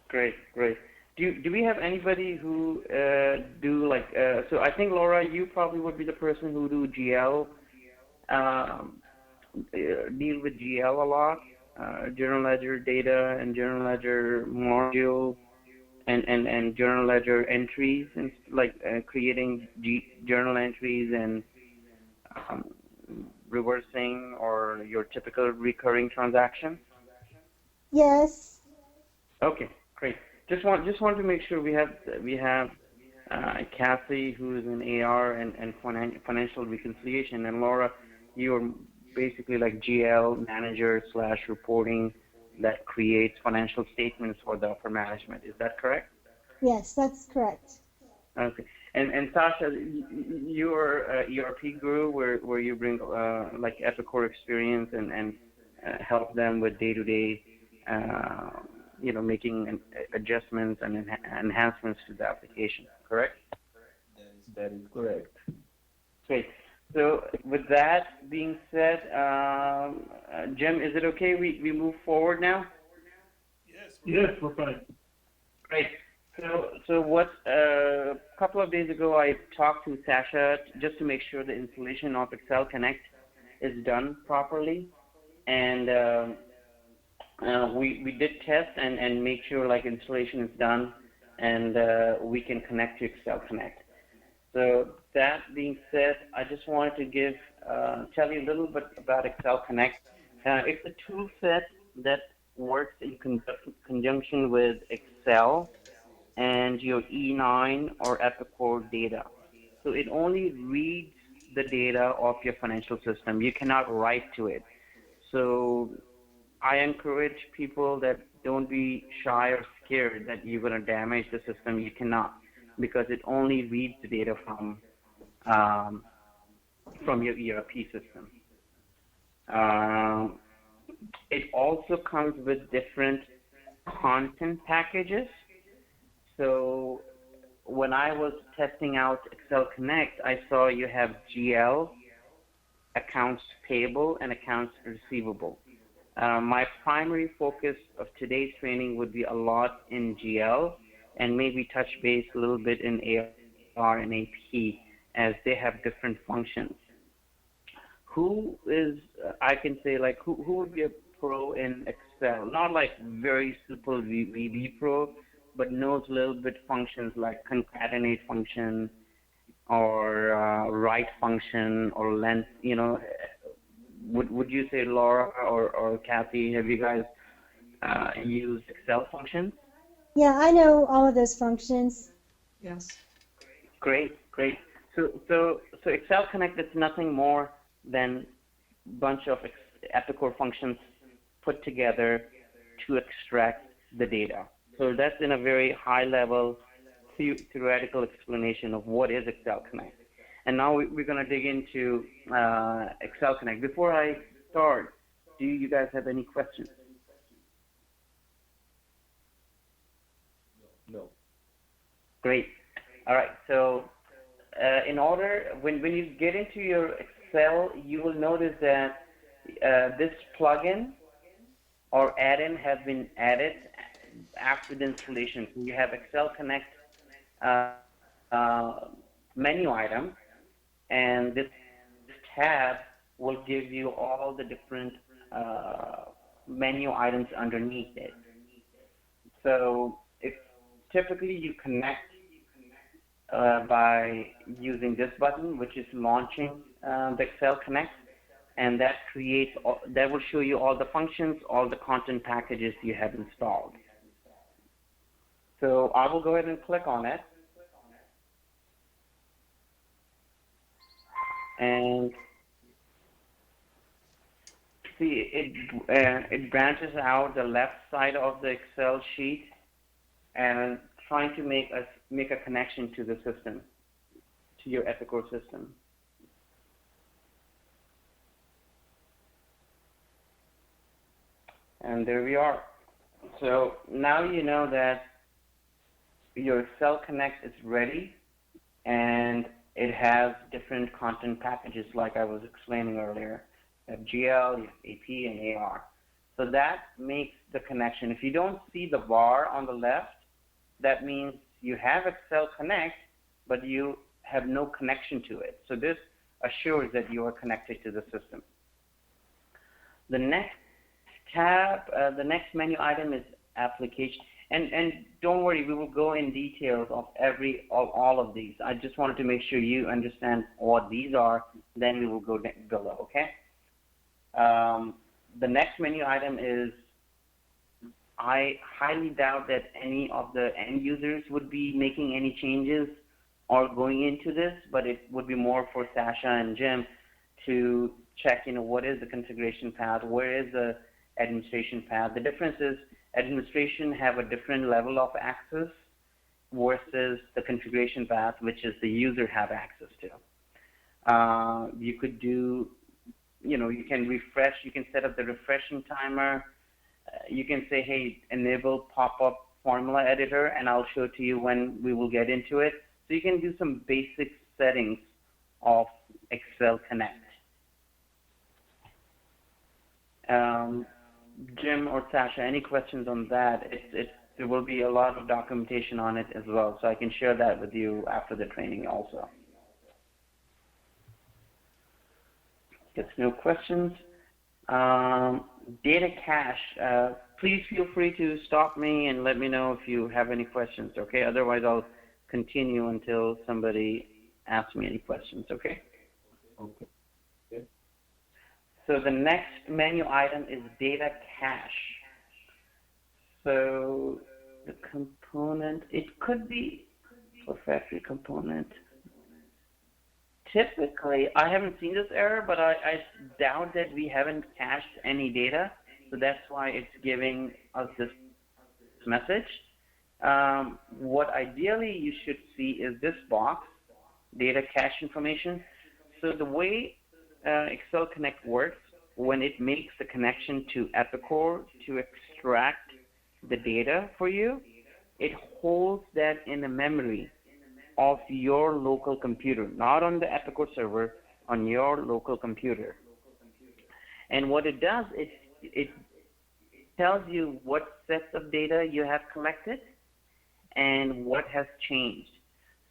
Great, great. Do we have anybody who do like so I think Laura, you probably would be the person who do GL, um, deal with GL a lot, general ledger data and general ledger module and journal ledger entries and like creating journal entries and um, reversing or your typical recurring transaction? Yes. Okay, great. Just want to make sure we have Kathy, who's in AR and financial reconciliation, and Laura, you're basically like GL manager slash reporting that creates financial statements for the upper management. Is that correct? Yes, that's correct. Okay. And Sasha, you're ERP guru where you bring like Epicor experience and help them with day-to-day, uh, making adjustments and enhancements to the application, correct? That is correct. Great. So with that being said, Jim, is it okay we move forward now? Yes, we're fine. Great. So what? A couple of days ago, I talked to Sasha just to make sure the installation of XLConnect is done properly, and we did test and make sure like installation is done, and we can connect to XLConnect. So that being said, I just wanted to tell you a little bit about XLConnect. It's a tool set that works in conjunction with Excel and your E9 or Epicor data. So it only reads the data of your financial system. You cannot write to it. So I encourage people that don't be shy or scared that you're going to damage the system. You cannot, because it only reads the data um, from your ERP system. Um, it also comes with different content packages. So when I was testing out XLConnect, I saw you have GL, accounts payable, and accounts receivable. My primary focus of today's training would be a lot in GL and maybe touch base a little bit in AR and AP as they have different functions. Who is, I can say, like, who would be a pro in Excel? Not like very simple VB pro, but knows a little bit functions like concatenate function or write function or length. Would you say, Laura or Kathy, have you guys used Excel functions? Yeah, I know all of those functions. Yes. Great, great. So Excel Connect is nothing more than bunch of Epicor functions put together to extract the data. So that's in a very high level theoretical explanation of what is Excel Connect. And now we're going to dig into Excel Connect. Before I start, do you guys have any questions? No. Great. All right. So in order, when you get into your Excel, you will notice that this plugin or add-in has been added after the installation. So you have Excel Connect uh, menu item, and this tab will give you all the different menu items underneath it. So if typically you connect by using this button, which is launching the Excel Connect, and that will show you all the functions, all the content packages you have installed. So I will go ahead and click on it, and see it branches out the left side of the Excel sheet and trying to make a connection to the system, to your Epicor system. And there we are. So now you know that your Excel Connect is ready, and it has different content packages like I was explaining earlier. You have GL, you have AP, and AR. So that makes the connection. If you don't see the bar on the left, that means you have XLConnect, but you have no connection to it. So this assures that you are connected to the system. The next tab, the next menu item is application. And don't worry, we will go in details of all of these. I just wanted to make sure you understand what these are, then we will go below, okay? The next menu item is, I highly doubt that any of the end users would be making any changes or going into this, but it would be more for Sasha and Jim to check, what is the configuration path, where is the administration path. The difference is administration have a different level of access versus the configuration path, which is the user have access to. You could do, you can refresh, you can set up the refreshing timer. You can say, hey, enable pop-up formula editor, and I'll show it to you when we will get into it. So you can do some basic settings of XLConnect. Jim or Sasha, any questions on that? There will be a lot of documentation on it as well, so I can share that with you after the training also. Yes, no questions. Data cache. Please feel free to stop me and let me know if you have any questions, okay? Otherwise, I'll continue until somebody asks me any questions, okay? Okay. So the next menu item is data cache. So the component, it could be for factory component. Typically, I haven't seen this error, but I doubt that we haven't cached any data, so that's why it's giving us this message. What ideally you should see is this box, data cache information. So the way XLConnect works, when it makes the connection to Epicor to extract the data for you, it holds that in the memory of your local computer, not on the Epicor server, on your local computer. And what it does, it tells you what sets of data you have collected and what has changed.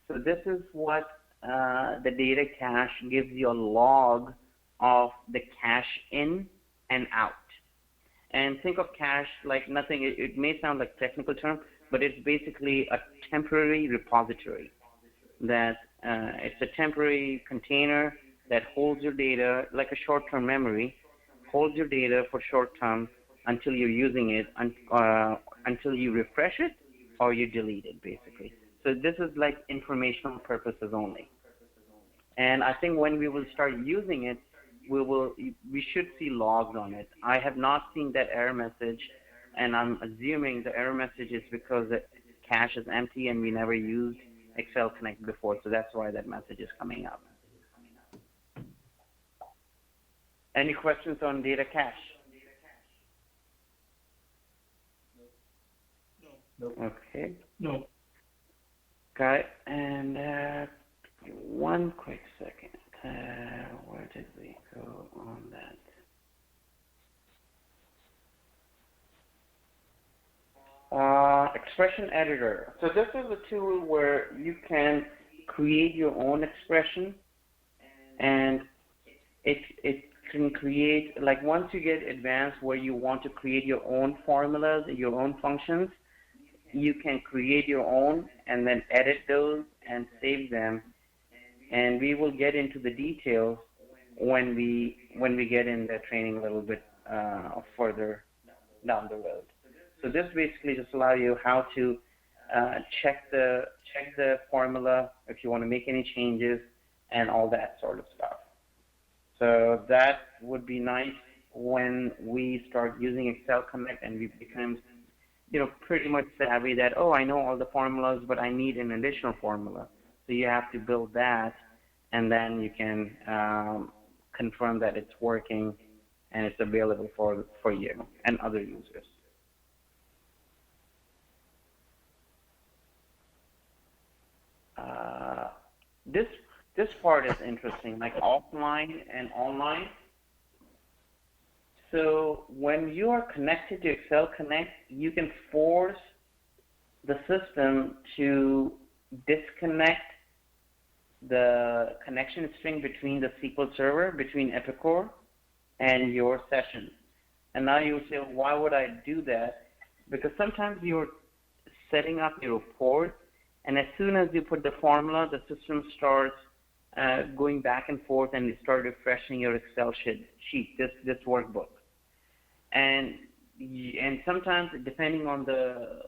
So this is what the data cache gives you a log of the cache in and out. And think of cache like nothing, it may sound like a technical term, but it's basically a temporary repository. That it's a temporary container that holds your data like a short-term memory, holds your data for short-term until you're using it, until you refresh it or you delete it, basically. So this is like informational purposes only. And I think when we will start using it, we should see logs on it. I have not seen that error message, and I'm assuming the error message is because the cache is empty and we never used XLConnect before, so that's why that message is coming up. Any questions on data cache? No. Okay. No. Got it. And one quick second. Where did we go on that? Expression editor. So this is a tool where you can create your own expression, and it can create, like once you get advanced where you want to create your own formulas, your own functions, you can create your own and then edit those and save them. And we will get into the details when we get in the training a little bit further down the road. So this basically just allows you how to check the formula if you want to make any changes and all that sort of stuff. So that would be nice when we start using XLConnect and we become, pretty much savvy that, oh, I know all the formulas, but I need an additional formula. So you have to build that, and then you can confirm that it's working and it's available for you and other users. This part is interesting, like offline and online. So when you are connected to XLConnect, you can force the system to disconnect the connection string between the SQL Server, between Epicor, and your session. And now you say, why would I do that? Because sometimes you're setting up your report, and as soon as you put the formula, the system starts going back and forth, and it starts refreshing your Excel sheet, this workbook. And sometimes, depending on the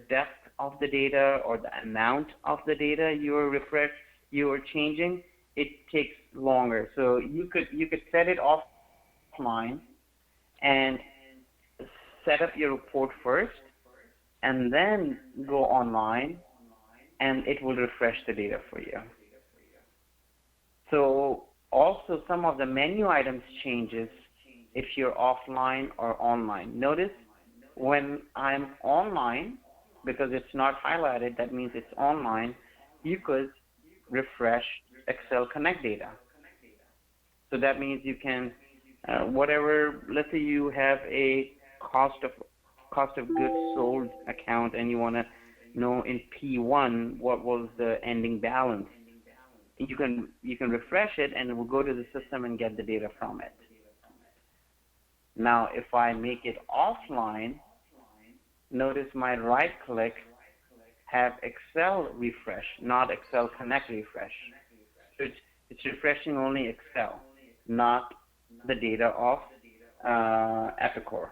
depth of the data or the amount of the data you are changing, it takes longer. So you could set it offline and set up your report first, and then go online, and it will refresh the data for you. So also some of the menu items changes if you're offline or online. Notice when I'm online, because it's not highlighted, that means it's online, you could refresh XLConnect data. So that means you can, whatever, let's say you have a cost of goods sold account, and you want to know in P1 what was the ending balance. You can refresh it, and it will go to the system and get the data from it. Now, if I make it offline, notice my right click have Excel refresh, not XLConnect refresh. So it's refreshing only Excel, not the data of Epicor.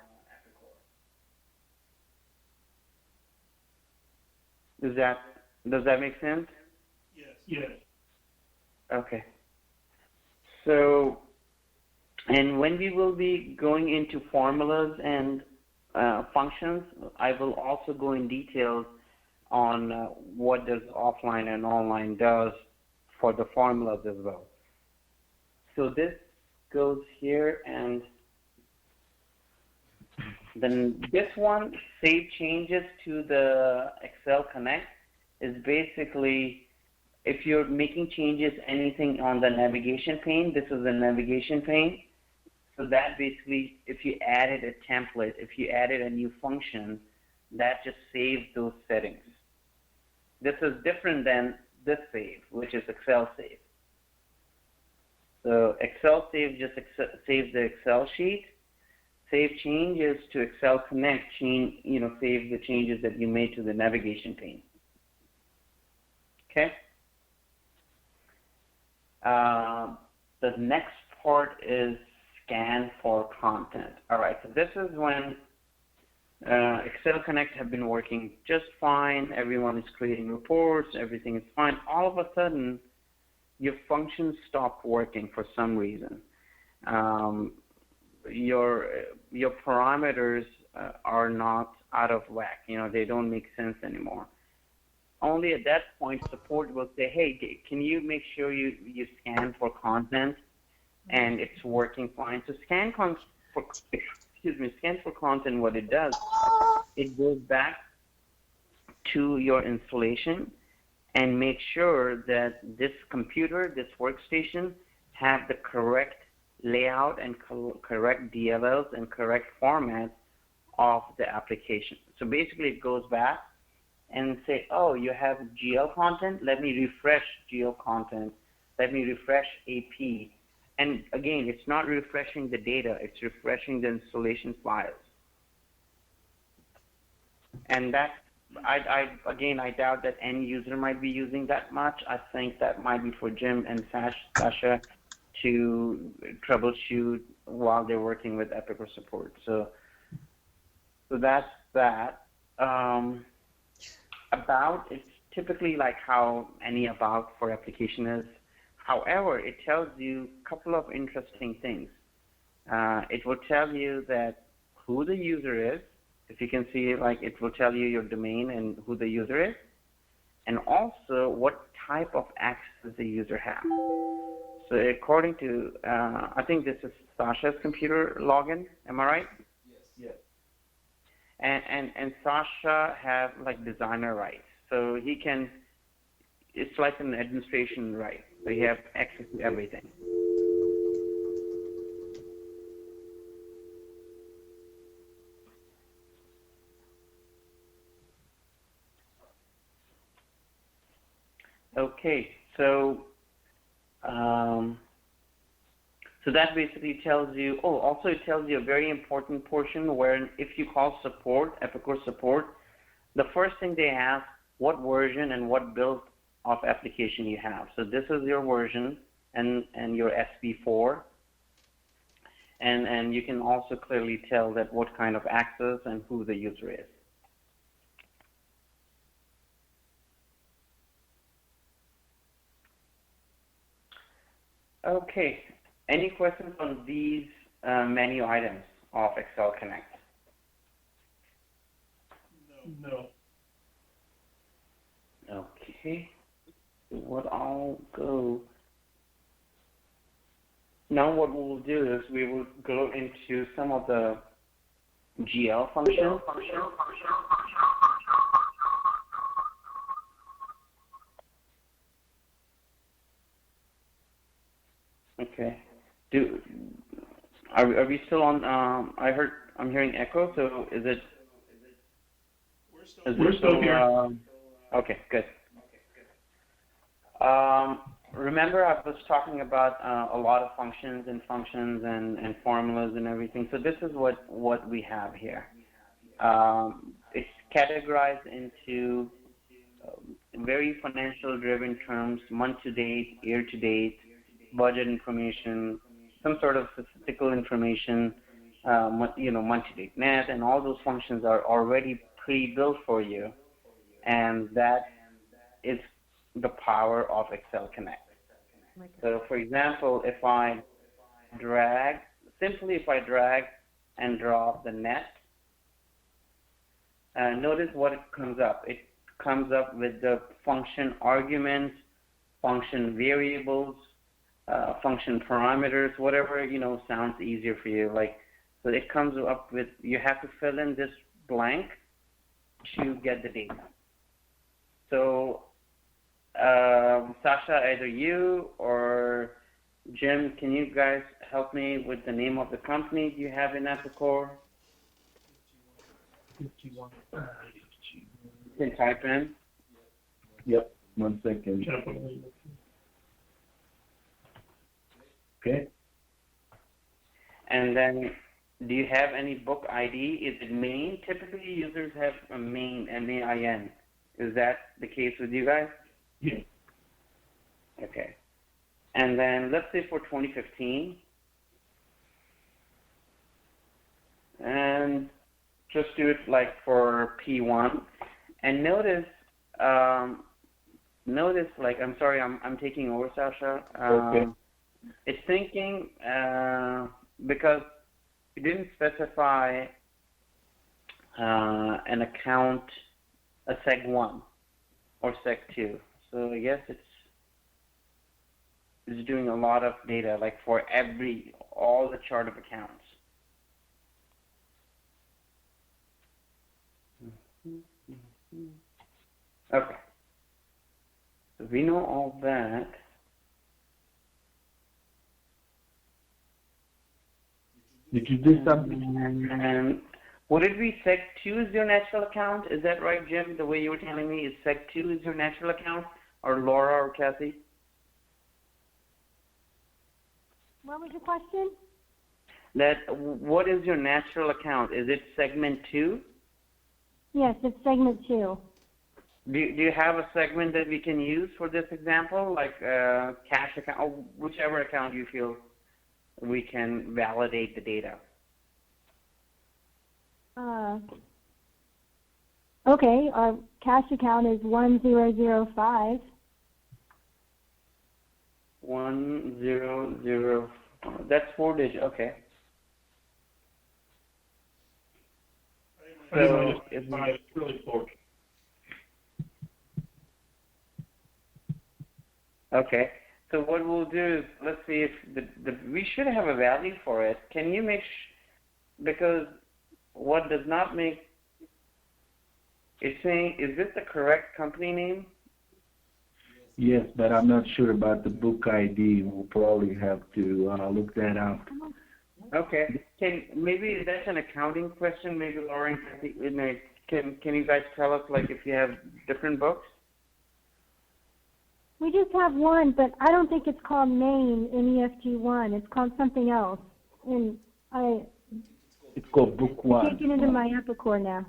Does that make sense? Yes. Okay. So, and when we will be going into formulas and functions, I will also go in details on what does offline and online does for the formulas as well. So this goes here, and then this one, save changes to the XLConnect, is basically if you're making changes anything on the navigation pane. This is the navigation pane. So that basically, if you added a template, if you added a new function, that just saves those settings. This is different than this save, which is Excel save. So Excel save just saves the Excel sheet. Save changes to XLConnect, save the changes that you made to the navigation pane. Okay. The next part is scan for content. All right, so this is when XLConnect have been working just fine. Everyone is creating reports. Everything is fine. All of a sudden, your functions stop working for some reason. Your parameters are not out of whack. They don't make sense anymore. Only at that point, support will say, hey, can you make sure you scan for content and it's working fine? So scan for content, what it does, it goes back to your installation and make sure that this computer, this workstation, have the correct layout and correct DLLs and correct format of the application. So basically it goes back and say, oh, you have GL content, let me refresh GL content, let me refresh AP. And again, it's not refreshing the data, it's refreshing the installation files. And that, I doubt that any user might be using that much. I think that might be for Jim and Sasha to troubleshoot while they're working with Epicor support. So that's that. About, it's typically like how any about for application is. However, it tells you a couple of interesting things. It will tell you that who the user is. If you can see, like, it will tell you your domain and who the user is, and also what type of access the user has. So according to, I think this is Sasha's computer login, am I right? Yes. And Sasha have like designer rights. So he can, it's like an administration right. So he have access to everything. Okay, um, so that basically tells you, oh, also it tells you a very important portion where if you call support, Epicor support, the first thing they ask, what version and what build of application you have. So this is your version and your SP4. And you can also clearly tell that what kind of access and who the user is. Okay, any questions on these menu items of XLConnect? No. Okay, what I'll go, now what we'll do is we will go into some of the GL functions. Okay. Are we still on? I'm hearing echo. So is it? We're still here. Okay, good. Remember, I was talking about a lot of functions and formulas and everything. So this is what we have here. It's categorized into very financial-driven terms: month to date, year to date, budget information, some sort of statistical information, month to date net, and all those functions are already pre-built for you, and that is the power of XLConnect. So, for example, if I drag and drop the net, notice what it comes up. It comes up with the function arguments, function variables, function parameters, whatever sounds easier for you. So it comes up with, you have to fill in this blank to get the data. So Sasha, either you or Jim, can you guys help me with the name of the company you have in Epicor? You can type in. Yep. 1 second. Okay. And then, do you have any book ID? Is it main? Typically, users have a main, M-A-I-N. Is that the case with you guys? Yeah. Okay. And then, let's say for 2015, and just do it like for P1, and notice, I'm sorry, I'm taking over, Sasha. Okay. It's thinking, because you didn't specify an account, a seg1 or seg2. So I guess it's doing a lot of data, like for all the chart of accounts. Okay. So we know all that. Did you do something? And would it be seg2 is your natural account? Is that right, Jim? The way you were telling me, is seg2 is your natural account, or Laura or Kathy? What was your question? What is your natural account? Is it segment 2? Yes, it's segment 2. Do you have a segment that we can use for this example, like cash account, or whichever account you feel we can validate the data? Okay, our cash account is 1005. 100. That's 4 digits. Okay. So it's really 4. Okay. So what we'll do is, let's see if we should have a value for it. Can you make because what does not make, it's saying, is this the correct company name? Yes, but I'm not sure about the book ID. We'll probably have to look that up. Okay. Maybe that's an accounting question. Maybe Lauren, can you guys tell us, like, if you have different books? We just have one, but I don't think it's called main in EFG1. It's called something else. And It's called Book I One. can't get into my Epicor now.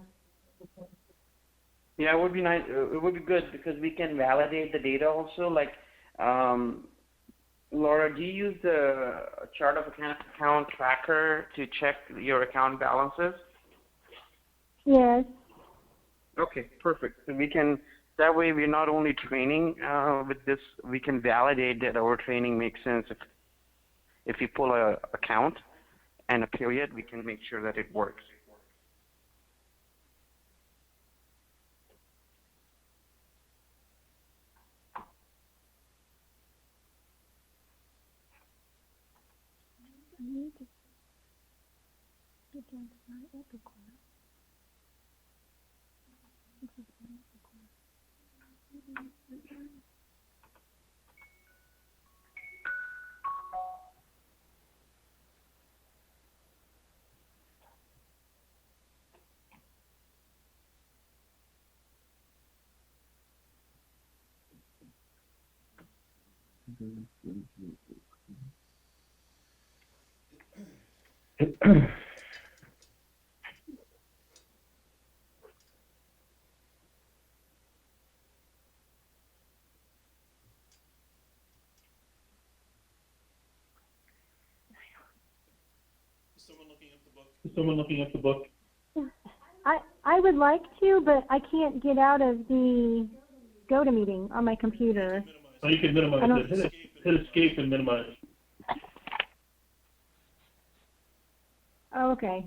Yeah, it would be nice. It would be good because we can validate the data also. Like, Laura, do you use the chart of account tracker to check your account balances? Yes. Okay, perfect. So we can, that way we're not only training with this, we can validate that our training makes sense. If you pull a account and a period, we can make sure that it works. I need to get into my Epicor. This is my Epicor. Is someone looking up the book? I would like to, but I can't get out of the GoToMeeting on my computer. Oh, you can minimize it. Hit escape and minimize. Oh, okay.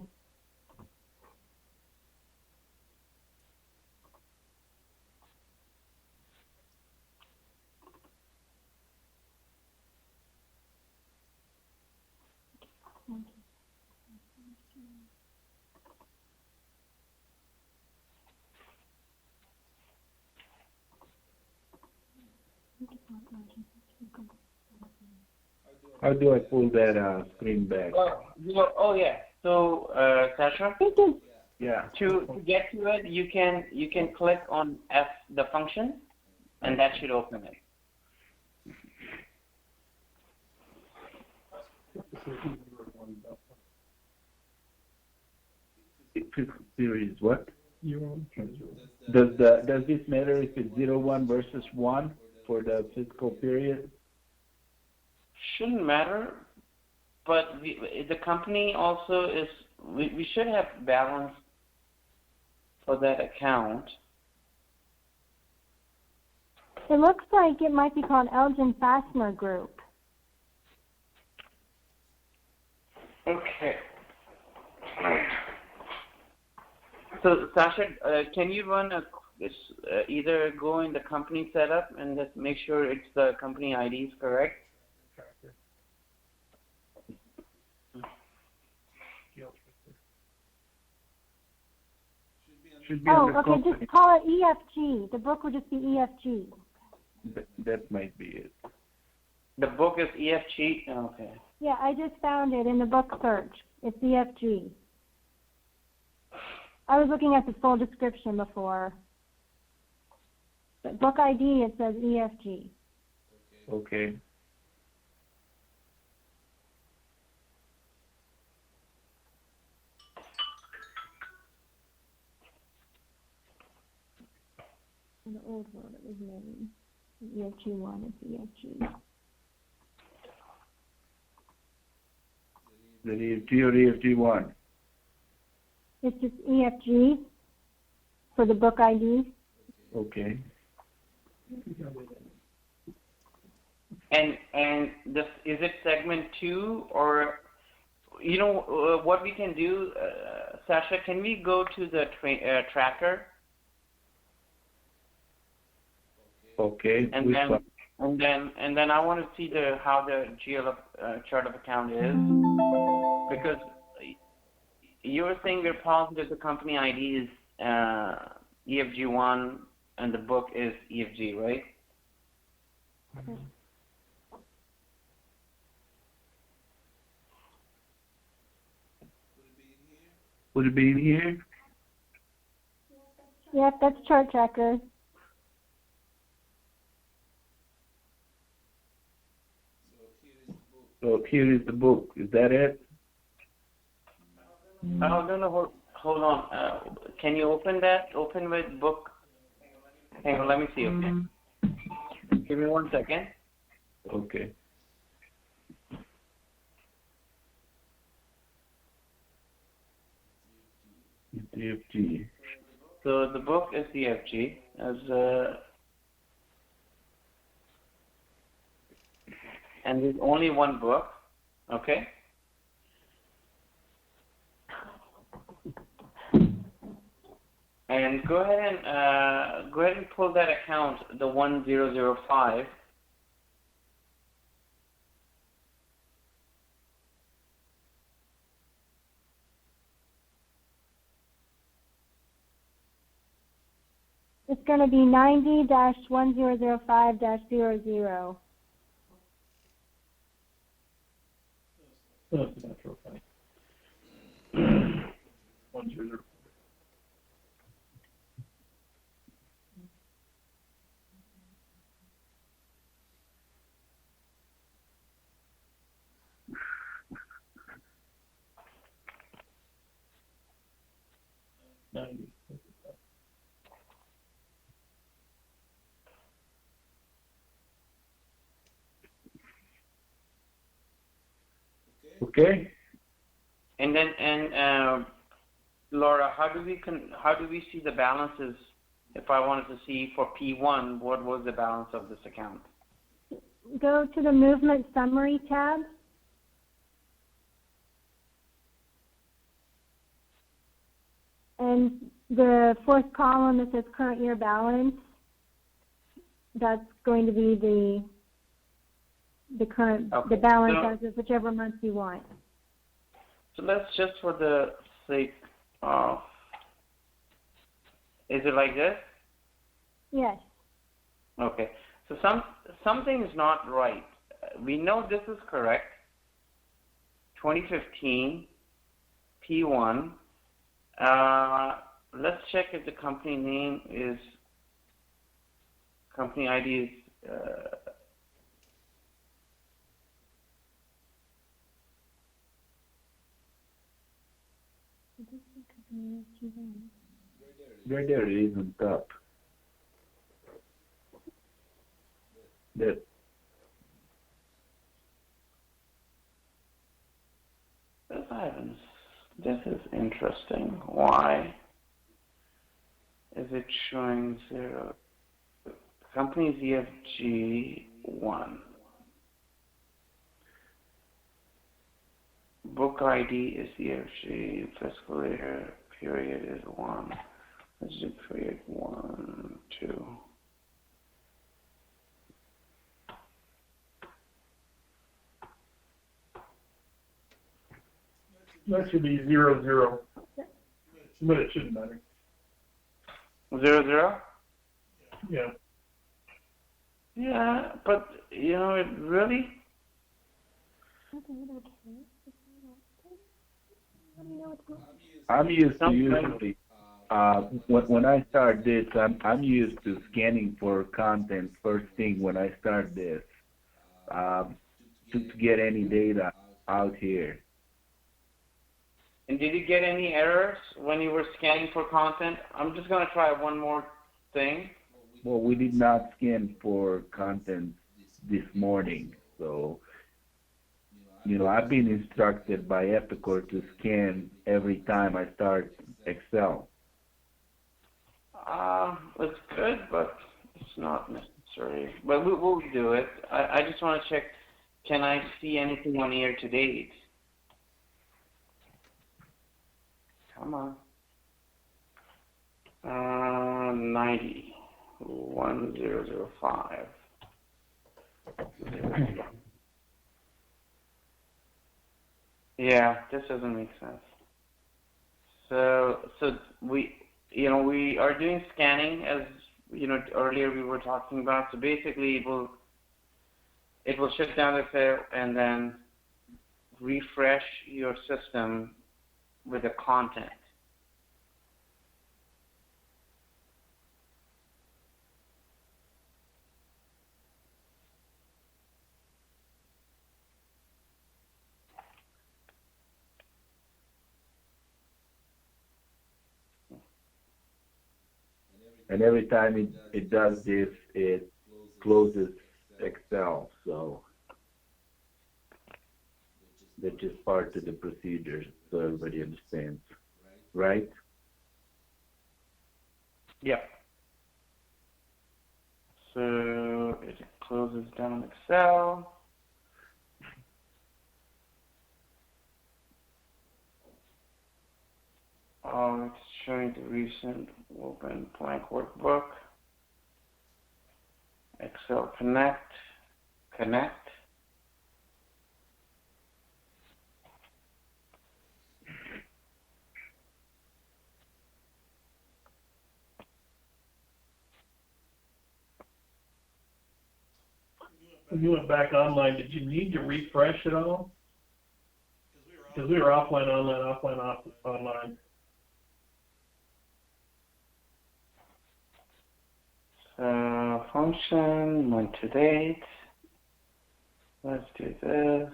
How do I pull that screen back? Oh yeah. So Sasha, Yeah. to get to it, you can click on F the function, and that should open it. Series what? Does this matter if it's 01 versus 1 for the fiscal period? Shouldn't matter, but the company also is, we should have balance for that account. It looks like it might be called Elgin Fastener Group. Okay. So Sasha, can you run either go in the company setup and just make sure it's the company ID is correct? Should be on Oh, the okay, company. just call it EFG. The book would just be EFG. That might be it. The book is EFG? Okay. Yeah, I just found it in the book search. It's EFG. I was looking at the full description before. The book ID, it says EFG. Okay. In the old world, it was main. EFG1 is EFG. The EFG or EFG1? It's just EFG for the book ID. Okay. And this, is it segment 2, or you know what we can do, Sasha? Can we go to the tracker? Okay. And then I want to see how the GL chart of account is, because you were saying we're positive the company ID is EFG1 and the book is EFG, right? Okay. Would it be in here? Yep, that's chart tracker. So here is the book. Is that it? Oh, no, hold on. Can you open that? Open with book. Hang on, let me see, okay? Give me 1 second. Okay. DFG. So the book is CFG. And there's only one book, okay? And go ahead and pull that account, the 1005. It's going to be 90-1005-00. No, it's not real funny. 100. Okay. And then, Laura, how do we see the balances? If I wanted to see for P1, what was the balance of this account? Go to the Movement Summary tab. And the fourth column that says current year balance, that's going to be the current, Okay. the balance as of whichever month you want. So let's just, for the sake of, is it like this? Yes. Okay. So something is not right. We know this is correct. 2015, P1. Let's check if the company name is, company ID is, Right there it is on top. That. This is interesting. Why is it showing 0? Company ZFG1. Book ID is ZFG. Fiscal year period is 1. Let's do period 1, 2. That should be 00. But it shouldn't matter. 00? Yeah. Yeah, but it really. I'm used to usually when I start this, I'm used to scanning for content first thing when I start this to get any data out here. And did you get any errors when you were scanning for content? I'm just going to try one more thing. Well, we did not scan for content this morning, so I've been instructed by Epicor to scan every time I start Excel. It's good, but it's not necessary. But we'll do it. I just want to check, can I see anything on year to date? Come on. 90-1005. Yeah, this doesn't make sense. So we are doing scanning, as earlier we were talking about. So basically, it will shut down the file and then refresh your system with the content. and every time it does this, it closes Excel. So that's just part of the procedure, so everybody understands, right? Yeah. So it closes down Excel. It's showing the recent open blank workbook. XLConnect. Connect. When you went back online, did you need to refresh it all? Because we were offline, online. Function, month to date. Let's do this.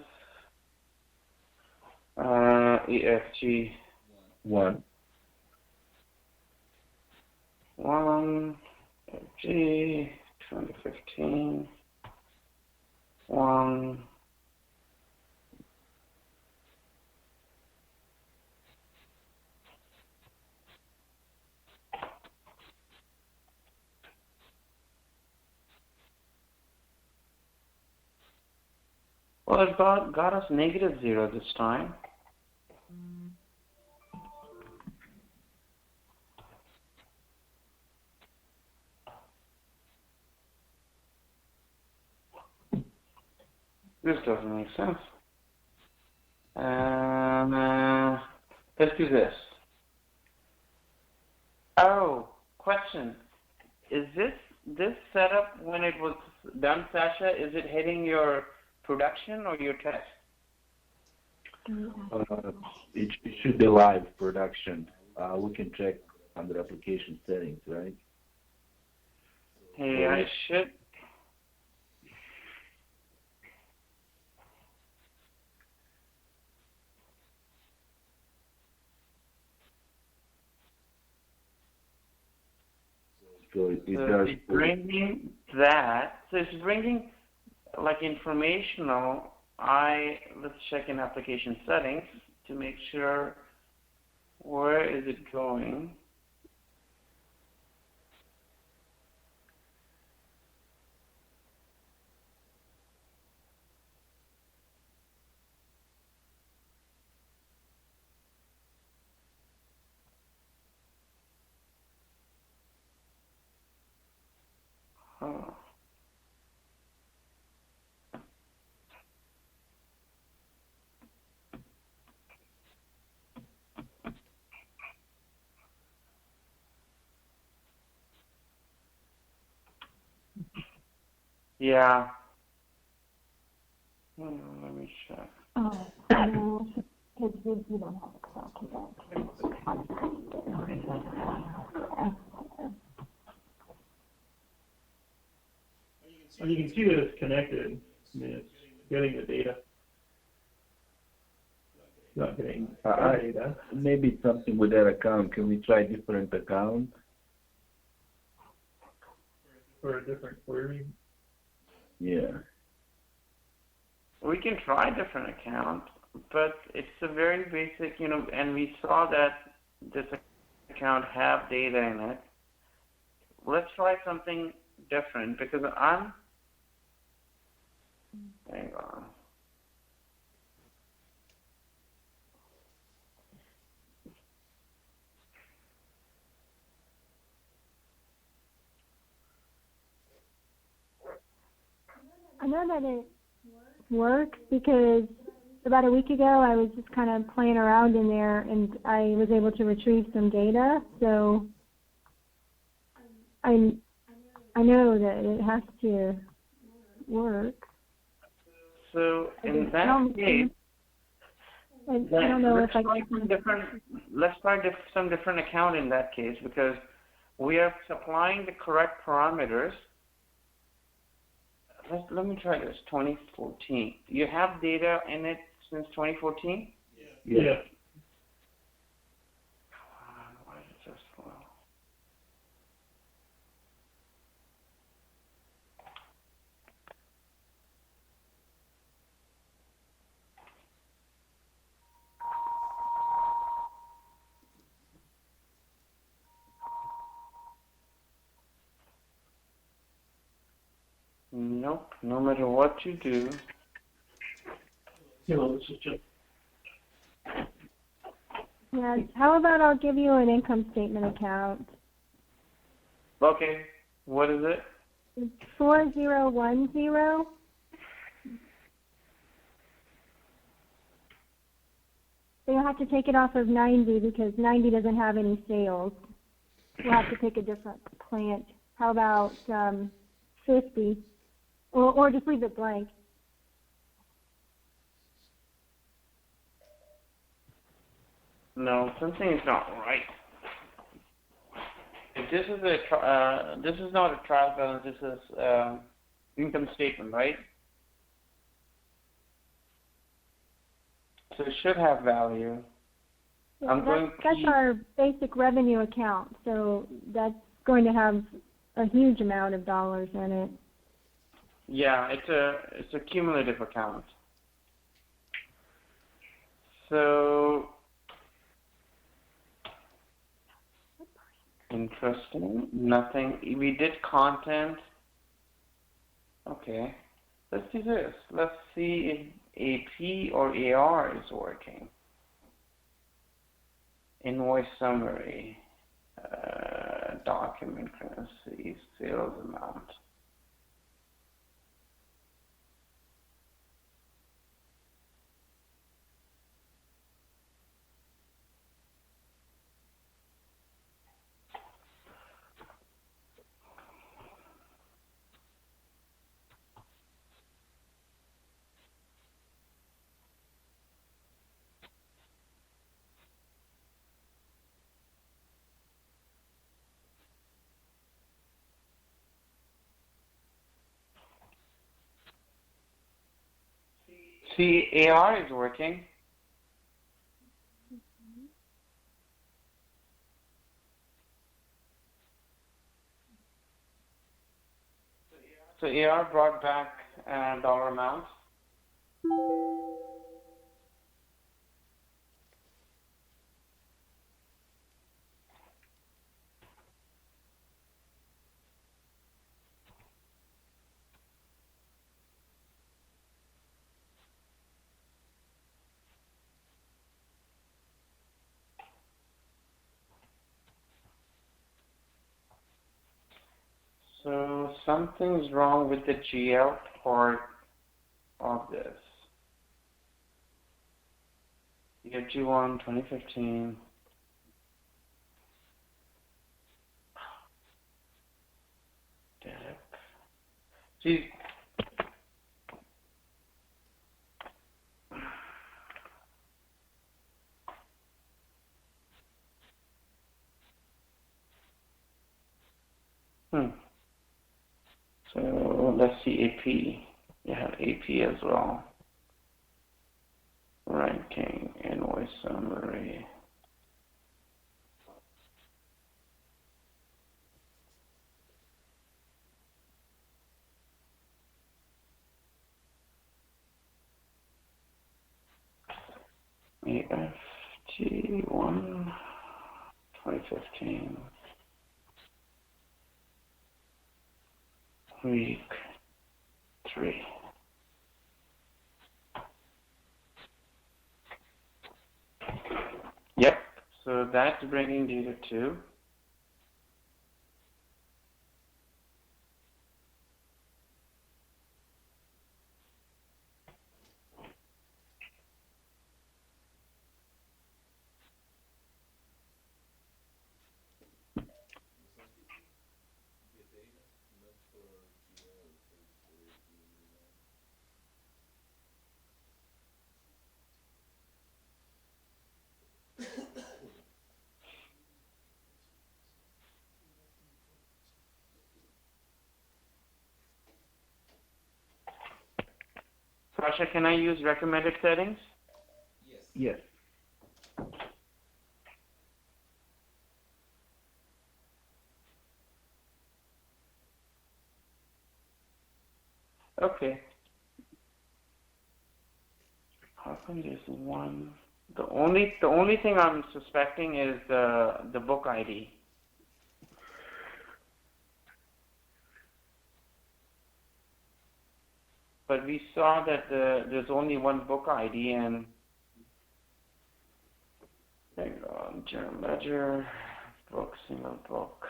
EFG 1. EFG 2015. 1. Well, it got us -0 this time. This doesn't make sense. Let's do this. Oh, question. Is this setup, when it was done, Sasha, is it hitting your production or your test? It should be live production. We can check under application settings, right? Hey, I should. So it So does. it's bringing that. So it's bringing like informational. Let's check in application settings to make sure where is it going. Oh. Yeah. Let me check. Oh, no, because we don't have Excel And you can see that it's connected. I mean, it's getting the data. It's not getting data. Maybe something with that account. Can we try different account? For a different query. Yeah. We can try different account, but it's a very basic, and we saw that this account have data in it. Let's try something different because hang on. I know that it works because about a week ago I was just kind of playing around in there and I was able to retrieve some data. So I know that it has to work. So in that case, I don't know if I can. Let's try some different account in that case because we are supplying the correct parameters. Let me try this. 2014. You have data in it since 2014? Yeah. Come on, why is it so slow? Nope. No matter what you do. This is just. Yeah. How about I'll give you an income statement account? Okay. What is it? It's 4010. So you'll have to take it off of 90 because 90 doesn't have any sales. We'll have to pick a different plant. How about 50? Or just leave it blank. No, something is not right. If this is this is not a trial balance. This is income statement, right? So it should have value. That's our basic revenue account, so that's going to have a huge amount of dollars in it. Yeah, it's a cumulative account. So interesting. Nothing. We did content. Okay. Let's do this. Let's see if AP or AR is working. Invoice summary, document currency, sales amount. See, AR is working. So AR brought back dollar amount. So something's wrong with the GL part of this. You get G1 2015. See, so let's see AP. You have AP as well. Ranking, invoice summary. AFG1 2015. Week 3. Yep, so that's bringing data 2. Sasha, can I use recommended settings? Yes. Okay. How come there's one? The only thing I'm suspecting is the book ID. but we saw that there's only one book ID and hang on, general ledger, book, single book.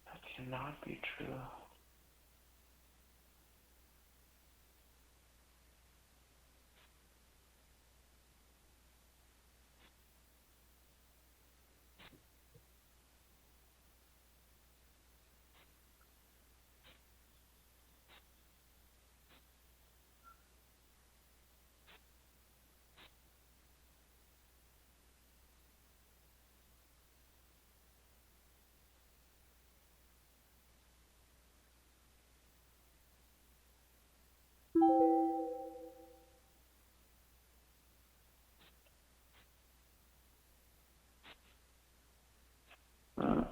That cannot be true. Uh.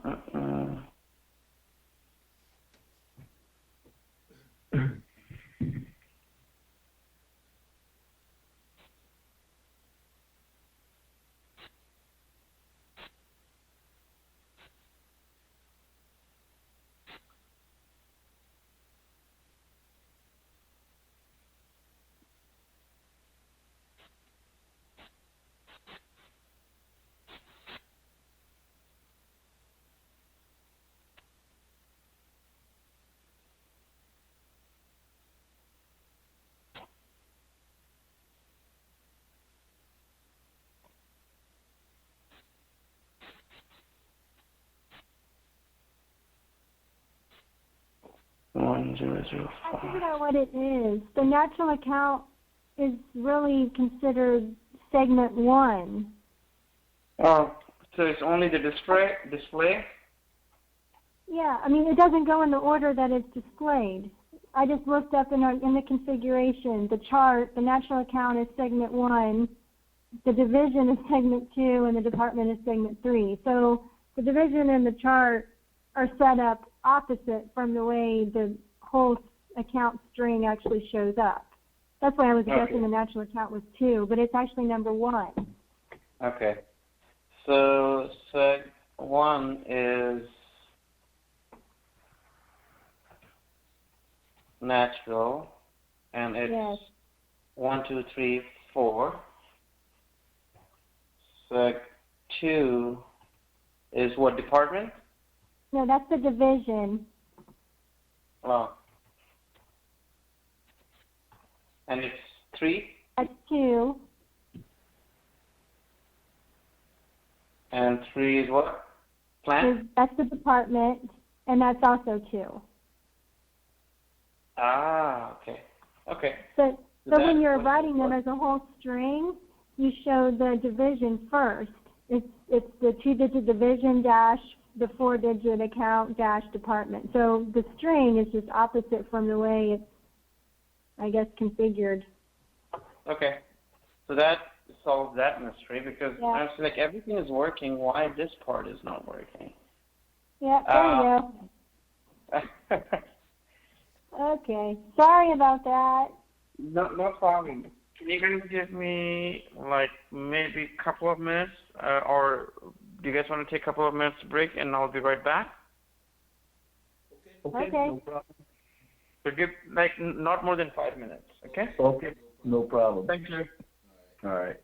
1005. I figured out what it is. The natural account is really considered segment 1. Oh, so it's only the display? Yeah, I mean, it doesn't go in the order that it's displayed. I just looked up in the configuration, the chart, the natural account is segment 1, the division is segment 2, and the department is segment 3. So the division and the chart are set up opposite from the way the whole account string actually shows up. That's why I was guessing the natural account was 2, but it's actually number 1. Okay. So seg 1 is natural, and it's Yes. 1, 2, 3, 4. Seg 2 is what department? No, that's the division. Oh. And it's 3? That's 2. And 3 is what? Plant? That's the department, and that's also 2. Ah, okay. Okay. So That's when you're what- writing them as a whole string, you show the division first. It's the 2-digit division dash the 4-digit account dash department. So the string is just opposite from the way it's, I guess, configured. Okay. So that solves that mystery, because Yeah. I was like, everything is working, why this part is not working? Yeah, there you go. Okay. Sorry about that. No problem. Can you guys give me like maybe a couple of minutes, or do you guys want to take a couple of minutes break and I'll be right back? Okay. No problem. So give like not more than 5 minutes, okay? Okay, no problem. Thank you. All right.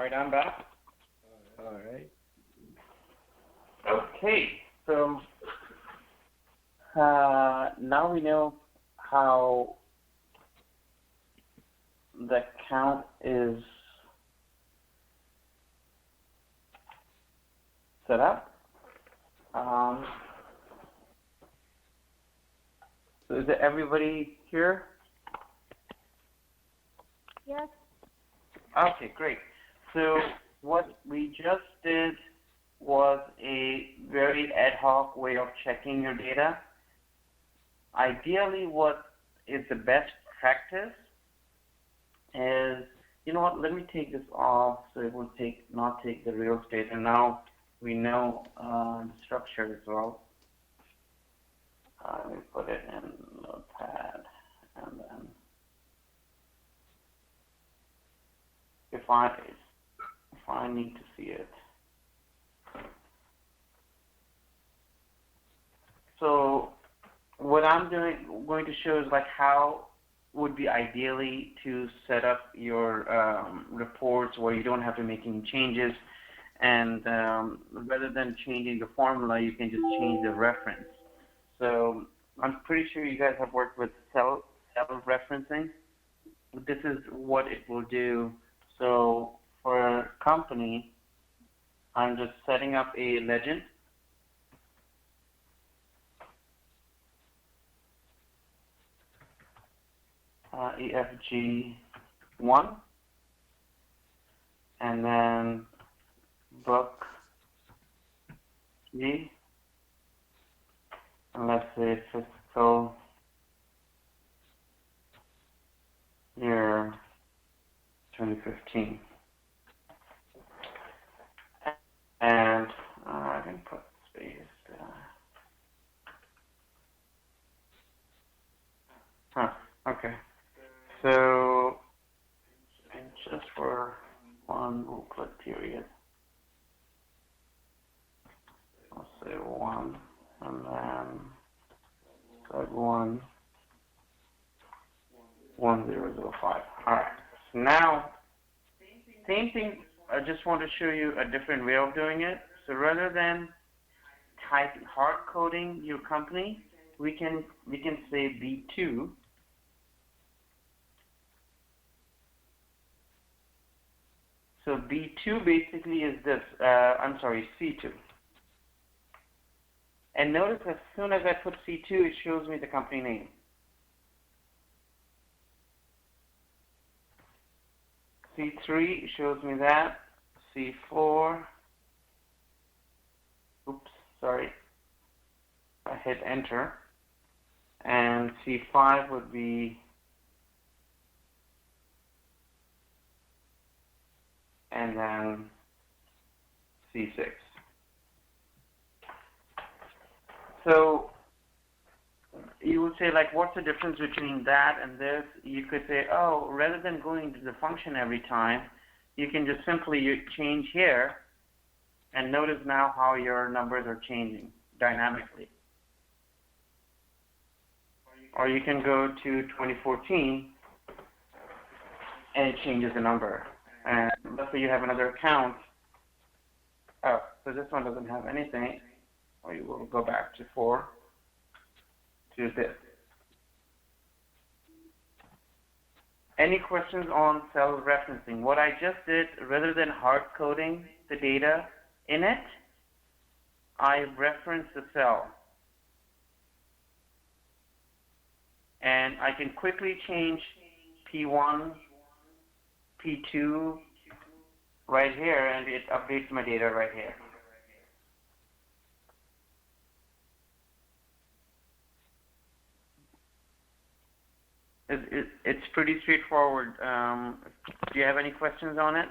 right, I'm back. All right. Okay, so now we know how the count is set up. So is it everybody here? Yes. Okay, great. So what we just did was a very ad hoc way of checking your data. Ideally, what is the best practice is, you know what, let me take this off so it will not take the real estate, and now we know the structure as well. Let me put it in Notepad, and then if I need to see it. So what I'm going to show is like how would be ideally to set up your reports where you don't have to make any changes, and rather than changing the formula, you can just change the reference. So I'm pretty sure you guys have worked with cell referencing. This is what it will do. So for a company, I'm just setting up a legend. EFG1, and then book G, and let's say fiscal year 2015. And I can put space there. Okay. So, and just for one, we'll put period. I'll say 1, and then tag 1, 1005. All right. So now, same thing. I just want to show you a different way of doing it. So rather than hard coding your company, we can say B2. So B2 basically is this, C2. And notice as soon as I put C2, it shows me the company name. C3 shows me that. C4, oops, sorry, I hit enter. And C5 would be, and then C6. So you would say, like, what's the difference between that and this? You could say, oh, rather than going to the function every time, you can just simply change here, and notice now how your numbers are changing dynamically. Or you can go to 2014, and it changes the number. And let's say you have another account. Oh, so this one doesn't have anything. Or you will go back to 4, to this. Any questions on cell referencing? What I just did, rather than hard coding the data in it, I referenced the cell. And I can quickly change P1, P2 right here, and it updates my data right here. It's pretty straightforward. Do you have any questions on it?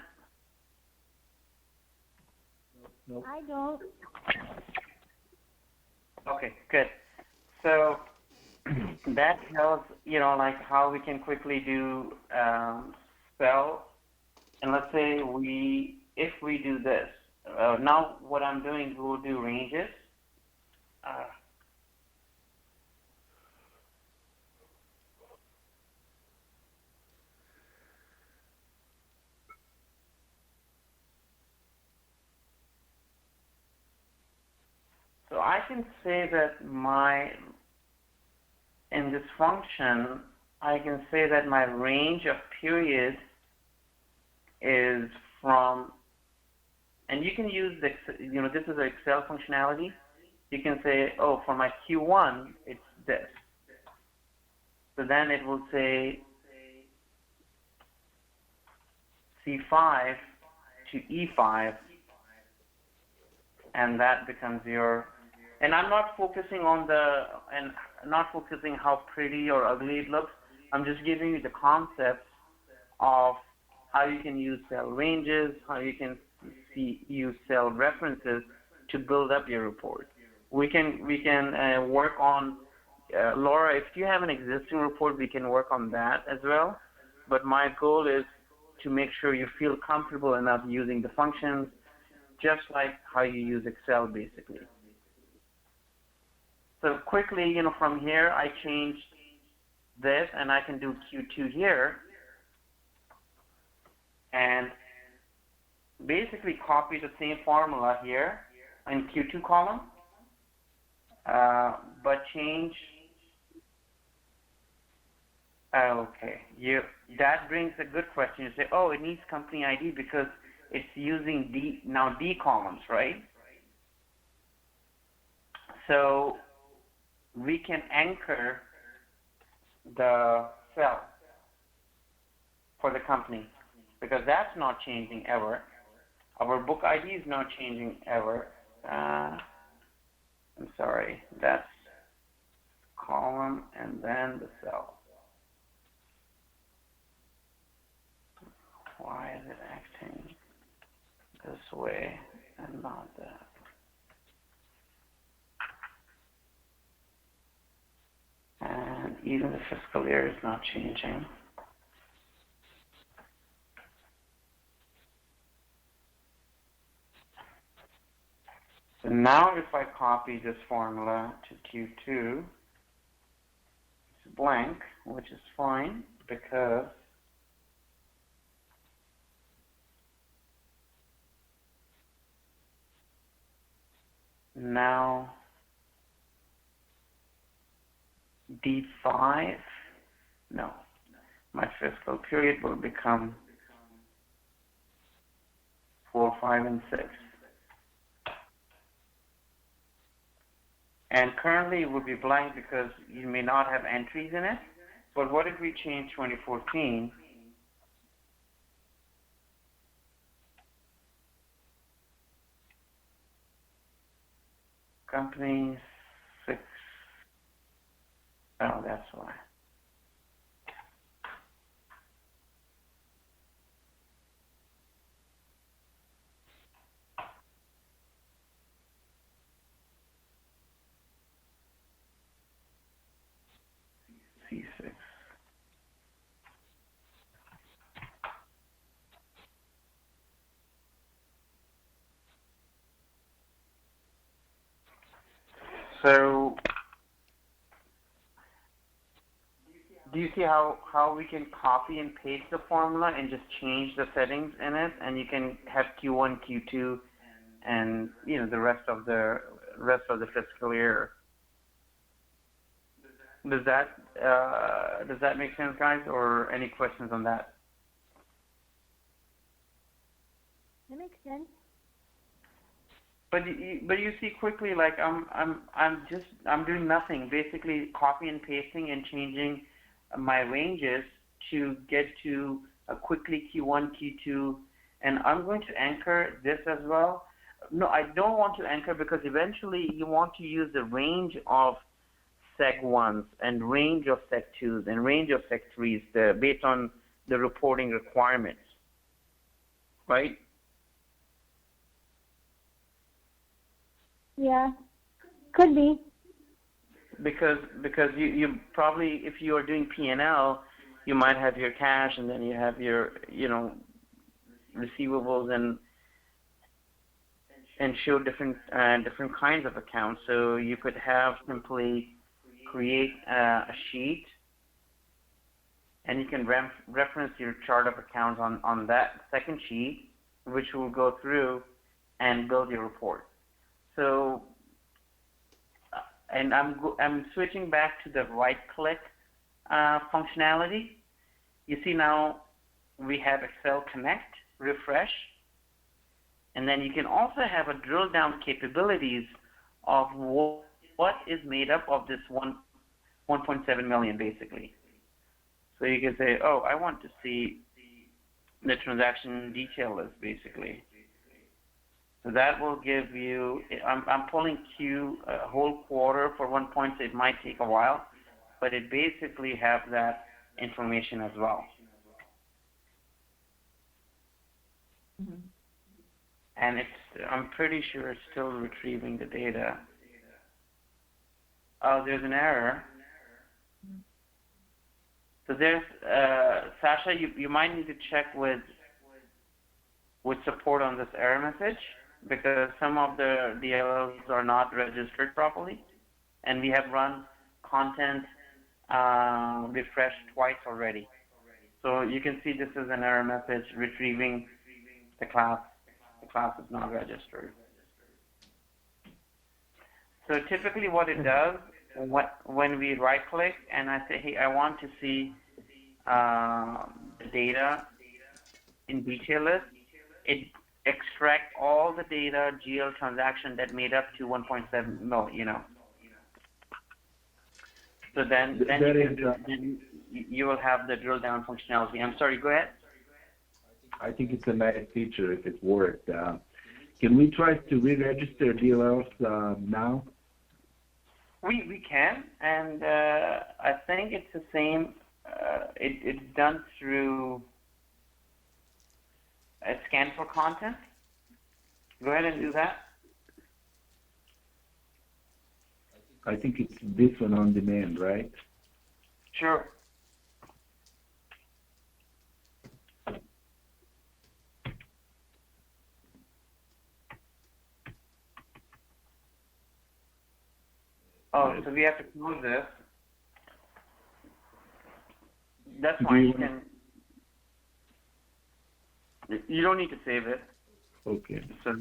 Nope. I don't. Okay, good. So that tells, like how we can quickly do cell. And let's say if we do this. Now what I'm doing, we'll do ranges. I can say that in this function, I can say that my range of periods is from, and you can use this is an Excel functionality. You can say, oh, for my Q1, it's this. So then it will say C5 to E5, and that becomes your, and I'm not focusing on not focusing how pretty or ugly it looks. I'm just giving you the concepts of how you can use cell ranges, how you can use cell references to build up your report. We can work on, Laura, if you have an existing report, we can work on that as well. But my goal is to make sure you feel comfortable enough using the functions, just like how you use Excel, basically. So quickly, from here, I changed this, and I can do Q2 here, and basically copy the same formula here in Q2 column, but change. Okay, that brings a good question. You say, oh, it needs company ID because it's using D columns, right? So we can anchor the cell for the company because that's not changing ever. Our book ID is not changing ever. I'm sorry, that's column and then the cell. Why is it acting this way and not that? And even the fiscal year is not changing. So now if I copy this formula to Q2, it's blank, which is fine because now D5, no, my fiscal period will become 4, 5, and 6. And currently it would be blank because you may not have entries in it. But what if we change 2014? Company 6. Oh, that's why. C6. So, do you see how we can copy and paste the formula and just change the settings in it, and you can have Q1, Q2, and the rest of the fiscal year. Does that make sense, guys, or any questions on that? That makes sense. But you see quickly, like I'm doing nothing, basically copy and pasting and changing my ranges to get to quickly Q1, Q2, and I'm going to anchor this as well. No, I don't want to anchor because eventually you want to use the range of Seg1s and range of Seg2s and range of Seg3s based on the reporting requirements, right? Yeah, could be. Because you probably, if you are doing P&L, you might have your cash and then you have your receivables and show different kinds of accounts. So you could have simply create a sheet, and you can reference your chart of accounts on that second sheet, which will go through and build your report. So and I'm switching back to the right-click functionality. You see now we have XLConnect, refresh, and then you can also have a drill down capabilities of what is made up of this 1.7 million basically. So you can say, oh, I want to see the transaction detail list basically. So that will give you, I'm pulling Q a whole quarter for 1 point, so it might take a while, but it basically have that information as well. Mm-hmm. And I'm pretty sure it's still retrieving the data. Oh, there's an error. So there's, Sasha, you might need to check with support on this error message, because some of the DLLs are not registered properly, and we have run content refresh twice already. So you can see this is an error message retrieving the class. The class is not registered. So typically what it does, when we right click and I say, hey, I want to see the data in detail list, it extract all the data GL transaction that made up to 1.7 mil, you know. So then you will have the drill down functionality. I'm sorry, go ahead. I think it's a nice feature if it worked. Can we try to re-register DLLs now? We can, and I think it's the same. It's done through a scan for content. Go ahead and do that. I think it's this one on demand, right? Sure. Oh, so we have to close this. That's fine. You don't need to save it. Okay. So.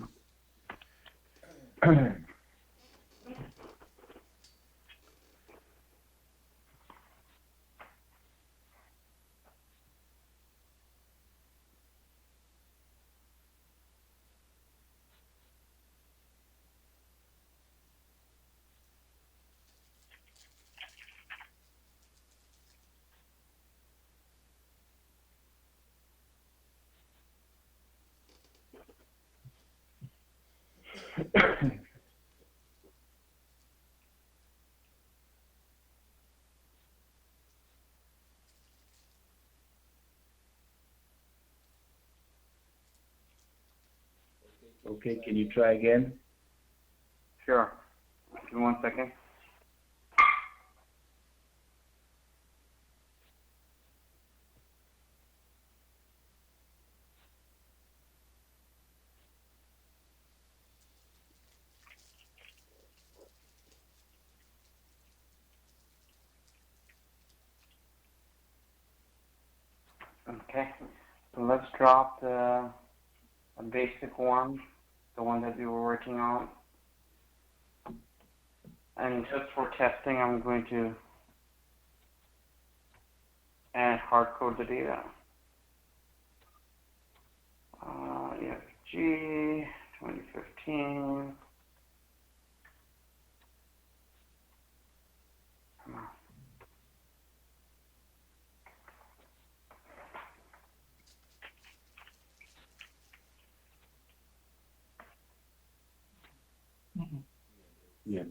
Okay, can you try again? Sure. Give me 1 second. Okay, so let's drop the basic one, the one that we were working on. And just for testing, I'm going to add hardcode the data. EFG 2015. Come on. Yeah,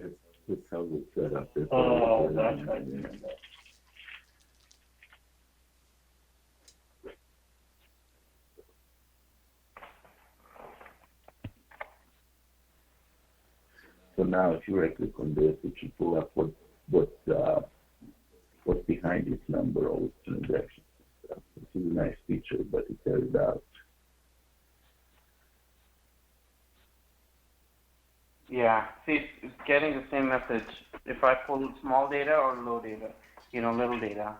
that's how we set up this. Oh, that's right. So now, if you right click on this, it should pull up what's behind this number, all the transactions. This is a nice feature, but it carries out. Yeah, see, it's getting the same message. If I pull small data or low data, little data.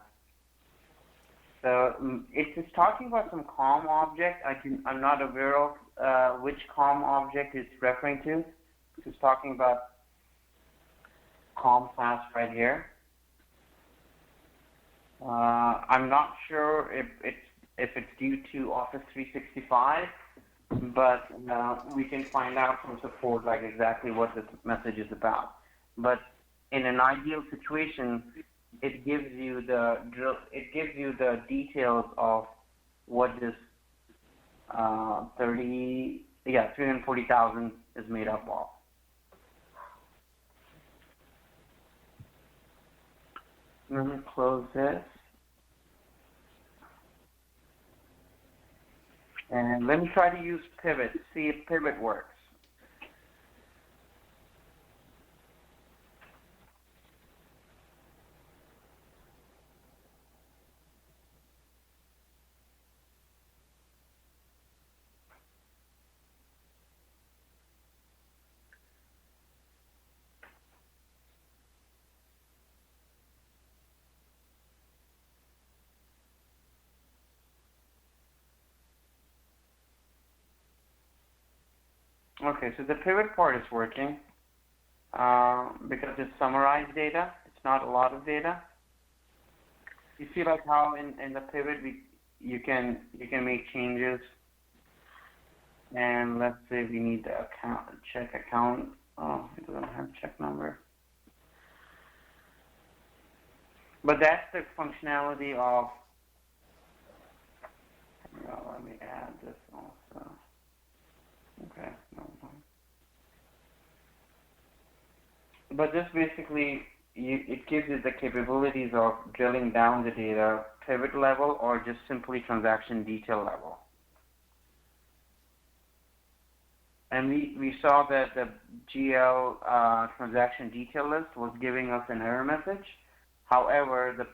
So it's talking about some COM object. I'm not aware of which COM object it's referring to. It's talking about pass right here. I'm not sure if it's due to Office 365, but we can find out from support like exactly what this message is about. But in an ideal situation, it gives you the details of what this 340,000 is made up of. Let me close this. And let me try to use pivot, see if pivot works. Okay, so the pivot part is working because it's summarized data. It's not a lot of data. You see like how in the pivot you can make changes. And let's say we need the check account. Oh, it doesn't have check number. But that's the functionality of. Let me add this also. Okay, no. But this basically, it gives you the capabilities of drilling down the data, pivot level, or just simply transaction detail level. And we saw that the GL transaction detail list was giving us an error message. However, the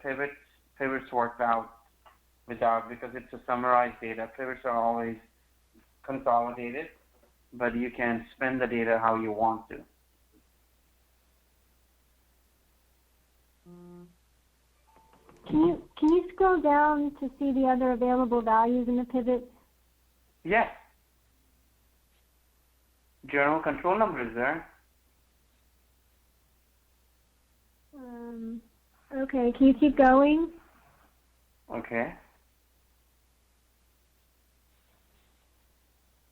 pivots worked out without, because it's a summarized data. Pivots are always consolidated, but you can spin the data how you want to. Can you scroll down to see the other available values in the pivot? Yes. Journal control number is there. Okay, can you keep going? Okay.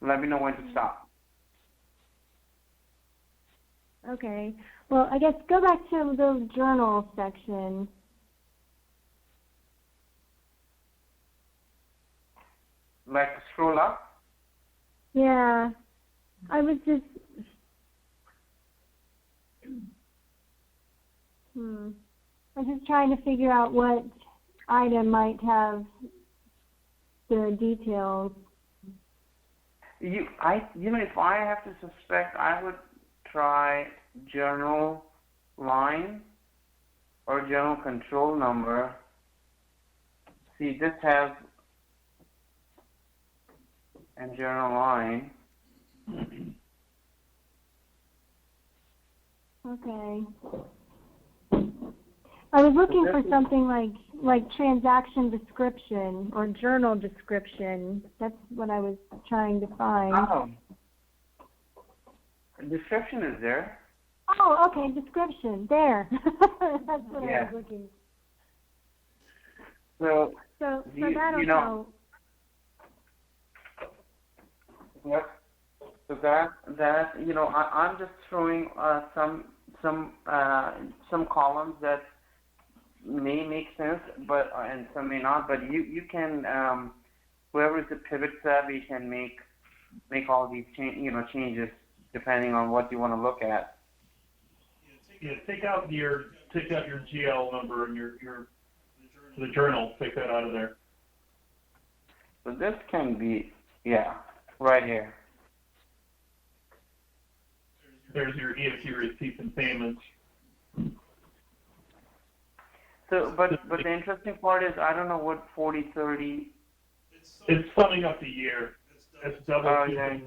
Let me know when to stop. Okay. Well, I guess go back to the journal section. Like scroll up. Yeah. I was just I'm just trying to figure out what item might have the details. If I have to suspect, I would try journal line or journal control number. See, this has a journal line. Okay. I was looking for something like transaction description or journal description. That's what I was trying to find. Oh. Description is there. Oh, okay, description. There. That's what I was looking. So that'll help. Yep. So that I'm just throwing some columns that may make sense, but and some may not. But you can whoever is the pivot savvy can make all these changes depending on what you want to look at. Yeah, take out your GL number and the journal. Take that out of there. So this can be right here. There's your EFT receipts and payments. So, but the interesting part is I don't know what 40/30. It's summing up the year. It's double. Oh yeah.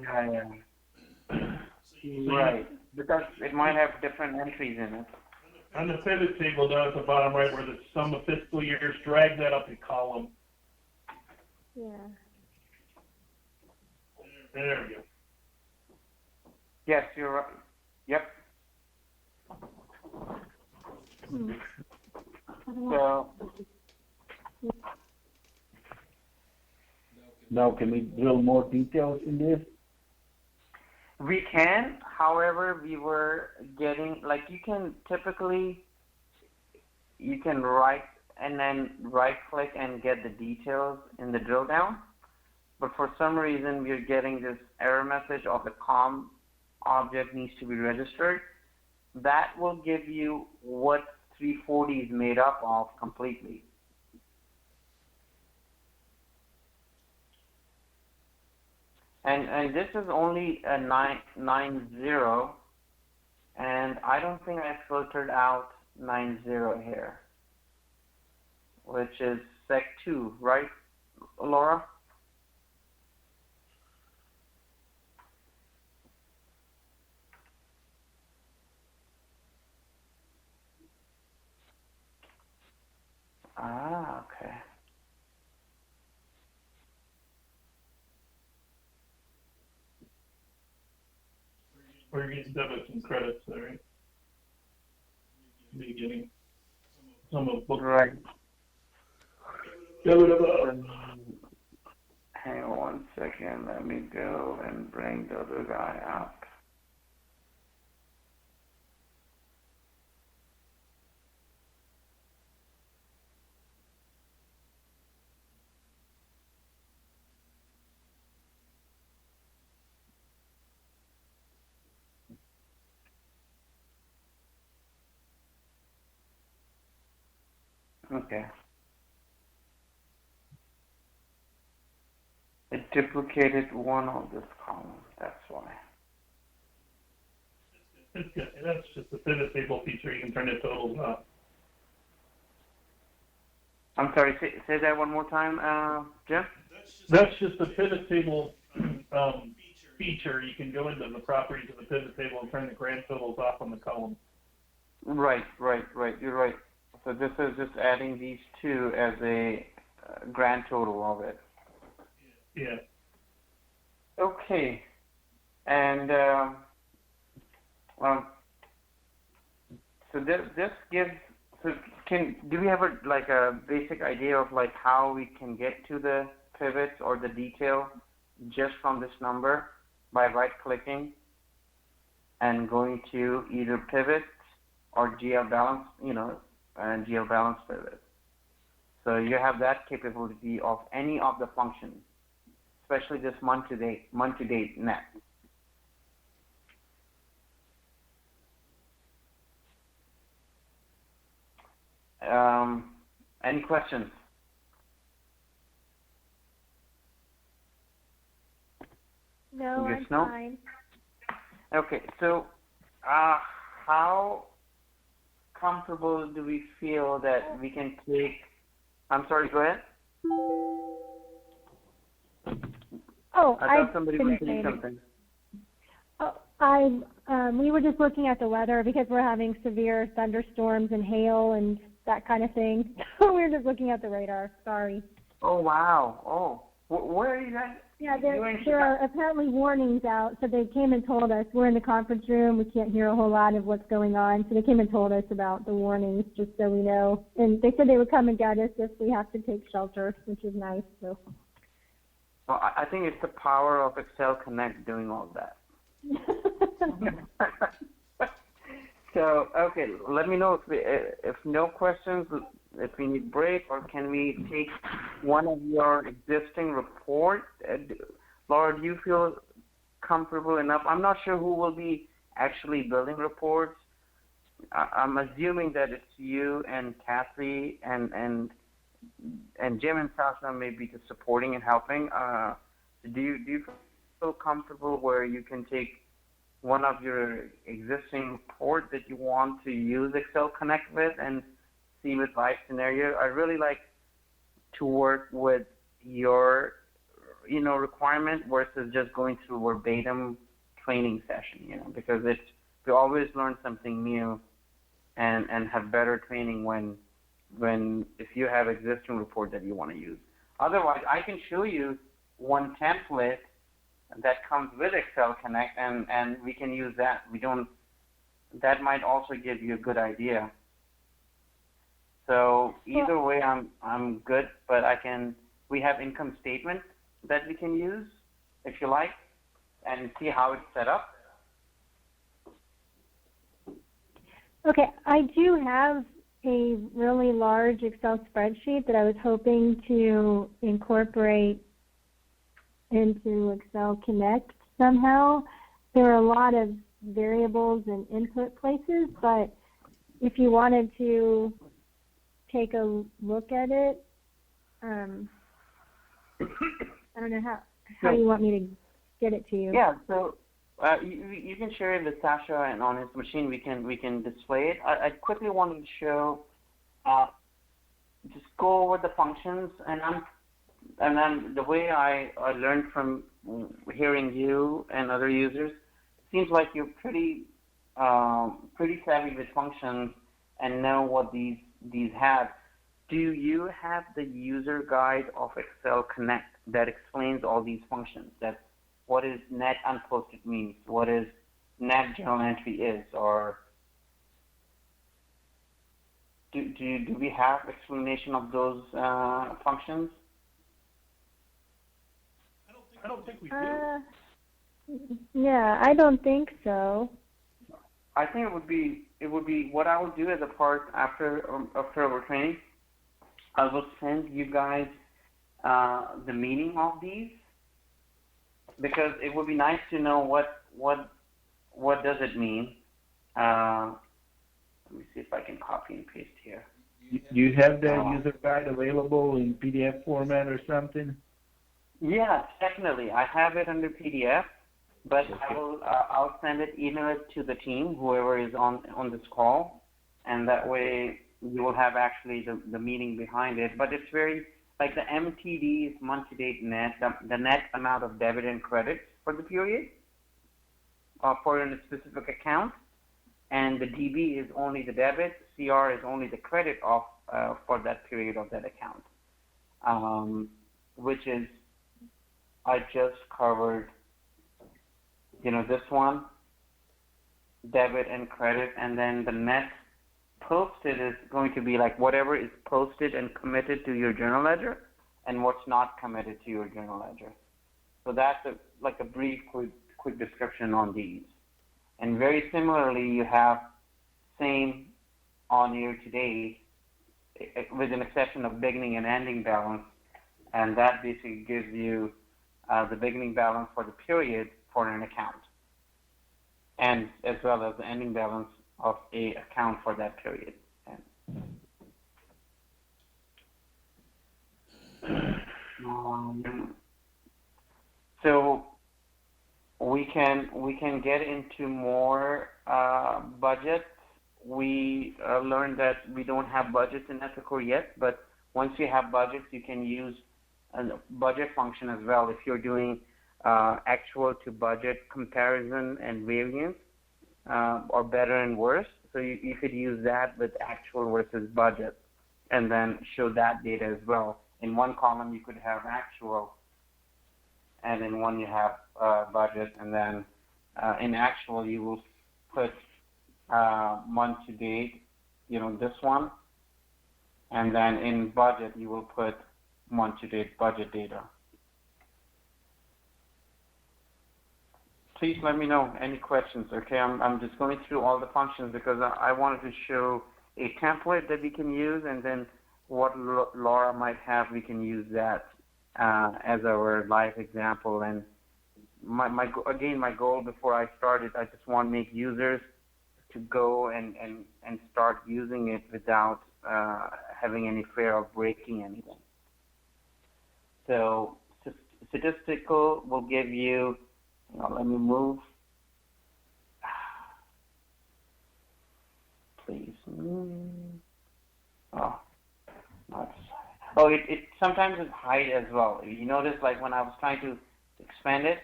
Right, because it might have different entries in it. On the pivot table down at the bottom right where the sum of fiscal years, drag that up a column. Yeah. There we go. Yes, you're right. Yep. So Now, can we drill more details in this? we can, however, we were getting, like, you can right and then right click and get the details in the drill down. But for some reason, we're getting this error message of the COM object needs to be registered. That will give you what 340 is made up of completely. And this is only a 990, and I don't think I filtered out 90 here, which is sec 2, right, Laura? Ah, okay. We're getting debits and credits there, right? You're getting some of book. Right. Debit about. Hang on 1 second. Let me go and bring the other guy up. Okay. It duplicated one of this column. That's why. It's good. That's just the pivot table feature. You can turn the totals up. I'm sorry. Say that one more time, Jim. That's just the pivot table feature. You can go into the properties of the pivot table and turn the grand totals off on the column. Right. You're right. So this is just adding these two as a grand total of it. Yeah. Okay. And so this gives. So do we have a basic idea of like how we can get to the pivots or the detail just from this number by right clicking and going to either pivot or GL balance, and GL balance pivot. So you have that capability of any of the functions, especially this month to date net. Any questions? No, Yes, I'm no? fine. Okay, so how comfortable do we feel that we can take? I'm sorry, go ahead. Oh, I thought somebody was didn't say saying anything. something. We were just looking at the weather because we're having severe thunderstorms and hail and that kind of thing. So we were just looking at the radar. Sorry. Oh, wow. Oh, where are you guys? Yeah, You're in there are Chicago? apparently warnings out. So they came and told us we're in the conference room. We can't hear a whole lot of what's going on. So they came and told us about the warnings just so we know. And they said they would come and get us if we have to take shelter, which is nice. So. Well, I think it's the power of XLConnect doing all that. So, okay, let me know if no questions, if we need break, or can we take one of your existing report? Laura, do you feel comfortable enough? I'm not sure who will be actually building reports. I'm assuming that it's you and Kathy and Jim and Sasha may be just supporting and helping. Do you feel comfortable where you can take one of your existing reports that you want to use XLConnect with and see with live scenario? I really like to work with your, requirement versus just going through verbatim training session, because we always learn something new and have better training when if you have existing report that you want to use. Otherwise, I can show you one template that comes with XLConnect, and we can use that. That might also give you a good idea So either way, I'm good, but we have income statement that we can use if you like, and see how it's set up. Okay, I do have a really large Excel spreadsheet that I was hoping to incorporate into XLConnect somehow. There are a lot of variables and input places, but if you wanted to take a look at it, I don't know how you want me to get it to you. Yeah, so you can share it with Sasha, and on his machine we can display it. I quickly wanted to show, just go over the functions, and then the way I learned from hearing you and other users, seems like you're pretty savvy with functions and know what these have. Do you have the user guide of XLConnect that explains all these functions? That what is net unposted means, what is net journal entry is, or do we have explanation of those functions? I don't think we do. Yeah, I don't think so. I think it would be what I would do as a part after our training. I will send you guys the meaning of these, because it would be nice to know what does it mean. Let me see if I can copy and paste here. You have that user guide available in PDF format or something? Yes, definitely. I have it under PDF, but I'll send it, email it to the team, whoever is on this call, and that way you will have actually the meaning behind it. But it's very, like the MTD is month-to-date net, the net amount of debit and credit for the period, for a specific account, and the DB is only the debit, CR is only the credit of for that period of that account, which is, I just covered, this one, debit and credit, and then the net posted is going to be like whatever is posted and committed to your journal ledger and what's not committed to your journal ledger. So that's like a brief, quick description on these. And very similarly, you have same on year to date, with an exception of beginning and ending balance, and that basically gives you the beginning balance for the period for an account, and as well as the ending balance of a account for that period. So we can get into more budgets. We learned that we don't have budgets in Epicor yet, but once you have budgets, you can use a budget function as well if you're doing actual to budget comparison and variance, or better and worse. So you could use that with actual versus budget, and then show that data as well. In one column you could have actual, and in one you have budget, and then in actual you will put month to date, this one, and then in budget you will put month to date budget data. Please let me know any questions, okay? I'm just going through all the functions because I wanted to show a template that we can use, and then what Laura might have, we can use that as our live example. And my goal before I started, I just want to make users to go and start using it without having any fear of breaking anything. So statistical will give you, let me move, please. It sometimes it hide as well. You notice, like when I was trying to expand it,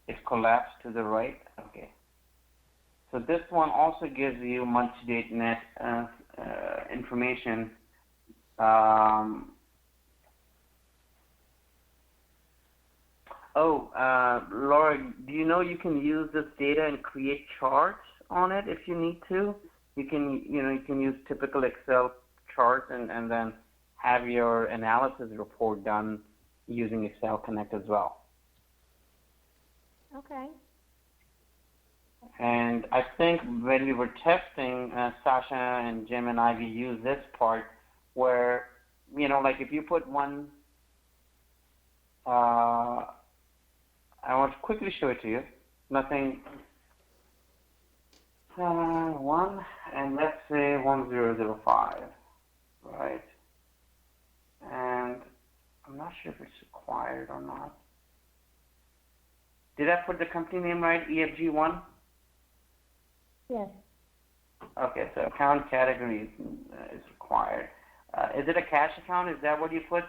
it collapsed to the right. Okay. So this one also gives you month-to-date net information. Laura, do you know you can use this data and create charts on it if you need to. You can, you can use typical Excel charts and then have your analysis report done using XLConnect as well. Okay. And I think when we were testing, Sasha and Jim and I, we used this part where, like if you put one, I want to quickly show it to you. Nothing, one, and let's say 1005, right? And I'm not sure if it's required or not. Did I put the company name right, EFG1? Yes. Okay, so account category is required. Is it a cash account? Is that what you put?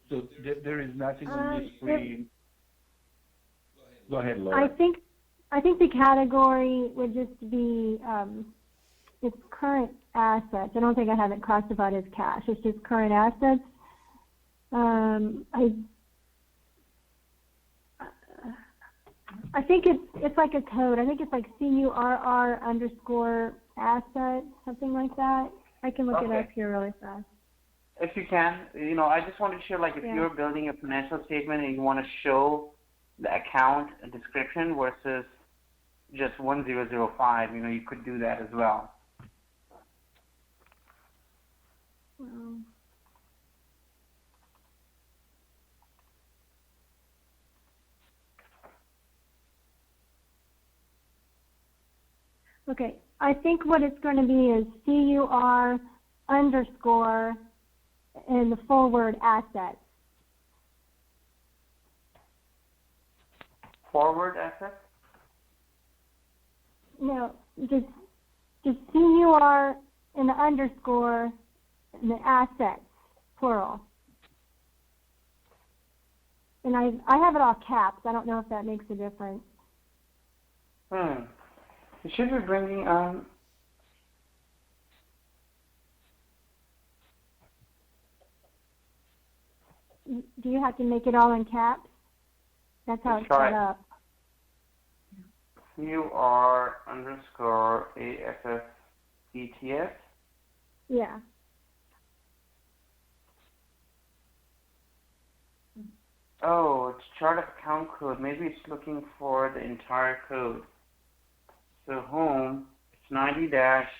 So there is nothing on this screen. Go ahead, Laura. I think the category would just be its current assets. I don't think I have it classified as cash. It's just current assets. I think it's like a code. I think it's like CURR_asset, something like that. I can look it up here really fast. If you can, I just want to share, like, if you're building a financial statement and you want to show the account description versus just 1005, you could do that as well. Okay, I think what it's going to be is CUR_ and the full word assets. Forward assets? No, just CUR and the underscore and the assets, plural. And I have it all caps. I don't know if that makes a difference. It should be bringing Do you have to make it all in caps? That's how it's set up. CUR_ASSETS? Yeah. Oh, it's chart of account code. Maybe it's looking for the entire code. So home, it's 90 dash.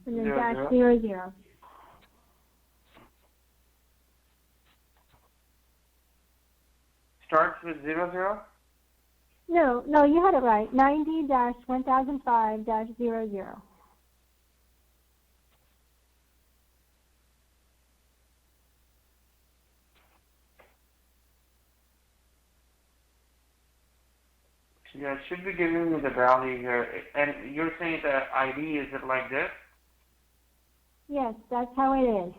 And then -00. Starts with 00? No, you had it right. 90-1005-00. Yeah, it should be giving me the value here. And you're saying the ID, is it like this? Yes, that's how it is.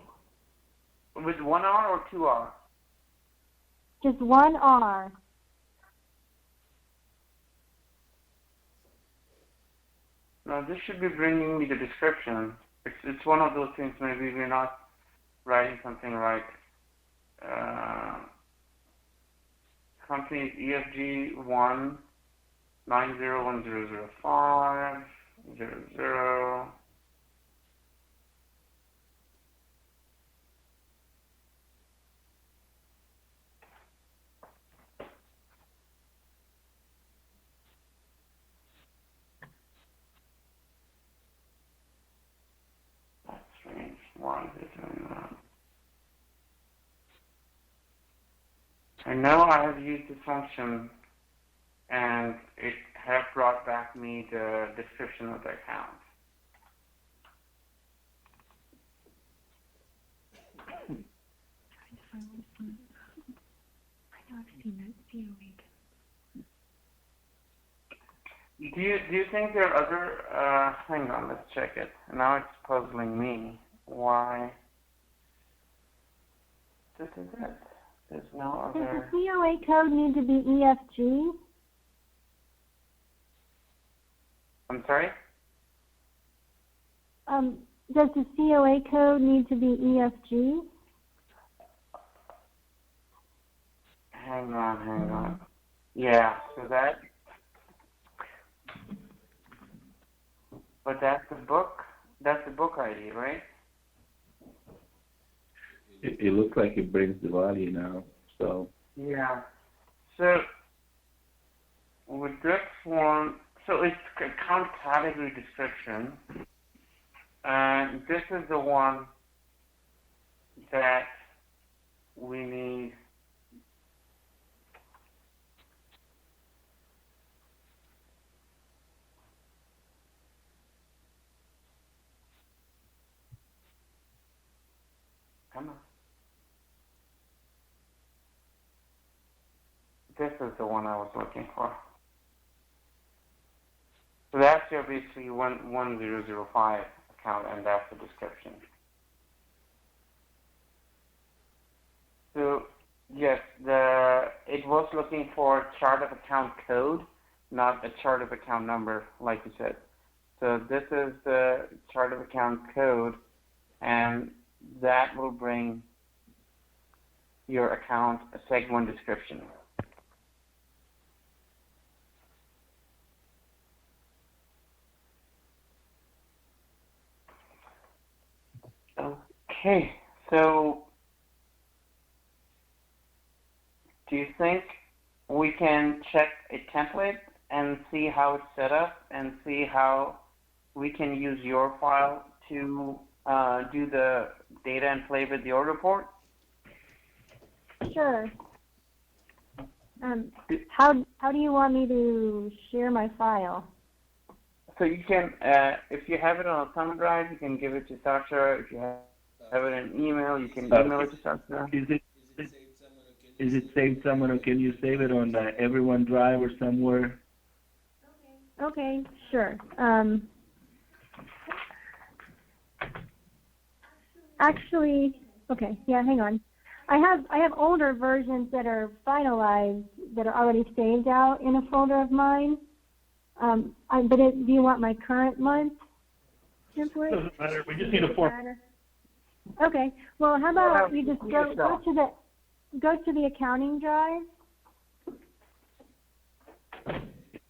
With 1 R or 2 R? Just 1 R. No, this should be bringing me the description. It's one of those things, maybe we're not writing something right. Company is EFG1 901005 00. That's strange. Why is it doing that? I know I have used this function and it has brought back me the description of the account. Do you think there are other, hang on, let's check it. Now it's puzzling me. Why? This is it. There's no Does other. the COA code need to be EFG? I'm sorry? Does the COA code need to be EFG? Hang on. Yeah, so that, but that's the book ID, right? It looks like it brings the value now. So Yeah. So with that form, so it's account category description, and this is the one that we need. Come on. This is the one I was looking for. So that's your basically 1005 account, and that's the description. So yes, it was looking for chart of account code, not a chart of account number, like you said. So this is the chart of account code, and that will bring your account a seg1 description. Okay, so do you think we can check a template and see how it's set up and see how we can use your file to do the data and play with your report? Sure. How do you want me to share my file? So you can, if you have it on a thumb drive, you can give it to Sasha. If you have it in email, you can email it to Sasha. Is it saved somewhere, or can you save it on Everyone Drive or somewhere? Okay, sure. Actually, okay, yeah, hang on. I have older versions that are finalized that are already saved out in a folder of mine. Do you want my current month template? Doesn't matter. We just need a form. Okay. Well, how about you just go to the accounting drive,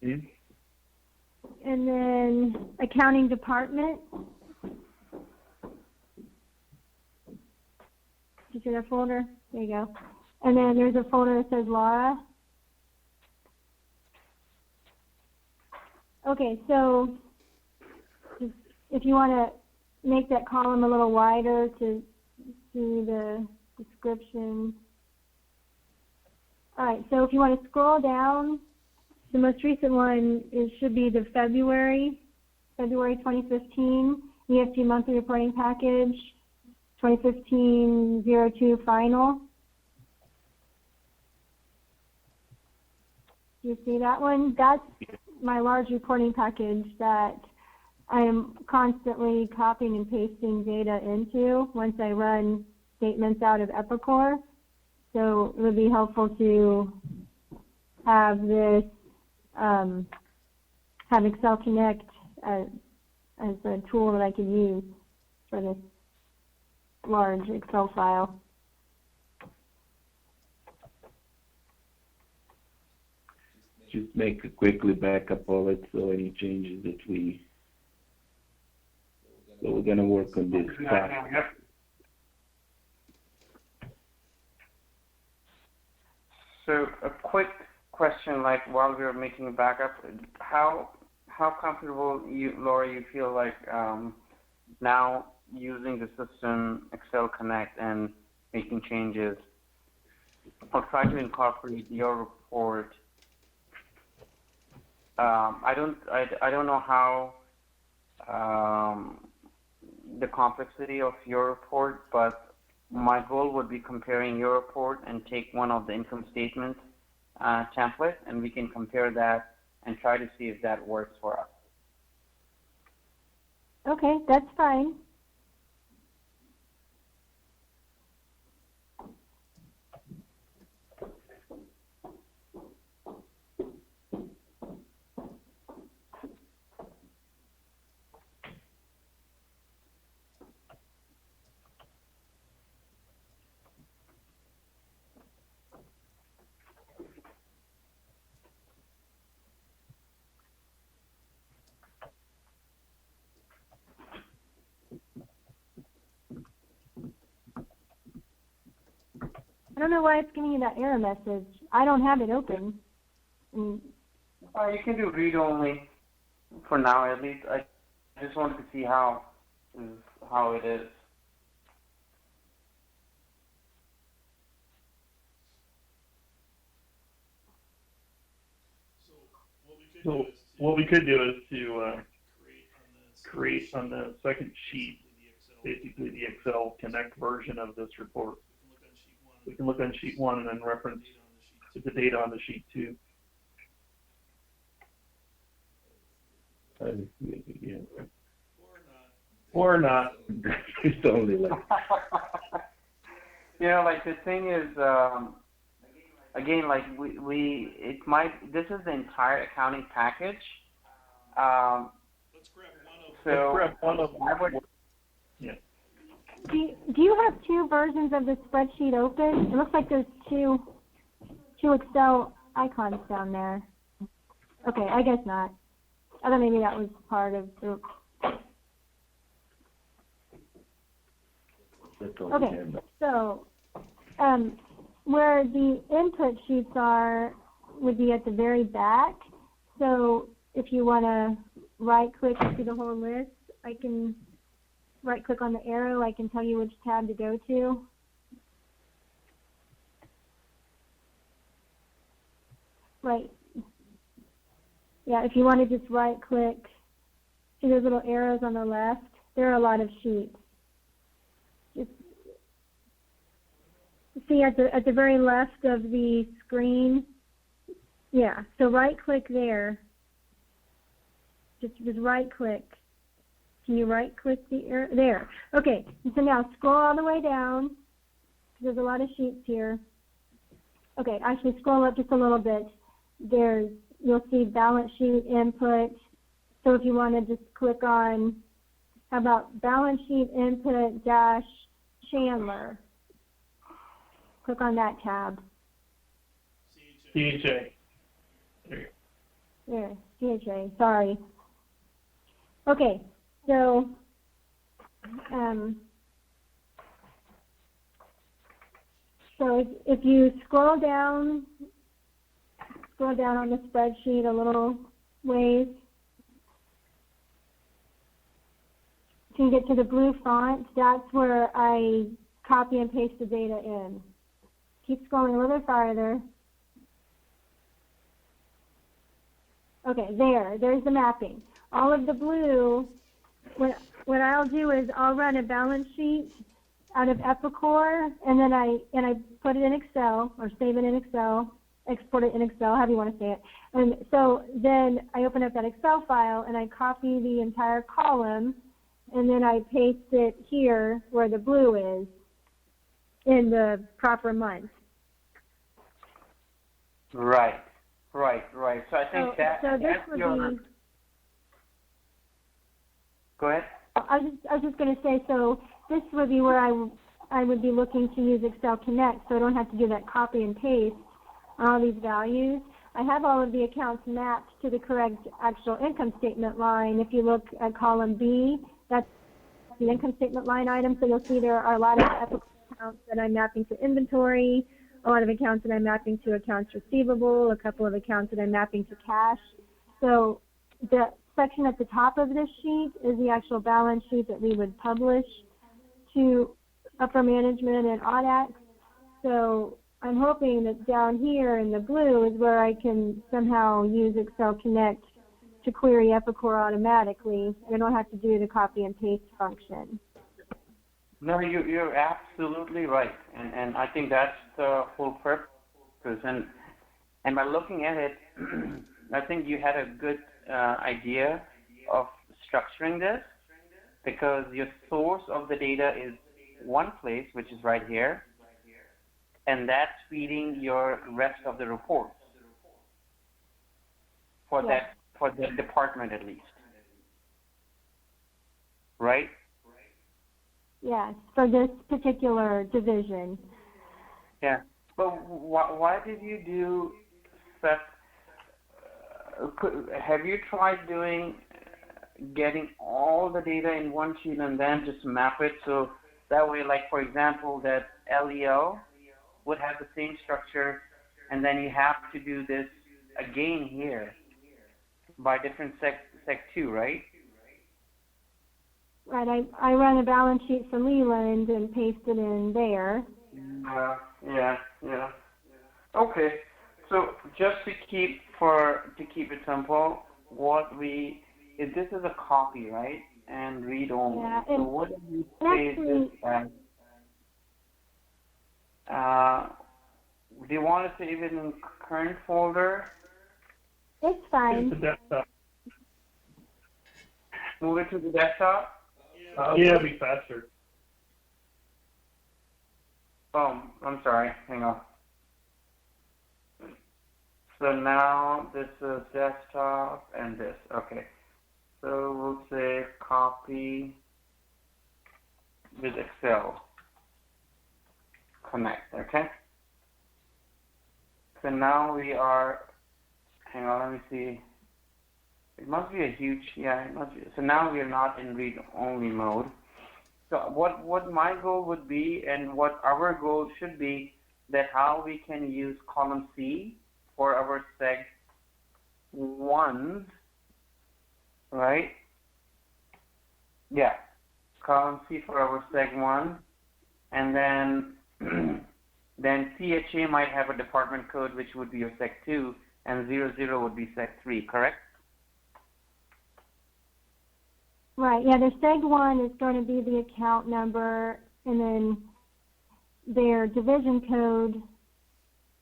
Mm-hmm. and then accounting department. You see that folder? There you go. And then there's a folder that says Laura. Okay, so if you want to make that column a little wider to see the description. All right, so if you want to scroll down, the most recent one should be the February 2015 EFG monthly reporting package, 2015-02 final. Do you see that one? That's my large reporting package that I am constantly copying and pasting data into once I run statements out of Epicor. So it would be helpful to have this, have XLConnect as a tool that I could use for this large Excel file. Just make a quickly backup of it, so any changes that so we're gonna work on this fast. So a quick question, like while we're making a backup, how comfortable Laura, you feel like now using the system XLConnect and making changes, or try to incorporate your report? I don't know how the complexity of your report, but my goal would be comparing your report and take one of the income statement template, and we can compare that and try to see if that works for us. Okay, that's fine. I don't know why it's giving you that error message. I don't have it open. Mm, You can do read only for now at least. I just wanted to see how it is. So what we could do is to create on the second sheet, basically the XLConnect version of this report. We can look on sheet 1 and then reference to the data on the sheet 2. Or not. It's only like. You know, like the thing is, again, like this is the entire accounting package. So Let's grab one of I would. Yeah. Do you have two versions of the spreadsheet open? It looks like there's two Excel icons down there. Okay, I guess not. I thought maybe that was part of the. Okay, so where the input sheets are would be at the very back. So if you want to right-click to see the whole list, I can right-click on the arrow. I can tell you which tab to go to. Right. Yeah, if you want to just right-click, see those little arrows on the left? There are a lot of sheets. Just see at the very left of the screen. Yeah, so right-click there. Just right-click. Can you right-click the arrow? There. Okay, so now scroll all the way down. There's a lot of sheets here. Okay, actually scroll up just a little bit. You'll see balance sheet input. So if you want to just click on, how about balance sheet input dash Chandler? Click on that tab. CHA. There, CHA, sorry. Okay, so if you scroll down on the spreadsheet a little ways, you can get to the blue font. That's where I copy and paste the data in. Keep scrolling a little bit farther. Okay, there's the mapping. All of the blue, what I'll do is I'll run a balance sheet out of Epicor, and then I put it in Excel, or save it in Excel, export it in Excel, however you want to say it. And so then I open up that Excel file and I copy the entire column, and then I paste it here where the blue is in the proper month. Right. So I think so this would be. Go ahead. I was just going to say, so this would be where I would be looking to use XLConnect, so I don't have to do that copy and paste on all these values. I have all of the accounts mapped to the correct actual income statement line. If you look at column B, that's the income statement line item, so you'll see there are a lot of accounts that I'm mapping to inventory, a lot of accounts that I'm mapping to accounts receivable, a couple of accounts that I'm mapping to cash. So the section at the top of this sheet is the actual balance sheet that we would publish to upper management and AUDAX. So I'm hoping that down here in the blue is where I can somehow use XLConnect to query Epicor automatically, and I don't have to do the copy and paste function. No, you're absolutely right, and I think that's the whole purpose. And by looking at it, I think you had a good idea of structuring this, because your source of the data is one place, which is right here, and that's feeding your rest of the reports for the department at least, right? Yes, for this particular division. Yeah, but why did you do such? Have you tried getting all the data in one sheet and then just map it, so that way, like for example, that LEO, would have the same structure, and then you have to do this again here by different sec2, right? Right, I run a balance sheet for Leland and paste it in there. Yeah. Okay, so just to keep it simple, this is a copy, right? And read only. Yeah, so and what do you say this as? Do you want to save it in current folder? It's It's fine. the desktop. Move it to the desktop? Yeah, it'd be faster. Oh, I'm sorry. Hang on. So now this is desktop and this. Okay. So we'll say copy with Excel Connect. Okay. So now we are. Hang on. Let me see. It must be a huge. Yeah. It must be. So now we are not in read-only mode. So what my goal would be, and what our goal should be, that how we can use column C for our seg1, right? Yeah, column C for our seg1, and then then CHA might have a department code which would be your seg2, and 00 would be seg3, correct? Right, yeah, the seg1 is going to be the account number, and then their division code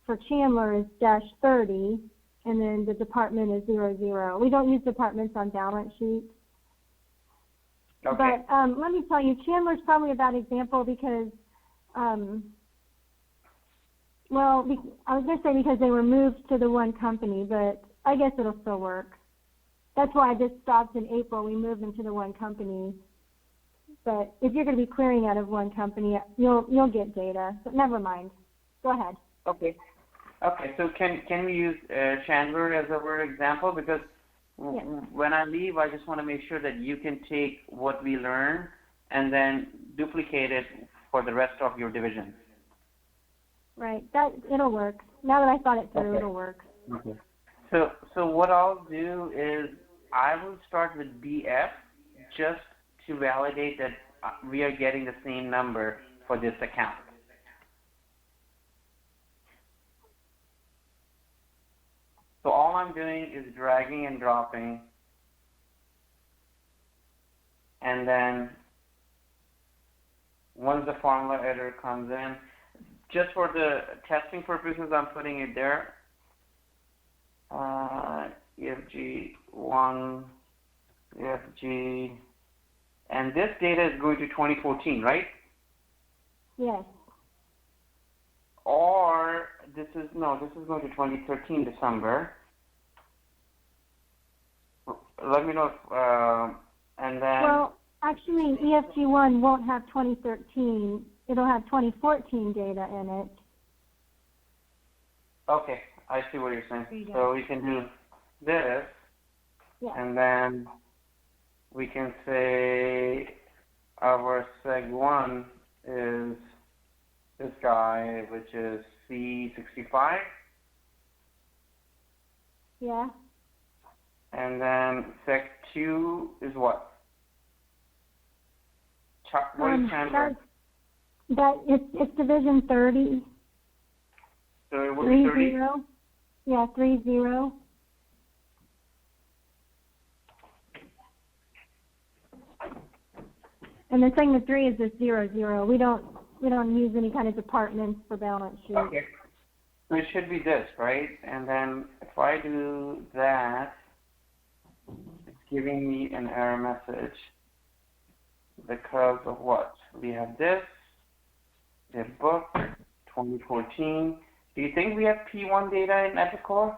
for Chandler is -30, and then the department is 00. We don't use departments on balance sheets. Okay. But let me tell you, Chandler's probably a bad example because, I was going to say because they were moved to the one company, but I guess it'll still work. That's why this stopped in April. We moved them to the one company. But if you're going to be querying out of one company, you'll get data. But never mind. Go ahead. Okay. Okay. So can we use Chandler as our example? Because when I leave, I just want to make sure that you can take what we learn and then duplicate it for the rest of your divisions. Right. It'll work. Now that I thought it through, Okay. it'll work. Okay. So what I'll do is I will start with BF just to validate that we are getting the same number for this account. So all I'm doing is dragging and dropping, and then once the formula editor comes in, just for the testing purposes, I'm putting it there. EFG1, EFG, and this data is going to 2014, right? Yes. Or this is going to 2013 December. Let me know if, and then. Well, actually, EFG1 won't have 2013. It'll have 2014 data in it. Okay, I see what you're saying. So we can do this, and then we can say our seg1 is this guy, which is C65. Yeah. And then seg2 is what? What is Chandler? It's division 30. So it was 30? 30? Yeah, 30. And the thing with 3 is this 00. We don't use any kind of departments for balance sheet. Okay. So it should be this, right? And then if I do that, it's giving me an error message because of what? We have this, we have book, 2014. Do you think we have P1 data in Epicor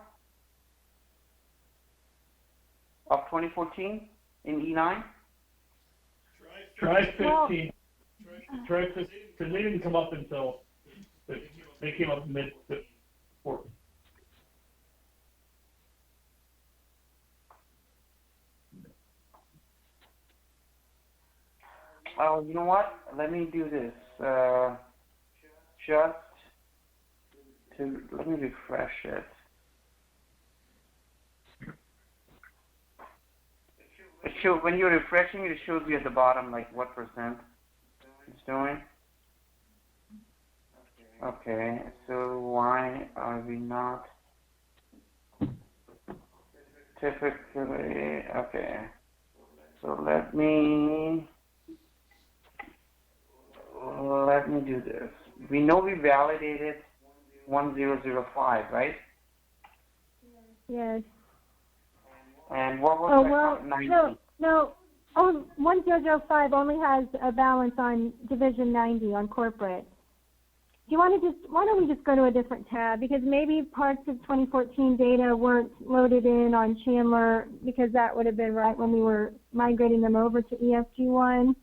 of 2014 in E9? Try 15. Try 15, because they didn't come up until, they came up mid-4. Oh, you know what? Let me do this. Just let me refresh it. When you're refreshing, it shows you at the bottom like what percent it's doing. Okay, so why are we not typically, okay, so let me do this. We know we validated 1005, right? Yes. And what was Oh, that well, count? 90? no. Oh, 1005 only has a balance on Division 90 on corporate. Do you want to why don't we just go to a different tab? Because maybe parts of 2014 data weren't loaded in on Chandler because that would have been right when we were migrating them over to ESG1.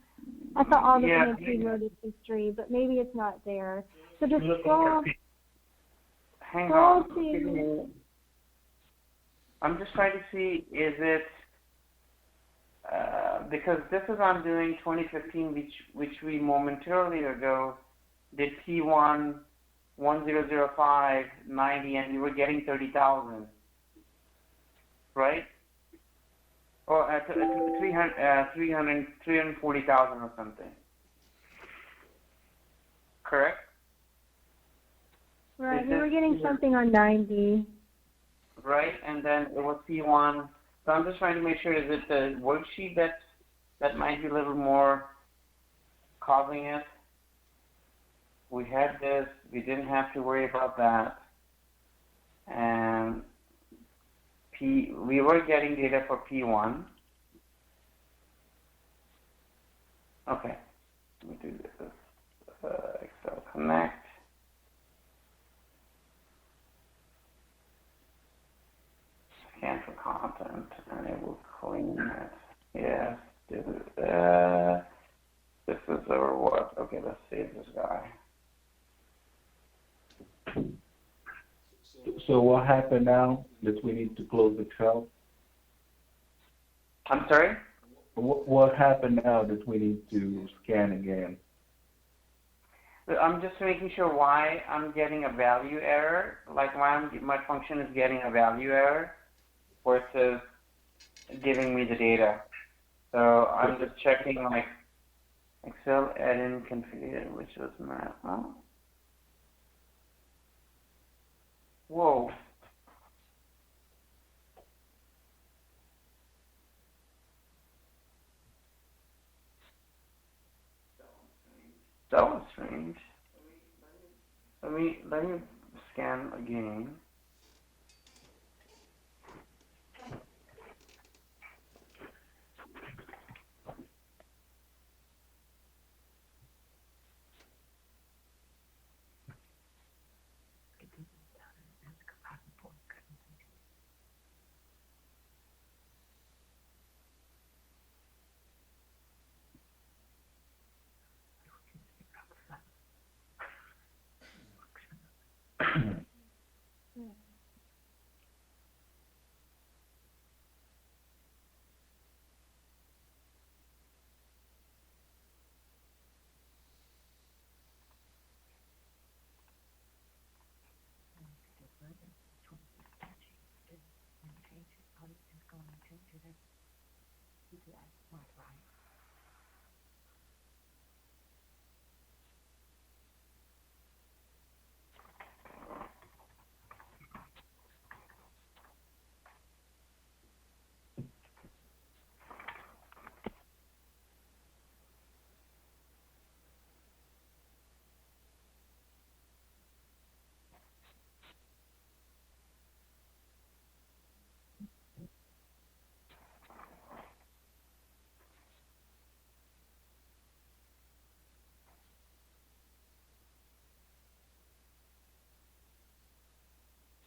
I thought all the entries loaded history, but maybe it's not there. So just scroll. Hang on. I'm just trying to see, is it, because this is on doing 2015, which we momentarily ago did P1, 1005, 90, and we were getting 30,000, right? Or 340,000 or something. Correct? Right, we were getting something on 90. Right, and then it was P1. So I'm just trying to make sure, is it the worksheet that might be a little more causing it? We had this, we didn't have to worry about that. And we were getting data for P1. Okay, let me do this. XLConnect. Scan for content, and it will clean it. Yes, this is our what? Okay, let's save this guy. So what happened now that we need to close Excel? I'm sorry? What happened now that we need to scan again? I'm just making sure why I'm getting a value error, like why my function is getting a value error versus giving me the data. So I'm just checking like Excel add-in configured, which was not, oh. Whoa. That was strange. Let me scan again.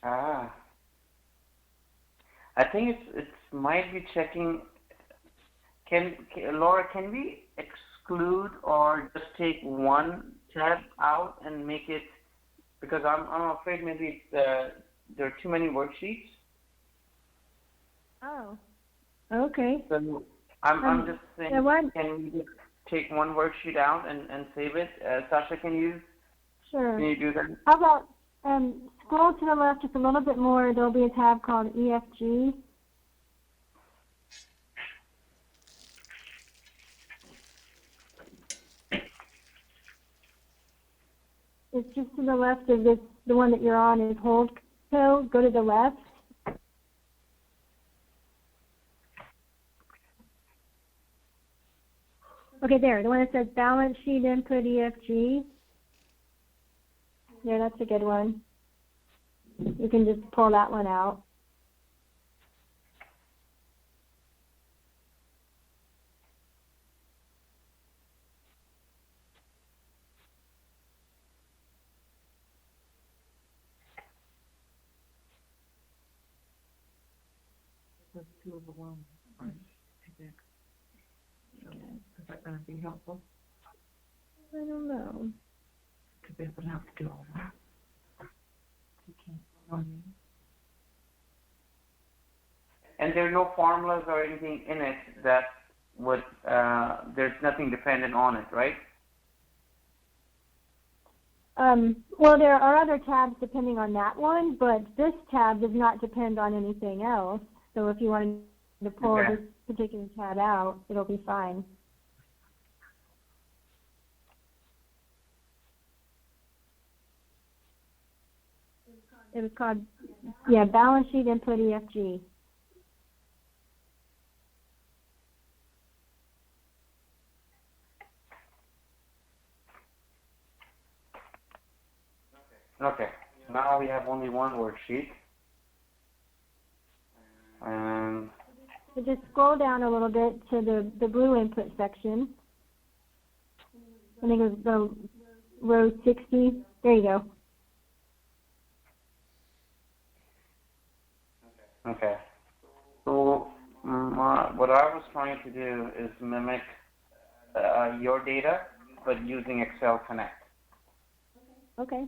Ah. I think it's might be checking. Laura, can we exclude or just take one tab out and make it, because I'm afraid maybe it's, there are too many worksheets. Oh. Okay. So I'm just saying, can we just take one worksheet out and save it? Sasha, can you Sure. do that? How about scroll to the left just a little bit more, there'll be a tab called EFG. It's just to the left of this, the one that you're on is hold code. Go to the left. Okay, there, the one that says balance sheet input EFG. Yeah, that's a good one. You can just pull that one out. That's too overwhelming. Right. Okay. So, is that going to be helpful? I don't know. To be able to have to do all that. You can't on me. And there are no formulas or anything in it that would, there's nothing dependent on it, right? Well, there are other tabs depending on that one, but this tab does not depend on anything else. So if you wanted to pull Okay. this particular tab out, it'll be fine. It was called, yeah, balance sheet input EFG. Okay. Now we have only one worksheet. And So just scroll down a little bit to the blue input section. I think it was the row 60. There you go. okay. So what I was trying to do is mimic your data, but using XLConnect. Okay.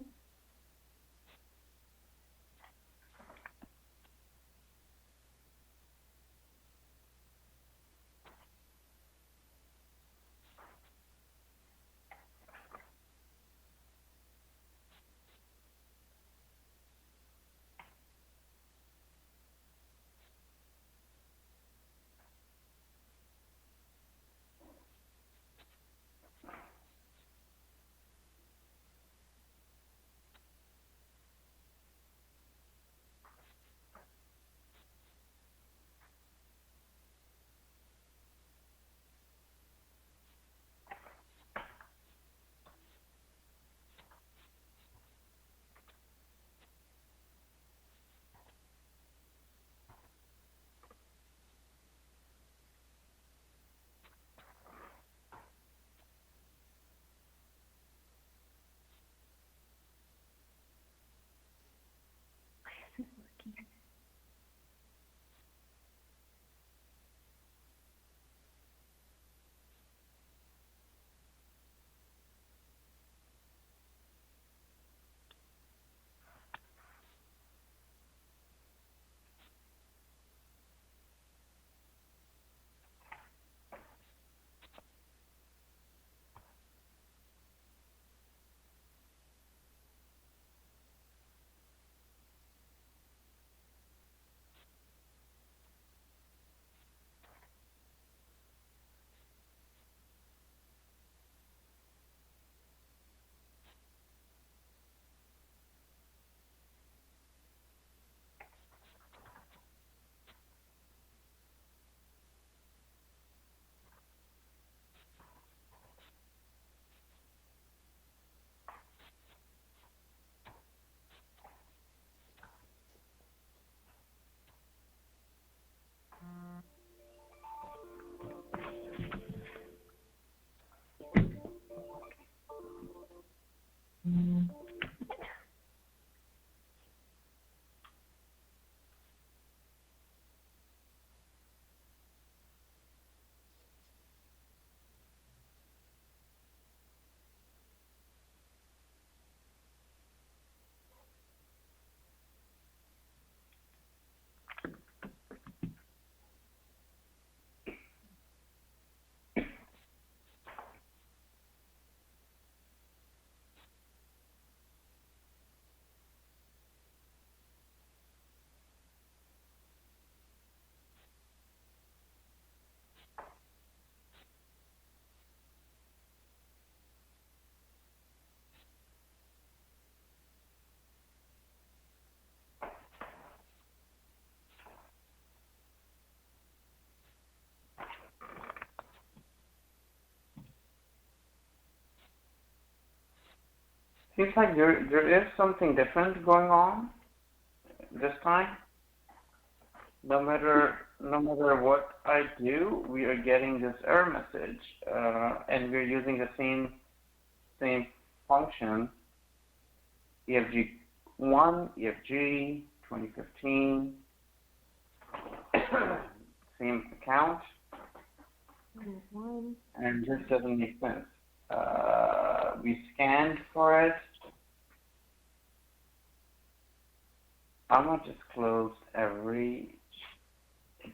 Seems like there is something different going on this time. No matter what I do, we are getting this error message, and we're using the same function, EFG1, EFG 2015, same account, and this doesn't make sense. We scanned for it. I'm gonna just close every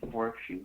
worksheet.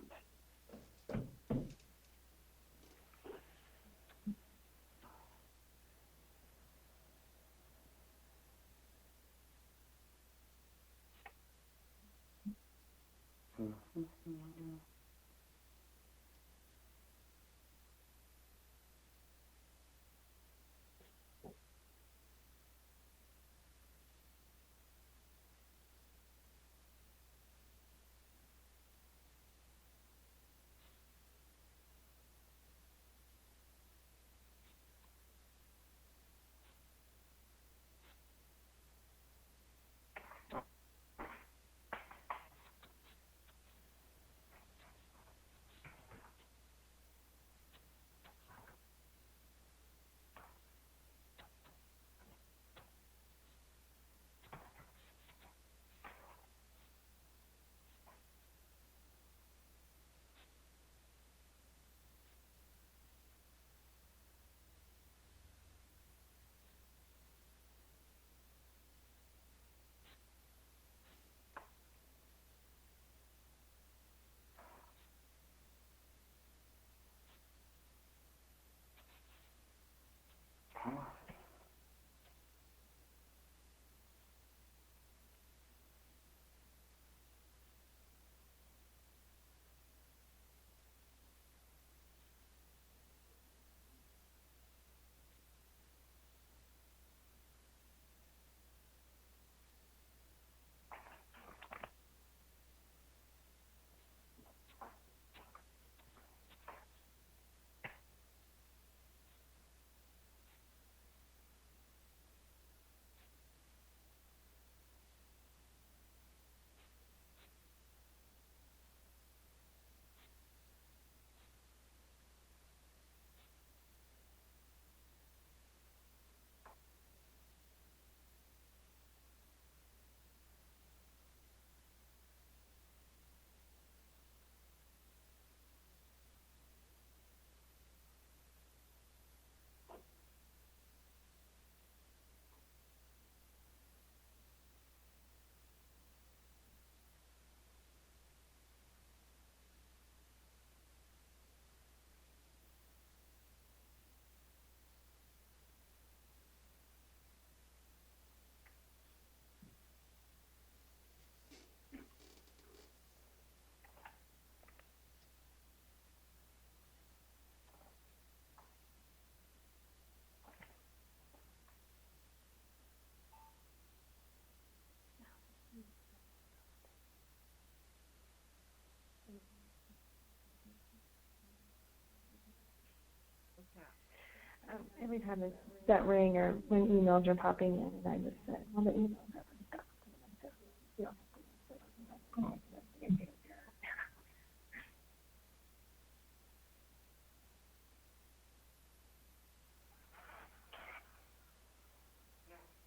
Every time that ring or when emails are popping in, and I just said, well, the emails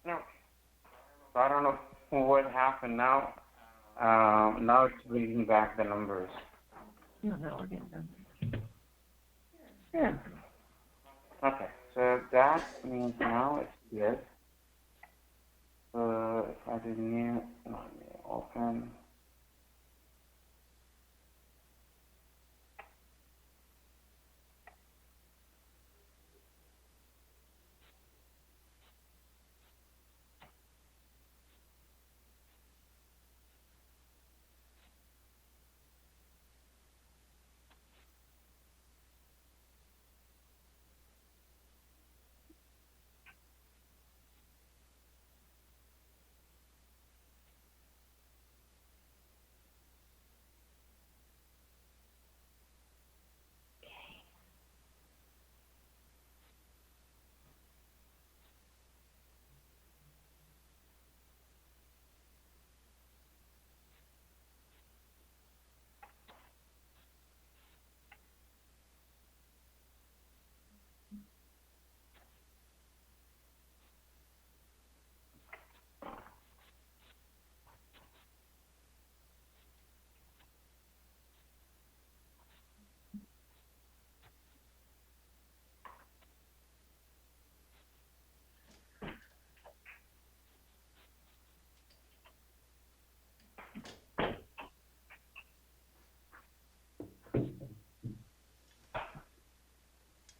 No, so I don't know what happened now. Now it's bringing back the numbers. No, we're getting done. Yeah. Okay, so that means now it's good. If I do new, open.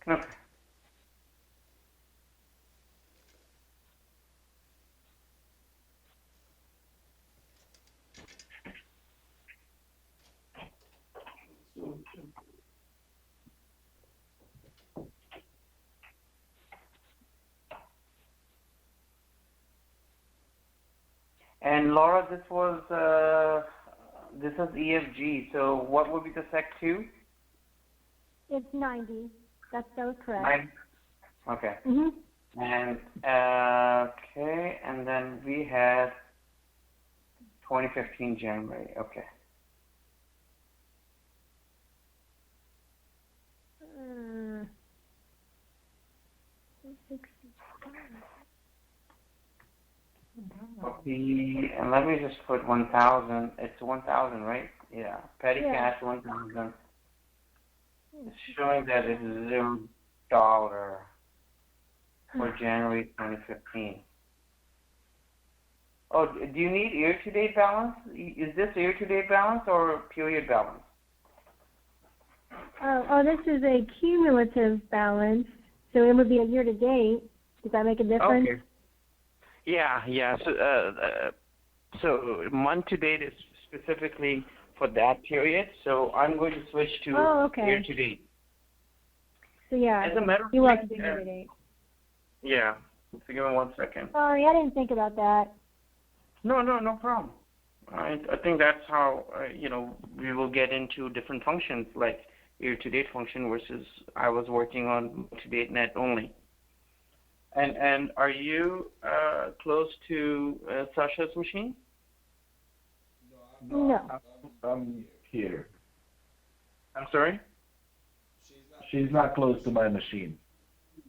Okay. And Laura, this is EFG. So what would be the SEC2? It's 90. That's so correct. Nine. Okay. Mhm. And okay, and then we had 2015 January. Okay. Uh, 65. Okay, and let me just put 1,000. It's 1,000, right? Yeah. Petty Yeah. cash 1,000. It's showing that it's $0 for January 2015. Oh, do you need year-to-date balance? Is this year-to-date balance or period balance? Oh, this is a cumulative balance, so it would be a year-to-date. Does that make a difference? Okay. Yeah. So month-to-date is specifically for that period. So I'm going to switch to Okay. year-to-date. So yeah, As a matter of you want fact, to do year-to-date. Yeah. So give me 1 second. Sorry, I didn't think about that. No problem. I think that's how we will get into different functions like year-to-date function versus I was working on to-date net only. And are you close to Sasha's machine? No. I'm here. I'm sorry? She's not close to my machine.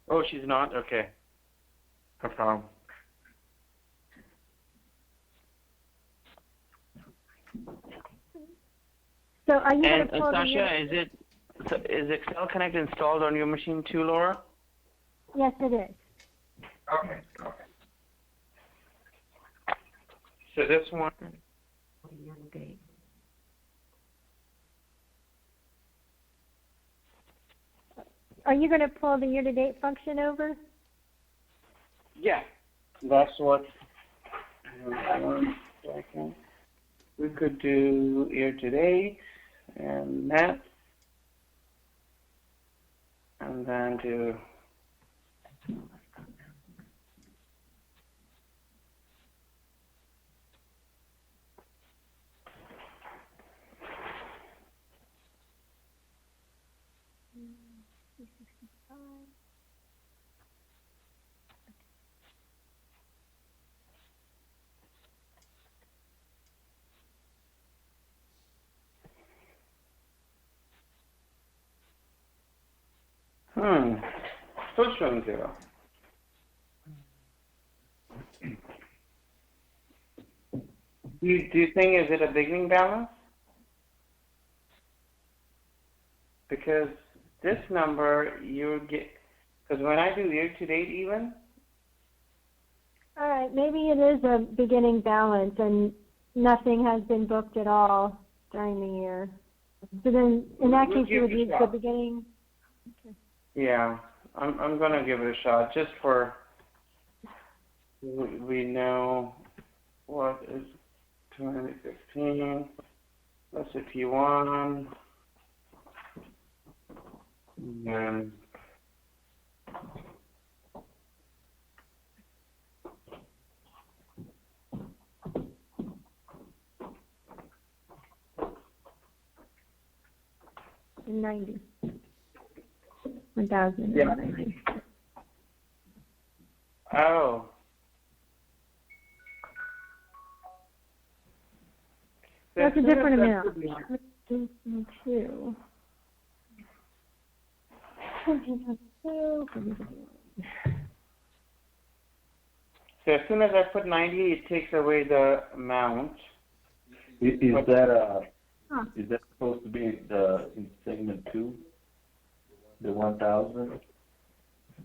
Oh, she's not? Okay. No problem. So are you going And to pull the Sasha, is XLConnect installed on your machine too, Laura? Yes, it is. Okay. So this one, Year-to-date. Are you going to pull the year-to-date function over? yeah, that's what. 1 second. We could do year-to-date and net, and then do. Still showing 0. Do you think is it a beginning balance? Because this number you get, because when I do year-to-date even. All right, maybe it is a beginning balance and nothing has been booked at all during the year. So then, in that We'll case, you give would it a use the shot. beginning. Yeah, I'm gonna give it a shot just for we know what is 2015. Let's say P1 and In 90. 1,000. Yeah. 90. oh. That's a As soon as different that amount. would be- 2. So as soon as I put 90, it takes away the amount. Is that supposed to be in segment 2? The 1,000? That's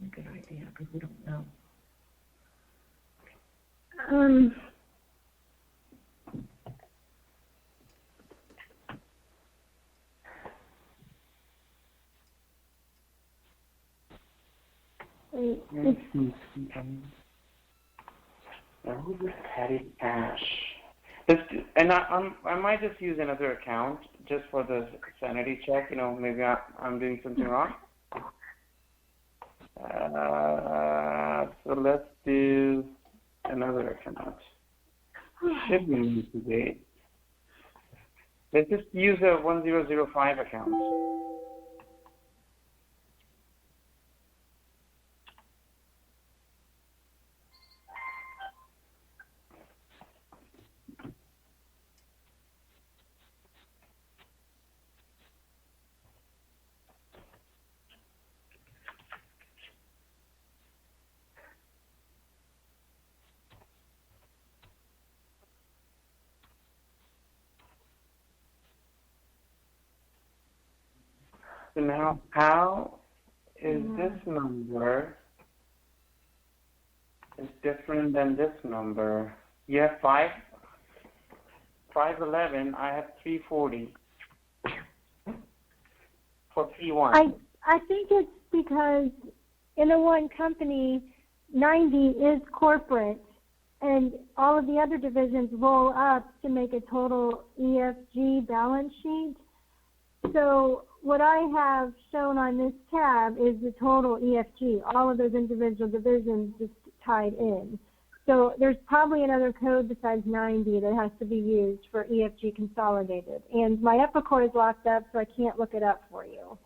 a good idea, because we don't know. Who just petty cash? I might just use another account just for the sanity check. Maybe I'm doing something wrong. So let's do another account. Should be new to date. Let's just use a 1005 account. So now, how is this number is different than this number? You have 511. I have 340 for P1. I think it's because in the one company, 90 is corporate, and all of the other divisions roll up to make a total EFG balance sheet. So what I have shown on this tab is the total EFG, all of those individual divisions just tied in. So there's probably another code besides 90 that has to be used for EFG consolidated. And my Epicor is locked up, so I can't look it up for you.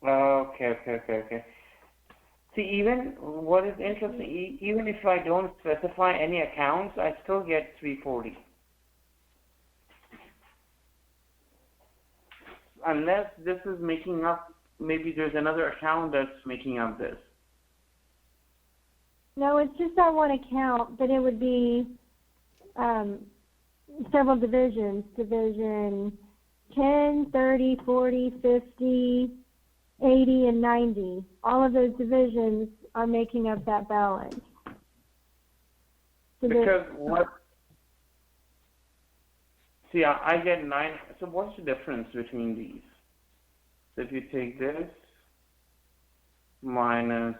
Okay. See, even what is interesting, even if I don't specify any accounts, I still get 340. Unless this is making up, maybe there's another account that's making up this. No, it's just that one account, but it would be several divisions. Division 10, 30, 40, 50, 80, and 90. All of those divisions are making up that balance. So because what? See, I get 9. So what's the difference between these? So if you take this minus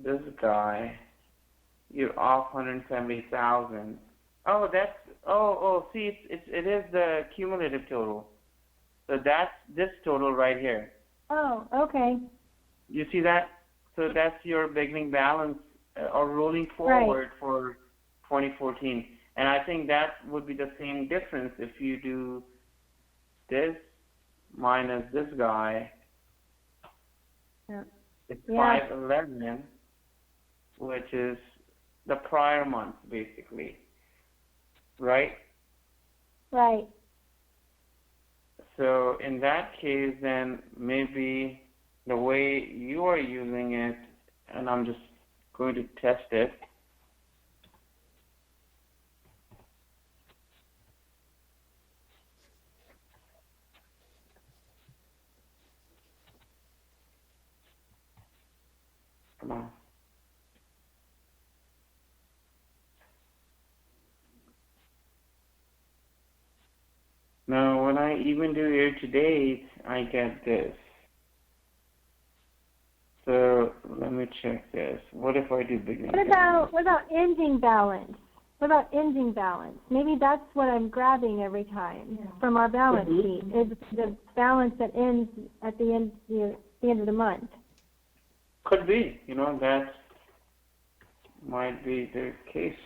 this guy, you're off 170,000. Oh, that's see, it is the cumulative total. So that's this total right here. Oh, okay. You see that? So that's your beginning balance or rolling forward for 2014. And I think that would be the same difference if you do this minus this guy. Yeah. It's 511, which is the prior month, basically. Right? Right. So in that case, then maybe the way you are using it, and I'm just going to test it. Come on. Now, when I even do year to date, I get this. So let me check this. What if I do beginning? What about ending balance? What about ending balance? Maybe that's what I'm grabbing every time from our balance sheet. Is the balance that ends at the end of the month. Could be. That might be the case.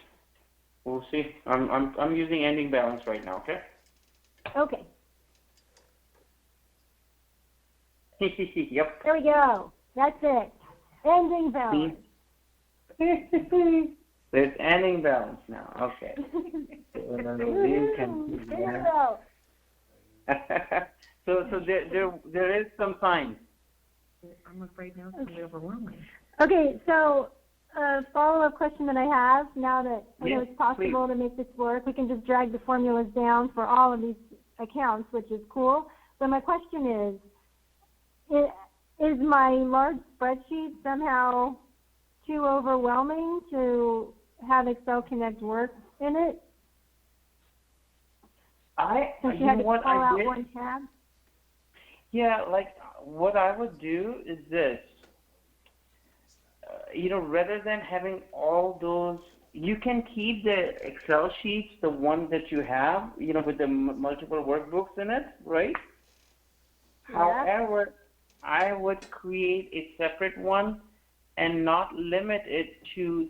We'll see. I'm using ending balance right now. Okay. Okay. Yep. There we go. That's it. Ending balance. There's ending balance now. Okay. So there is some sign. I'm afraid now it's going to be overwhelming. Okay, so a follow-up question that I have, now that I know it's possible to make this work, we can just drag the formulas down for all of these accounts, which is cool. But my question is my large spreadsheet somehow too overwhelming to have XLConnect work in it? Since you had to call out one tab? Yeah, like what I would do is this. rather than having all those, you can keep the Excel sheets, the one that you have, with the multiple workbooks in it, right? Yeah. However, I would create a separate one and not limit it to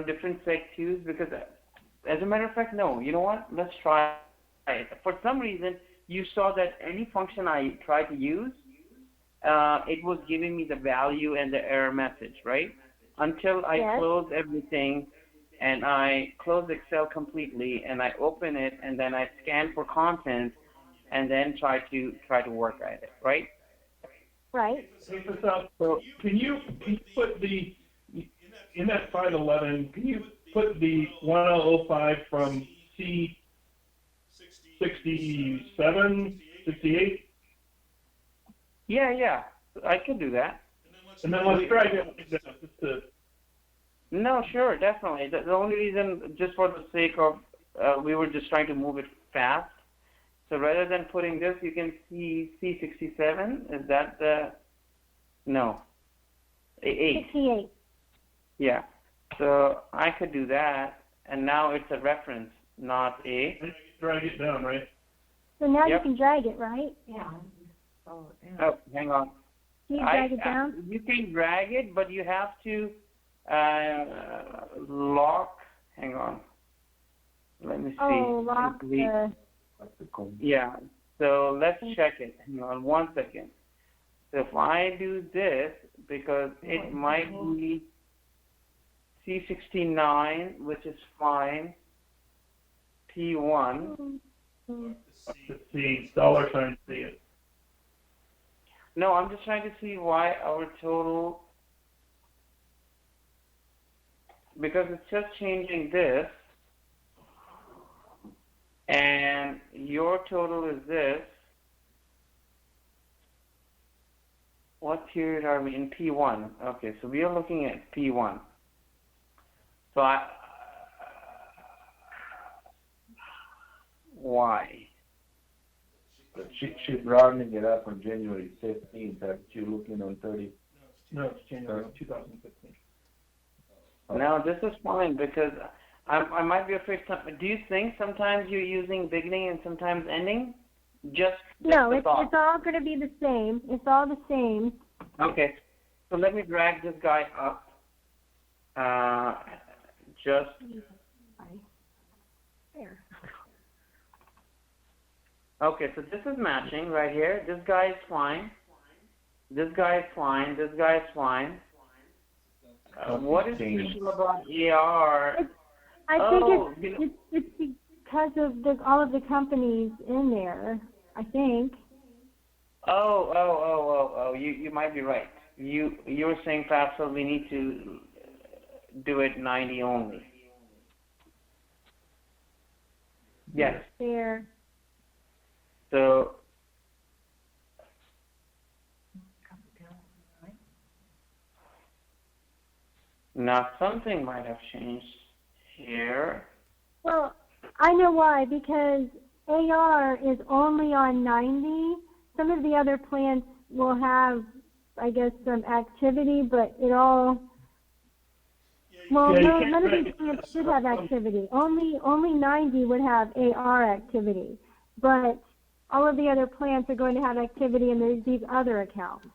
different Seg 2s, because as a matter of fact, no, you know what? Let's try it. For some reason, you saw that any function I tried to use, it was giving me the value and the error message, right? Until I Yes. close everything and I close Excel completely and I open it and then I scan for content and then try to work at it, right? Right. So can you put in that 511, can you put the 1005 from C67, 68? Yeah, I could do that. And then let's try it just to. No, sure, definitely. The only reason, just for the sake of, we were just trying to move it fast. So rather than putting this, you can see C67. Is that the, no, 8. 68. Yeah. So I could do that, and now it's a reference, not a. Drag it down, right? So now Yep. you can drag it, right? Yeah. Oh, yeah. Oh, hang on. Can you drag it down? You can drag it, but you have to lock. Hang on. Let me see. Oh, lock Complete. the. Yeah. So let's check it. Hang on 1 second. So if I do this, because it might be C69, which is fine. P1. Let's see, dollar sign, see it. No, I'm just trying to see why our total, because it's just changing this, and your total is this. What period are we in? P1. Okay, so we are looking at P1. So why? She's rounding it up on January 15th. Aren't you looking on 30? No, it's January 2015. No, this is fine, because I might be afraid. Do you think sometimes you're using beginning and sometimes ending? Just No, a it's thought. all going to be the same. It's all the same. Okay, so let me drag this guy up. Just There. okay. So this is matching right here. This guy is fine. This guy is fine. This guy is fine. What is special about AR? I Oh, think it's because of all of the companies in there. I think. Oh! You might be right. You were saying perhaps we need to do it 90 only. Yes. There. So now something might have changed here. Well, I know why, because AR is only on 90. Some of the other plants will have, I guess, some activity, but it all. Well, Yeah, you no, can't none of drag these it. plants should have activity. Only 90 would have AR activity, but all of the other plants are going to have activity in these other accounts.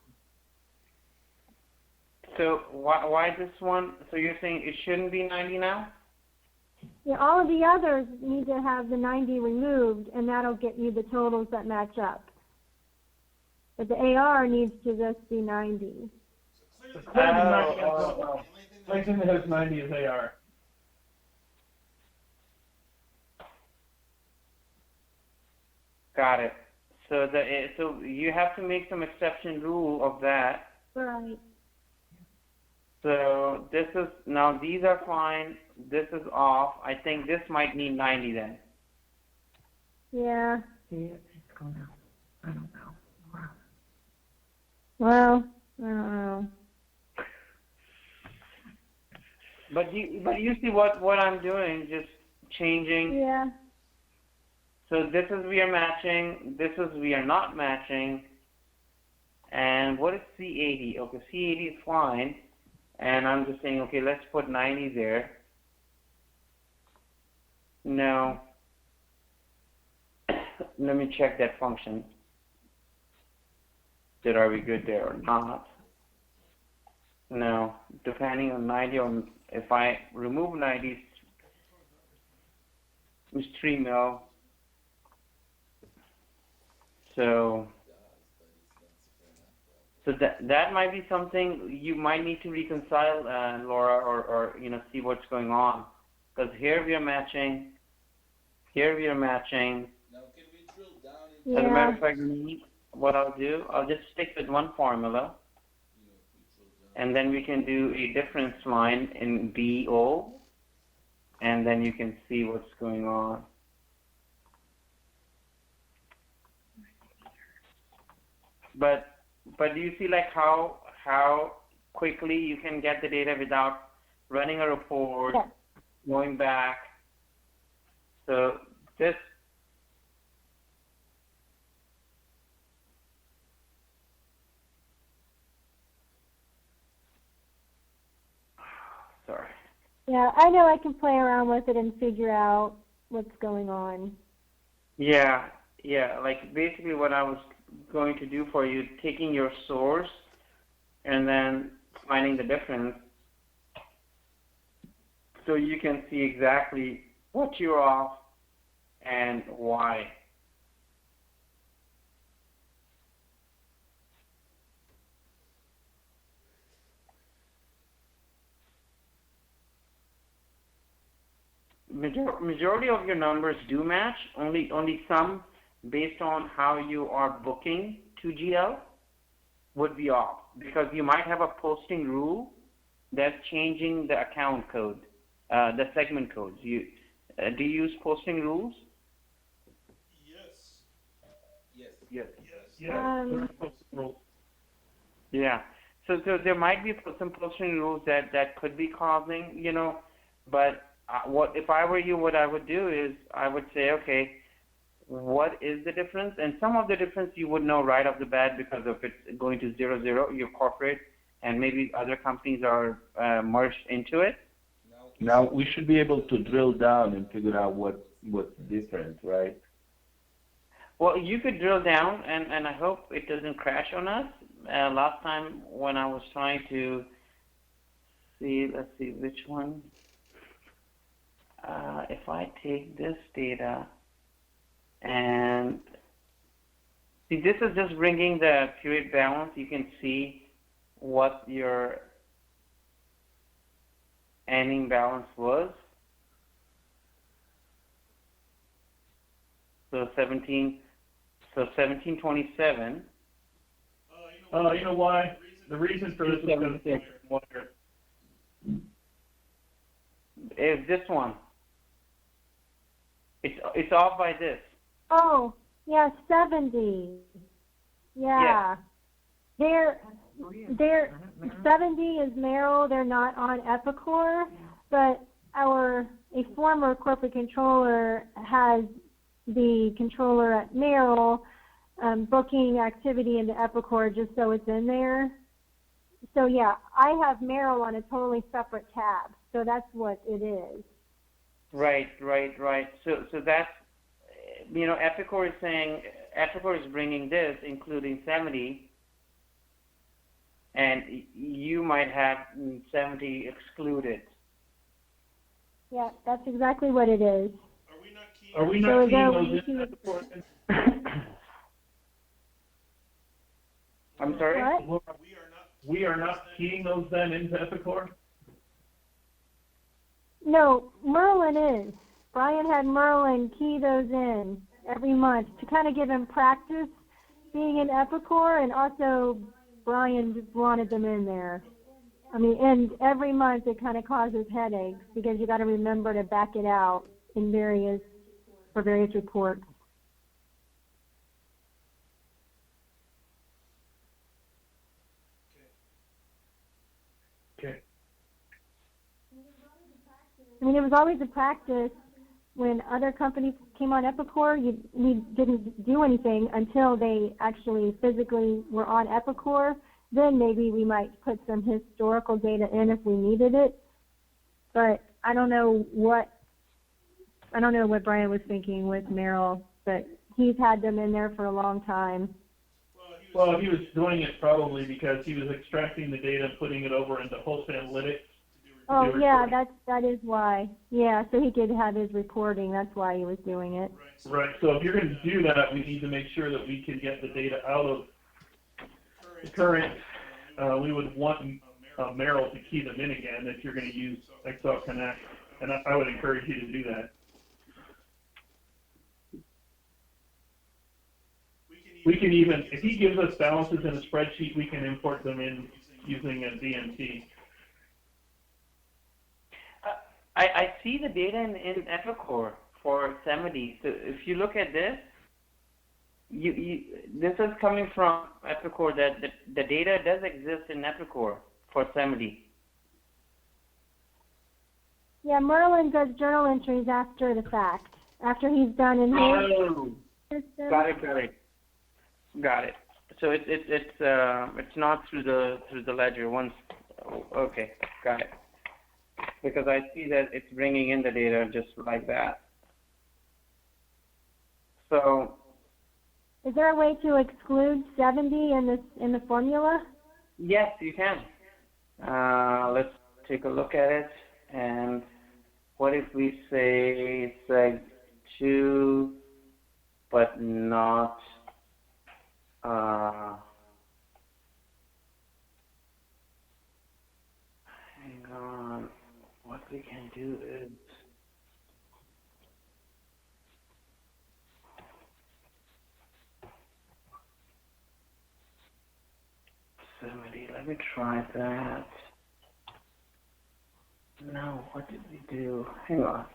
So why this one? So you're saying it shouldn't be 90 now? Yeah, all of the others need to have the 90 removed, and that'll get you the totals that match up. But the AR needs to just be 90. The only thing that has 90 is AR. Got it. So so you have to make some exception rule of that. Right. So this is, now these are fine, this is off. I think this might need 90 then. Yeah. See it, it's going out. I don't know. Wow. Well, I don't know. But you see what I'm doing, just changing. Yeah. So this is we are matching, this is we are not matching, And what is C80? Okay, C80 is fine. And I'm just saying, okay, let's put 90 there. No. Let me check that function. Are we good there or not? No. Depending on 90, or if I remove 90, it's 3 mil. So that might be something you might need to reconcile, Laura, or see what's going on, because here we are matching, here we are matching. Now, can we drill down into Yeah. As a matter of fact, what I'll do, I'll just stick with one formula, and then we can do a difference line in BO, and then you can see what's going on. But do you see like how quickly you can get the data without running a report, Yeah. going back? So this, sorry. Yeah, I know I can play around with it and figure out what's going on. Yeah, like basically what I was going to do for you, taking your source and then finding the difference, so you can see exactly what you're off and why. Majority of your numbers do match. Only some, based on how you are booking to GL, would be off, because you might have a posting rule that's changing the account code, the segment codes. Do you use posting rules? Yes. Yeah. Yeah. So there might be some posting rules that could be causing, but what if I were you, what I would do is I would say, okay, what is the difference? And some of the difference you would know right off the bat, because of it's going to 00, your corporate, and maybe other companies are merged into it. Now we should be able to drill down and figure out what's different, right? Well, you could drill down, and I hope it doesn't crash on us. Last time when I was trying to see, let's see which one. If I take this data and see, this is just bringing the period balance. You can see what your ending balance was. So 1727. Oh, you know why? The reason for this is because Is this one? It's off by this. Oh, yeah, 70. Yeah. They're 70 is Merrill. They're not on Epicor, but a former corporate controller has the controller at Merrill booking activity into Epicor just so it's in there. So yeah, I have Merrill on a totally separate tab. So that's what it is. Right. So that's, Epicor is saying, Epicor is bringing this, including 70, and you might have 70 excluded. Yeah, that's exactly what it is. Are we So not again, seeing those I'm sorry? What? We are not keying those then into Epicor? No, Merlin is. Brian had Merlin key those in every month to kind of give him practice being in Epicor, and also Brian just wanted them in there. I mean, and every month it kind of causes headaches because you got to remember to back it out for various reports. Okay. I mean, it was always a practice when other companies came on Epicor, we didn't do anything until they actually physically were on Epicor. Then maybe we might put some historical data in if we needed it. But I don't know what Brian was thinking with Merrill, but he's had them in there for a long time. Well, he was doing it probably because he was extracting the data and putting it over into Host Analytics. Oh yeah, that is why. Yeah, so he could have his reporting. That's why he was doing it. Right. So if you're going to do that, we need to make sure that we can get the data out of the current. We would want Merrill to key them in again if you're going to use XLConnect, and I would encourage you to do that. We can even, if he gives us balances in a spreadsheet, we can import them in using a DMT. I see the data in Epicor for Yosemite. So if you look at this, this is coming from Epicor. That the data does exist in Epicor for Yosemite. Yeah, Merlin does journal entries after the fact, after he's done in his system. Got it. So it's not through the ledger once. Okay, got it. Because I see that it's bringing in the data just like that. So. Is there a way to exclude 70 in the formula? Yes, you can. Let's take a look at it. And what if we say seg 2, but not hang on. What we can do is let me try that. No, what did we do? Hang on.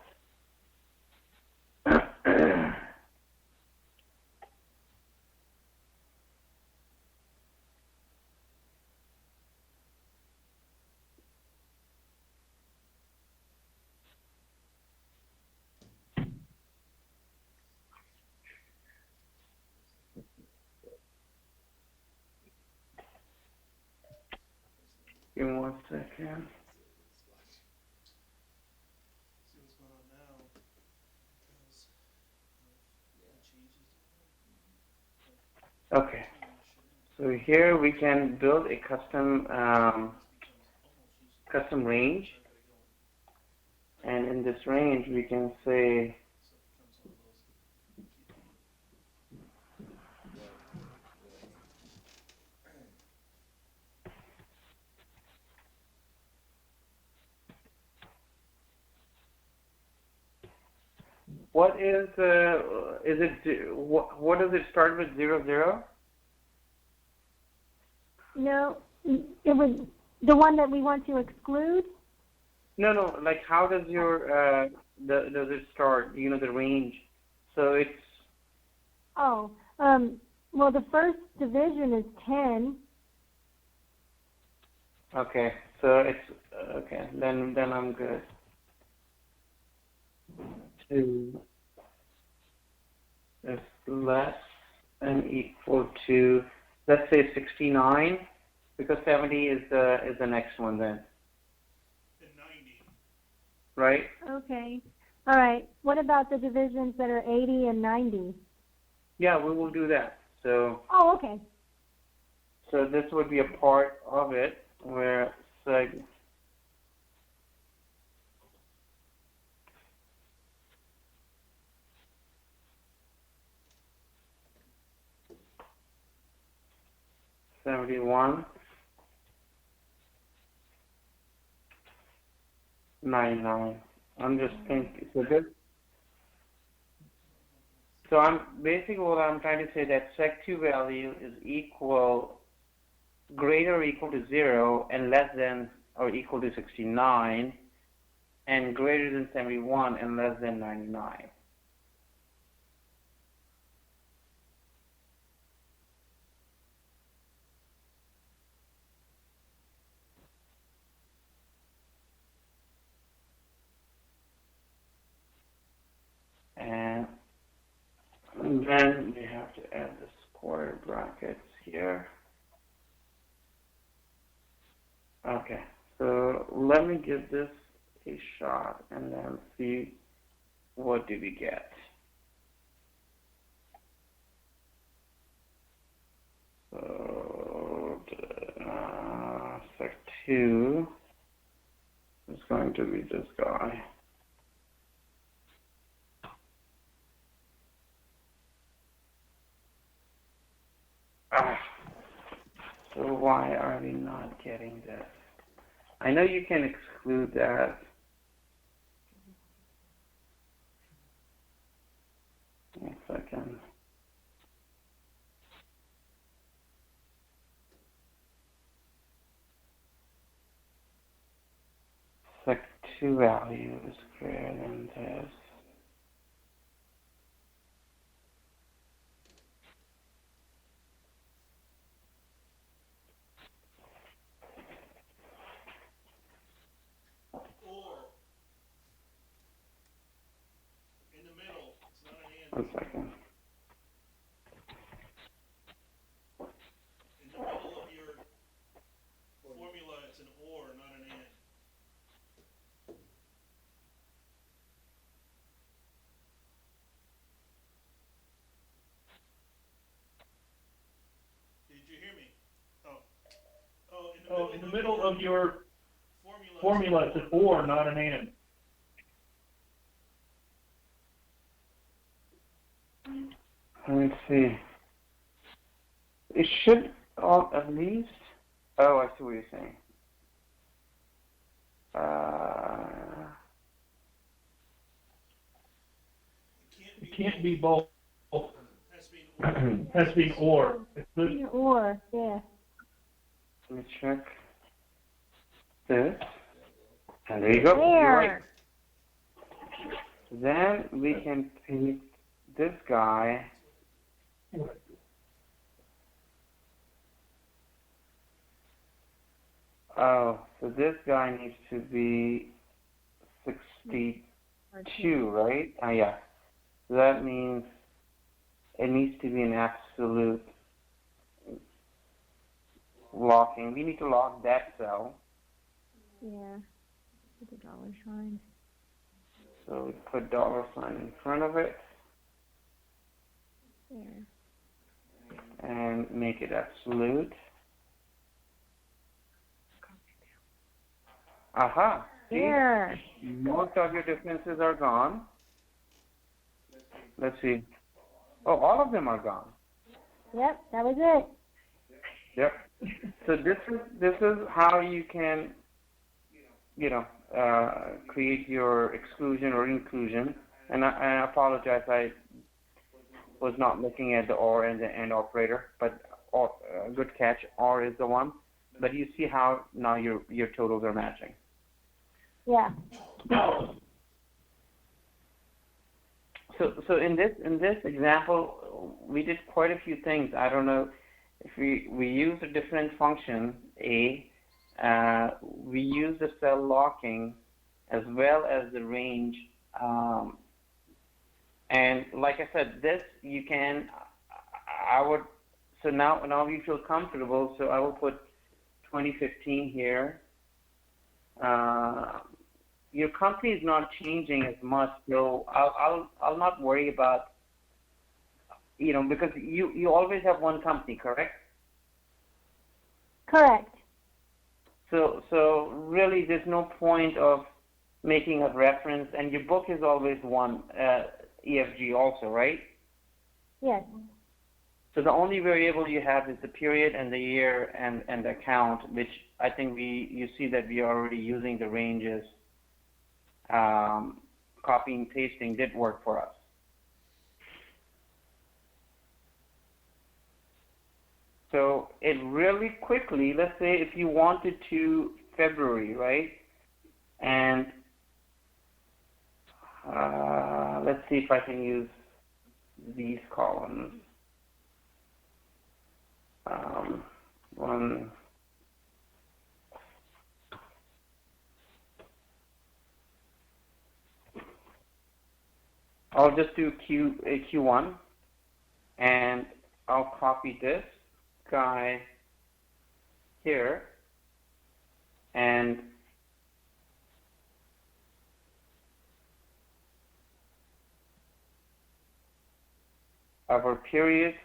Give me 1 second. Okay. So here we can build a custom range, and in this range we can say what does it start with 00? No, it was the one that we want to exclude. No. Like how does your does it start? You know, the range. So it's. Oh, well, the first division is 10. Okay, so it's okay. Then I'm good. 2 is less than equal to, let's say 69, because 70 is the next one then. And 90. Right? Okay. All right. What about the divisions that are 80 and 90? Yeah, we will do that. So. Oh, okay. So this would be a part of it where seg. $71, 99. I'm just thinking. So I'm basically what I'm trying to say that seg2 value is greater or equal to 0 and less than or equal to 69, and greater than 71 and less than 99. add the square brackets here. Okay, so let me give this a shot and then see what do we get. So sec 2 is going to be this guy. So why are we not getting this? I know you can exclude that. One second. Sec 2 value is greater than this. One second. In the middle of your formula, it's an or, not an and. Did you hear me? Oh, in the middle of your formula, formula, it's an or, not an and. Let me see. It should at least. Oh, I see what you're saying. It can't be both. has to be Has to be an or. It's this. Or, yeah. Let me check this. And there you go. You're right. There. Then we can pick this guy. Oh, so this guy needs to be 62, right? Yeah. So that means it needs to be an absolute locking. We need to lock that cell. Yeah. Put the dollar sign. So we put $sign in front of it There. and make it absolute. Aha! See? There. Most of your differences are gone. Let's see. Oh, all of them are gone. Yep, that was it. Yep. So this is how you can, create your exclusion or inclusion. And I apologize, I was not looking at the or and the and operator, but good catch. Or is the one. But you see how now your totals are matching. Yeah. So in this example, we did quite a few things. I don't know if we used a different function, we used the cell locking as well as the range, and like I said, this you can. So now we feel comfortable. So I will put 2015 here. Your company is not changing as much, so I'll not worry about, because you always have one company, correct? Correct. So really, there's no point of making a reference, and your book is always one EFG also, right? Yes. So the only variable you have is the period and the year and the account, which I think you see that we are already using the ranges. Copying and pasting did work for us. So it really quickly, let's say if you wanted to February, right? And let's see if I can use these columns. One. I'll just do Q1, and I'll copy this guy here, and our period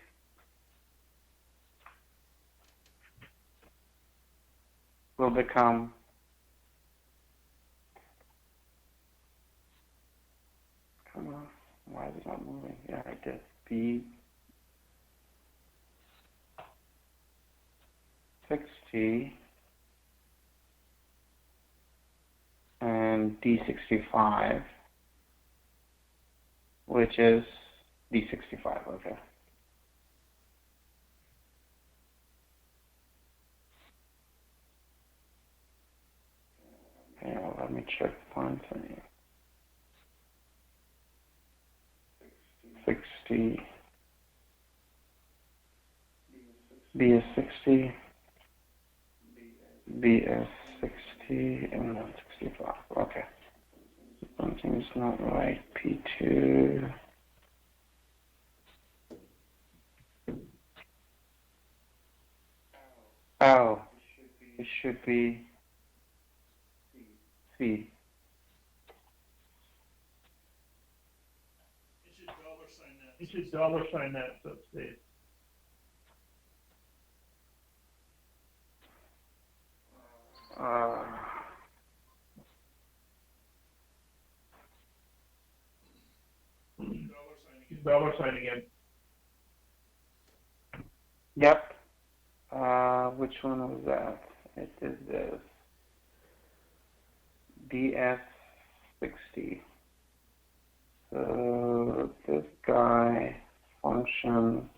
will become come on, why is it not moving? Yeah, I did. B60 and D65, which is D65, okay. Okay, well, let me check font for you. 60, BS60, BS60, and then 65. Okay. Something's not right. P2. Oh, it should be C. You should $sign that subspace. Uh, $sign again. yep. Which one was that? It is this. BS60. So this guy function.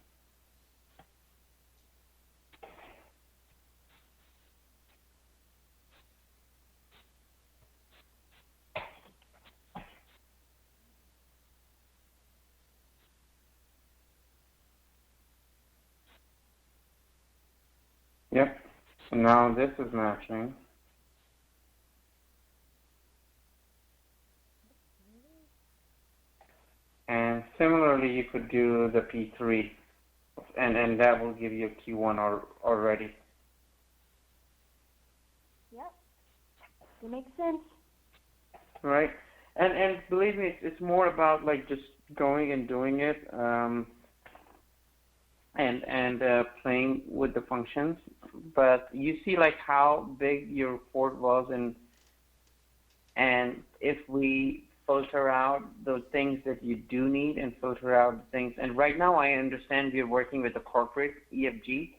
Yep. So now this is matching. And similarly, you could do the P3, and that will give you a Q1 already. Yep. It makes sense. Right. And believe me, it's more about like just going and doing it, and playing with the functions. But you see like how big your report was, and if we filter out the things that you do need and filter out things, and right now I understand we're working with a corporate EFG,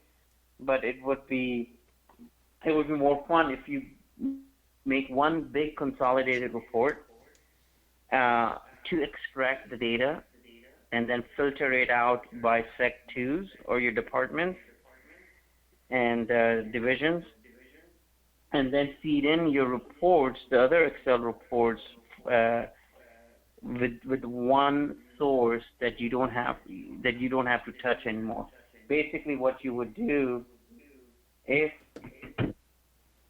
but it would be more fun if you make one big consolidated report to extract the data and then filter it out by Sec 2s or your departments and divisions, and then feed in your reports, the other Excel reports, with one source that you don't have to touch anymore. Basically, what you would do if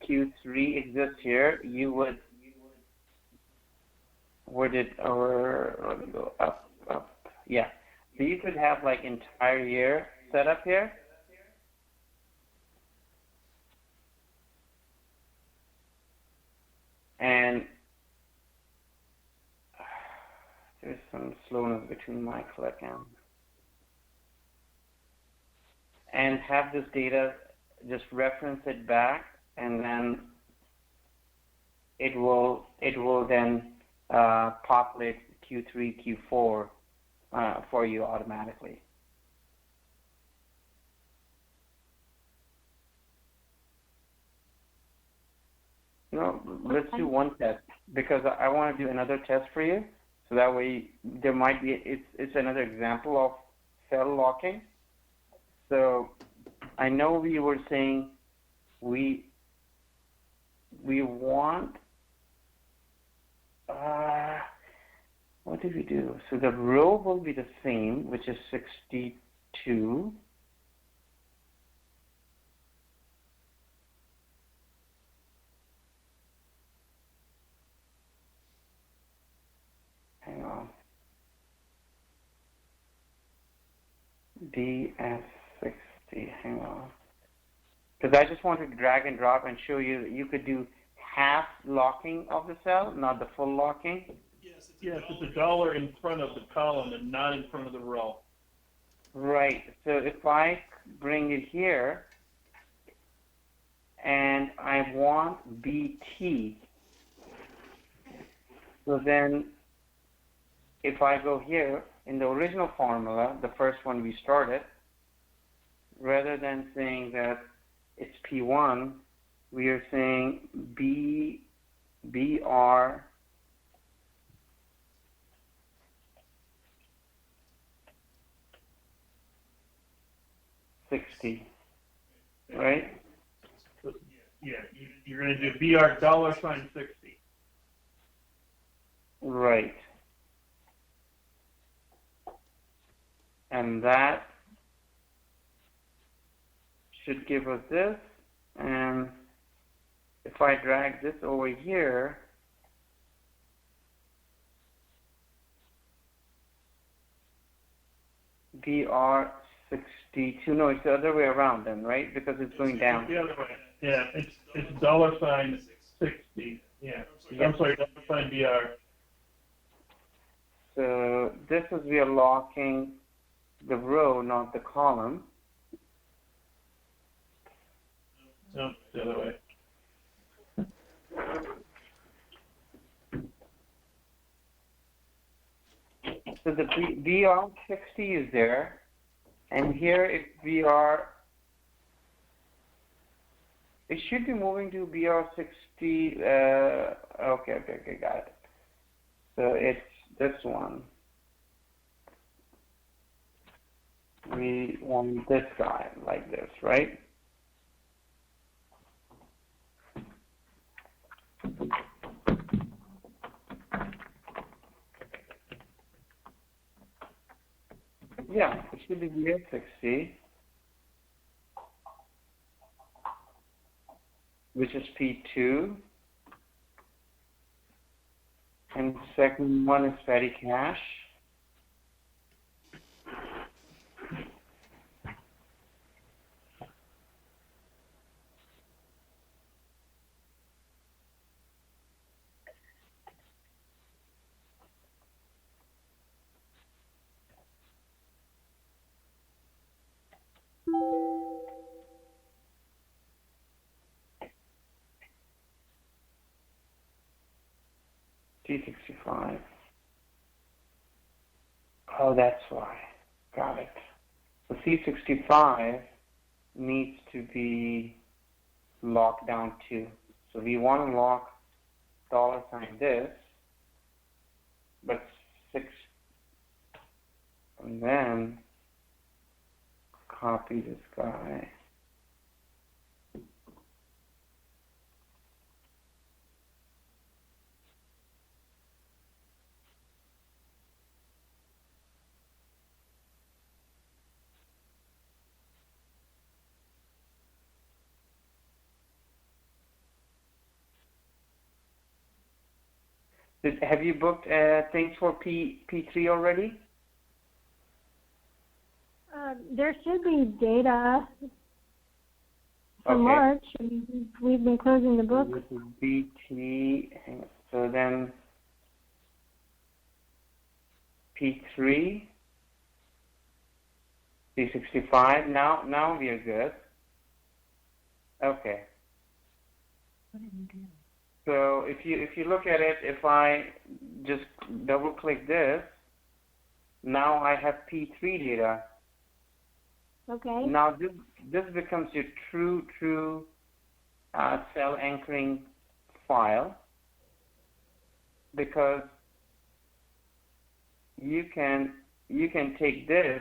Q3 exists here, you would let me go up. Yeah. So you could have like entire year set up here. And there's some slowness between my click and have this data, just reference it back, and then it will then populate Q3, Q4 for you automatically. No, let's do one test, because I want to do another test for you, so that way there might be, it's another example of cell locking. So I know we were saying we want, what did we do? So the row will be the same, which is 62. Hang on. DS60, hang on. Because I just wanted to drag and drop and show you that you could do half locking of the cell, not the full locking. Yes, Yes, it's a dollar in front of the column and not in front of the row. Right, so if I bring it here, and I want BT, so then if I go here, in the original formula, the first one we started, rather than saying that it's P1, we are saying BR $60, right? So, yeah, you're going to do BR $60. Right. And that should give us this, and if I drag this over here, BR62, no, it's the other way around then, right? Because it's going down. The other way. Yeah, it's $60. Yeah. I'm sorry, $BR. So this is, we are locking the row, not the column. No, the other way. So the BR60 is there, and here if it should be moving to BR60, okay, got it. So it's this one. We want this guy like this, right? Yeah, it should be BR60, which is P2. And the second one is petty cash. T65. Oh, that's why. Got it. The C65 needs to be locked down too. So we want to lock $ this, but 6, and then copy this guy. Have you booked things for P3 already? There should be data for Okay. March. We've been closing the So book. this is BT. Hang on. So then P3, C65. Now we are good. Okay. So if you look at it, if I just double click this, now I have P3 data. Okay. Now this becomes your true cell anchoring file, because you can take this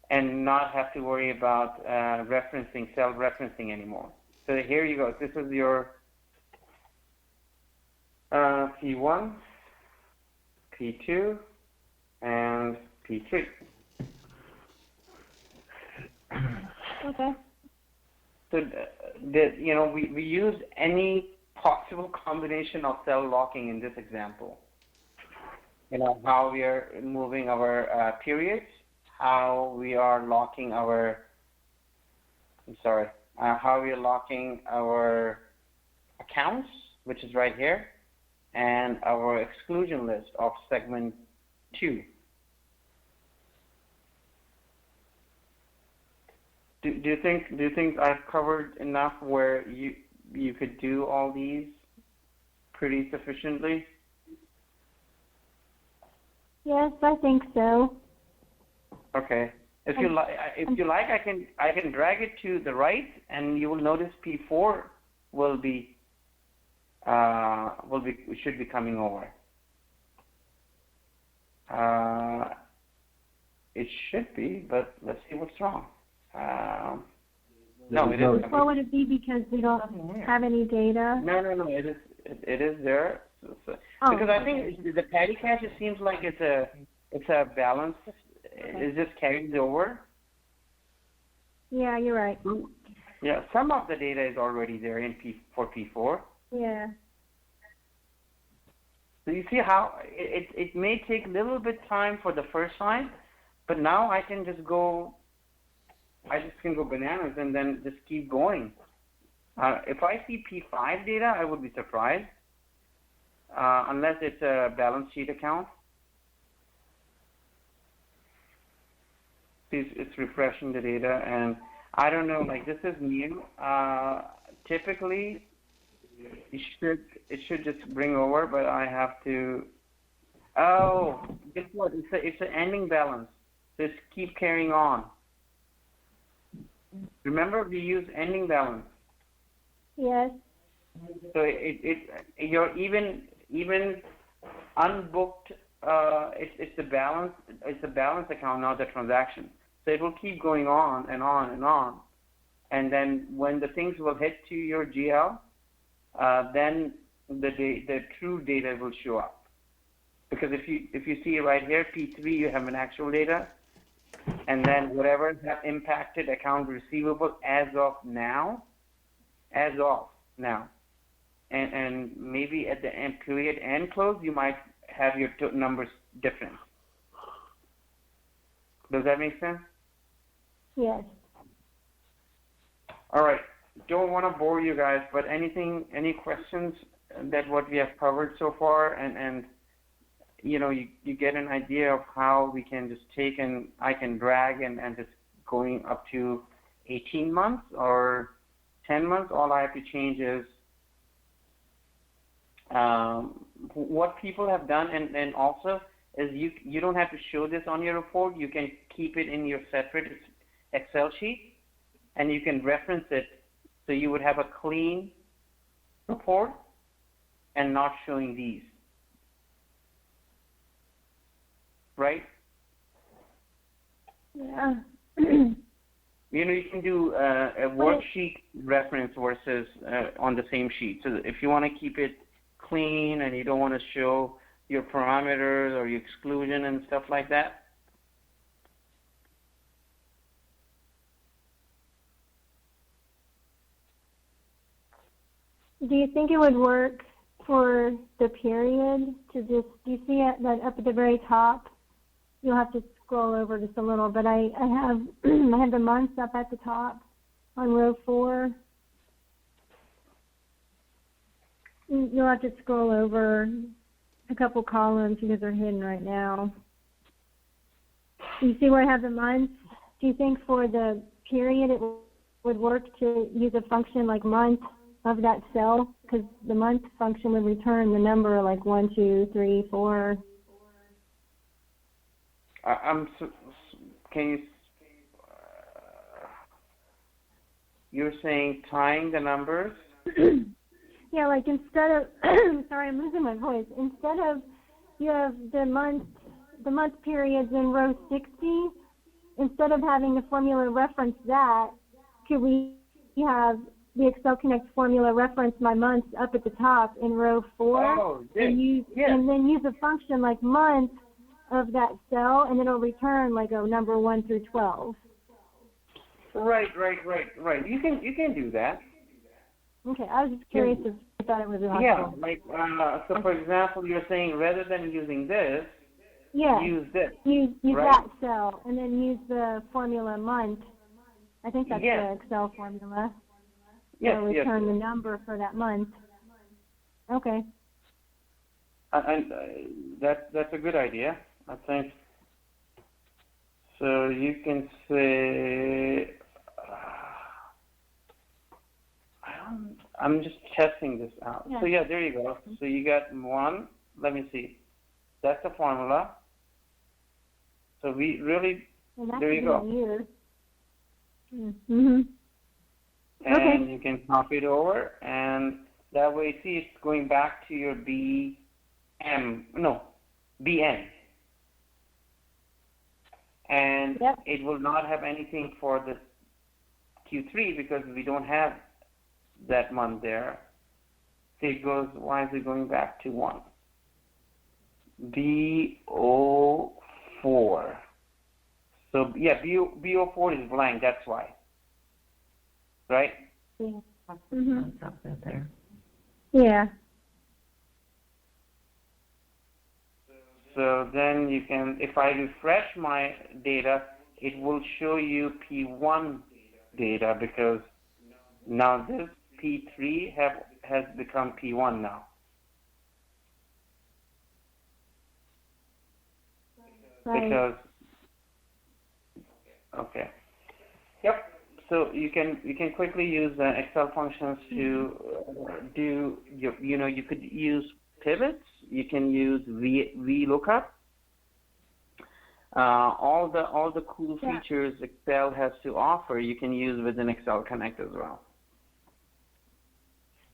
and not have to worry about cell referencing anymore. So here you go. This is your P1, P2, and P3. Okay. So we use any possible combination of cell locking in this example. How we are moving our periods, how we are locking our, how we are locking our accounts, which is right here, and our exclusion list of segment 2. Do you think I've covered enough where you could do all these pretty sufficiently? Yes, I think so. Okay. If you like, I can drag it to the right, and you will notice P4 should be coming over. It should be, but let's see what's wrong. No, it isn't. What would it be because we don't have any data? No. It is there. Because I think the patty cache, it seems like it's a balance. It just carries over. Yeah, you're right. Yeah, some of the data is already there in for P4. Yeah. So you see how it may take a little bit time for the first time, but now I can just go bananas and then just keep going. If I see P5 data, I would be surprised, unless it's a balance sheet account. It's refreshing the data, and I don't know, like this is new. Typically, it should just bring over, but I have to. Oh, guess what? It's an ending balance. Just keep carrying on. Remember, we use ending balance. Yes. So you're even unbooked. It's the balance. It's a balance account, not the transaction. So it will keep going on and on and on, and then when the things will hit to your GL, then the true data will show up. Because if you see right here, P3, you have an actual data, and then whatever that impacted account receivable as of now, and maybe at the end period end close, you might have your numbers different. Does that make sense? Yes. All right. Don't want to bore you guys, but any questions that what we have covered so far, and you know, you get an idea of how we can just take and I can drag and just going up to 18 months or 10 months. All I have to change is what people have done, and also is you don't have to show this on your report. You can keep it in your separate Excel sheet, and you can reference it, so you would have a clean report and not showing these, right? Yeah. You know, you can do a worksheet reference versus on the same sheet. So if you want to keep it clean and you don't want to show your parameters or your exclusion and stuff like that, Do you think it would work for the period to just, do you see it that up at the very top? You'll have to scroll over just a little, but I have I have the months up at the top on row 4. You'll have to scroll over a couple columns because they're hidden right now. Do you see where I have the months? Do you think for the period it would work to use a function like month of that cell? Because the month function would return the number like 1, 2, 3, 4. Can you? You're saying tying the numbers? Yeah, like instead of sorry, I'm losing my voice. Instead of you have the month periods in row 60. Instead of having the formula reference that, could we have the XLConnect formula reference my months up at the top in row 4, oh, yeah. And then use a function like month of that cell, and it'll return like a number 1 through 12. Right. You can do that. Okay, I was just curious if you thought it was possible. Yeah, like so. For example, you're saying rather than using this, Yeah. use this. Use right? that cell, and then use the formula month. I think that's Yes. the Excel formula. Yes, So yes. return the number for that month. Okay. And that's a good idea, I think. So you can say, I'm just testing this out. Yeah. So yeah, there you go. So you got one. Let me see. That's the formula. So we really, And that there could you be go. a year. Mm-hmm. And Okay. you can copy it over, and that way, see, it's going back to your BN. And Yep. it will not have anything for the Q3 because we don't have that month there. So it goes, why is it going back to 1? BO4. So yeah, BO4 is blank, that's why. Right? Yeah. Mm-hmm. Something there. Yeah. So then you can, if I refresh my data, it will show you P1 data because now this P3 has become P1 now. Right. Because, okay. Yep. So you can quickly use Excel functions to do you could use pivots. You can use VLOOKUP. All the cool Yeah. features Excel has to offer, you can use within XLConnect as well.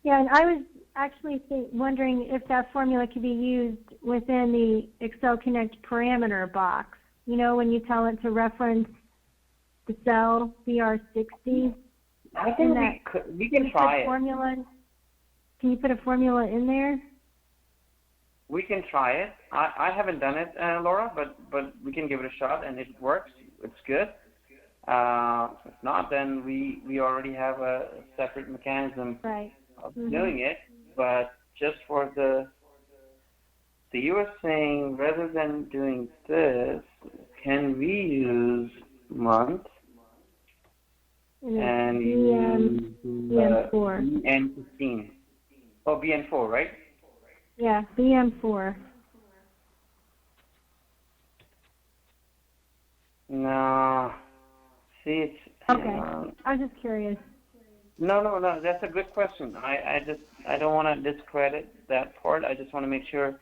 Yeah, and I was actually wondering if that formula could be used within the XLConnect parameter box. You know, when you tell it to reference the cell BR60. I think we can try it. Formula. Can you put a formula in there? We can try it. I haven't done it, Laura, but we can give it a shot, and if it works, it's good. If not, then we already have a separate mechanism Right. of doing it. But just for so you were saying rather than doing this, can we use month and BM4. BN15? Oh, BN4, right? Yeah, BM4. No. See, it's Okay. I was just curious. No. That's a good question. I don't want to discredit that part. I just want to make sure.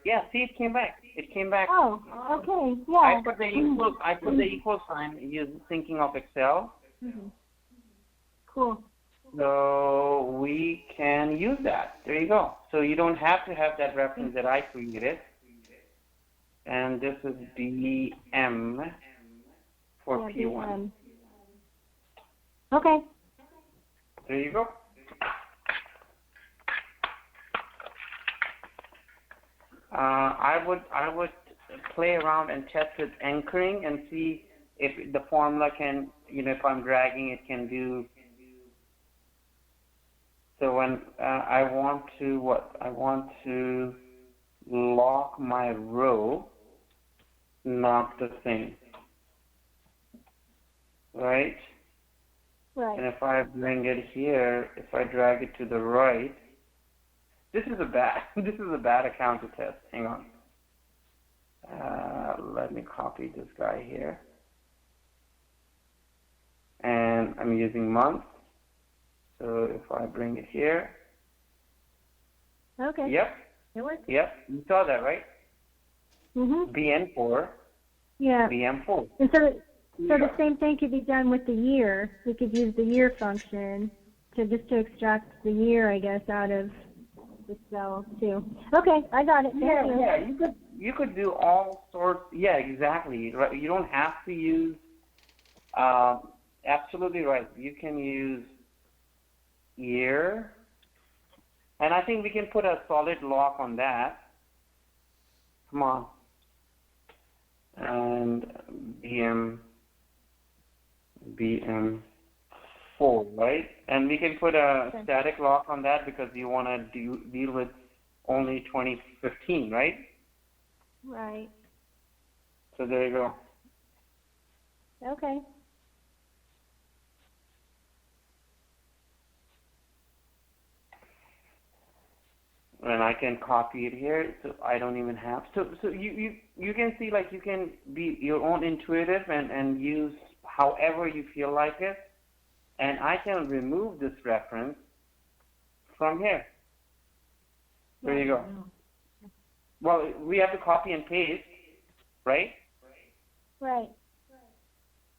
Yeah. See, it came back. It came back. Oh, okay. Yeah. I put the equal sign. Thinking of Excel. Cool. So we can use that. There you go. So you don't have to have that reference that I created. And this is BM for P1. BM. Okay. There you go. I would play around and test with anchoring and see if the formula can, if I'm dragging, it can do. So when I want to lock my row, not the thing, right? Right. And if I bring it here, if I drag it to the right, this is a bad account to test. Hang on. Let me copy this guy here. And I'm using month. So if I bring it here. Okay. Yep. It works. Yep. You saw that, right? Mhm. BN4. Yeah. BM4. And so the same thing could be done with the year. We could use the year function to extract the year, I guess, out of the cell too. Okay, I got it. Thank you. Yeah. You could do all sorts. Yeah, exactly. Right. You don't have to use. Absolutely right. You can use year, and I think we can put a solid lock on that. Come on. And BM4, right? And we can put a static lock on that because you want to deal with only 2015, right? Right. So there you go. Okay. And I can copy it here, so I don't even have. So you can see, like, you can be your own intuitive and use however you feel like it. And I can remove this reference from here. There you go. Well, we have to copy and paste, right? Right.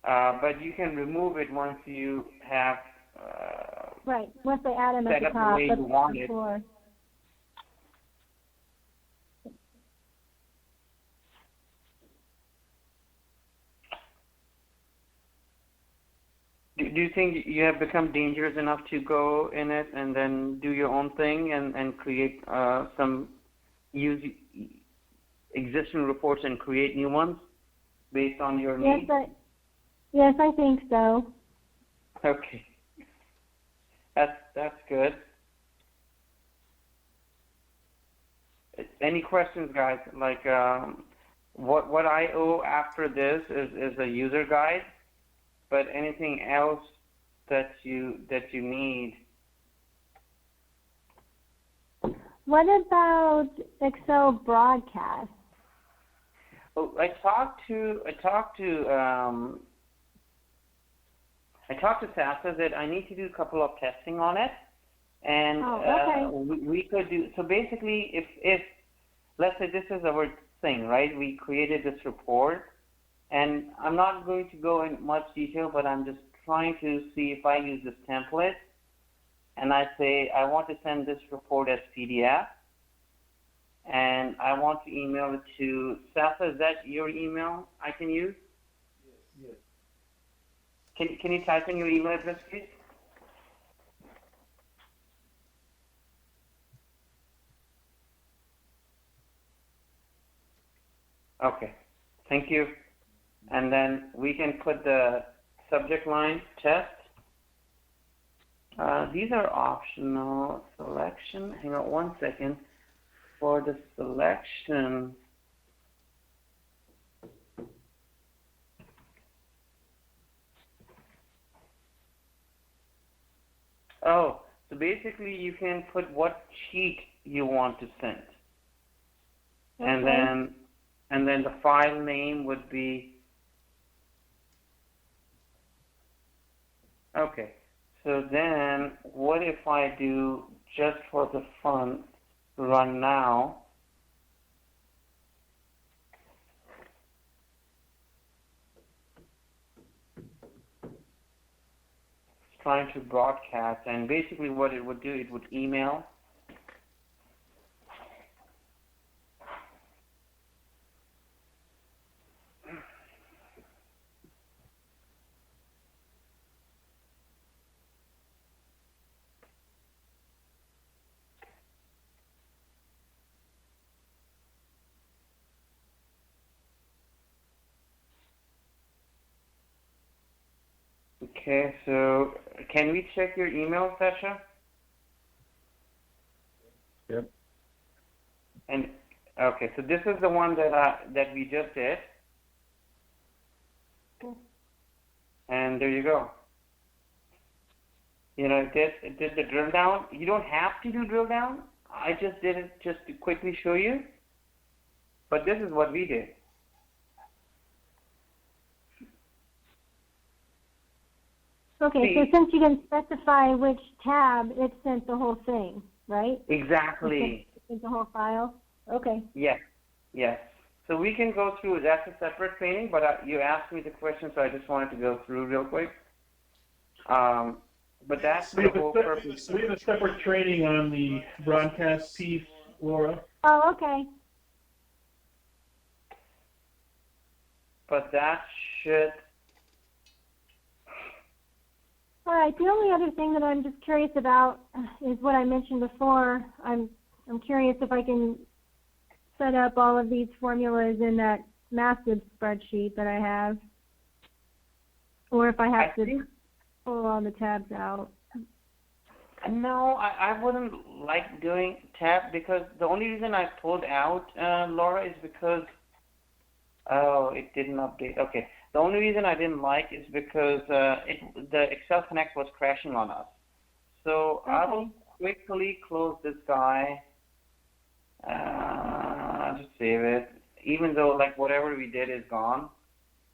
But you can remove it once you have Right. Once they add them at set the up the top, way but you want it. before. Do you think you have become dangerous enough to go in it and then do your own thing and create use existing reports and create new ones based on your needs? Yes, I think so. Okay. That's good. Any questions, guys? Like, what I owe after this is a user guide, but anything else that you need? What about Excel broadcast? Oh, I talked to Sasa that I need to do a couple of testing on it, and we could do. So basically, if let's say this is our thing, right? We created this report, and I'm not going to go in much detail, but I'm just trying to see if I use this template, and I say I want to send this report as PDF, and I want to email it to Sasa. Is that your email I can use? Yes. Can you type in your email address, please? Okay, thank you. And then we can put the subject line test. These are optional selection. Hang on one second. For the selection, oh, so basically you can put what sheet you want to send. Okay. And then the file name would be, okay. So then what if I do, just for the fun, run now? It's trying to broadcast, and basically what it would do, it would email. Okay, so can we check your email, Sasha? Yep. And okay, so this is the one that we just did. And there you go. You know, it did the drill down. You don't have to do drill down. I just did it just to quickly show you. But this is what we did. Okay, so since you didn't specify which tab, it sent the whole thing, right? Exactly. It sent the whole file? Okay. Yes, yes. So we can go through, that's a separate training, but you asked me the question, so I just wanted to go through real quick. But that's the whole purpose. We have a separate training on the broadcast piece, Laura. Oh, okay. But that should, All right. The only other thing that I'm just curious about is what I mentioned before. I'm curious if I can set up all of these formulas in that massive spreadsheet that I have, or if I have to pull all the tabs out. No, I wouldn't like doing tab, because the only reason I pulled out Laura is because Oh, it didn't update. Okay. The only reason I didn't like is because the XLConnect was crashing on us. So I will quickly close this guy. Just save it. Even though like whatever we did is gone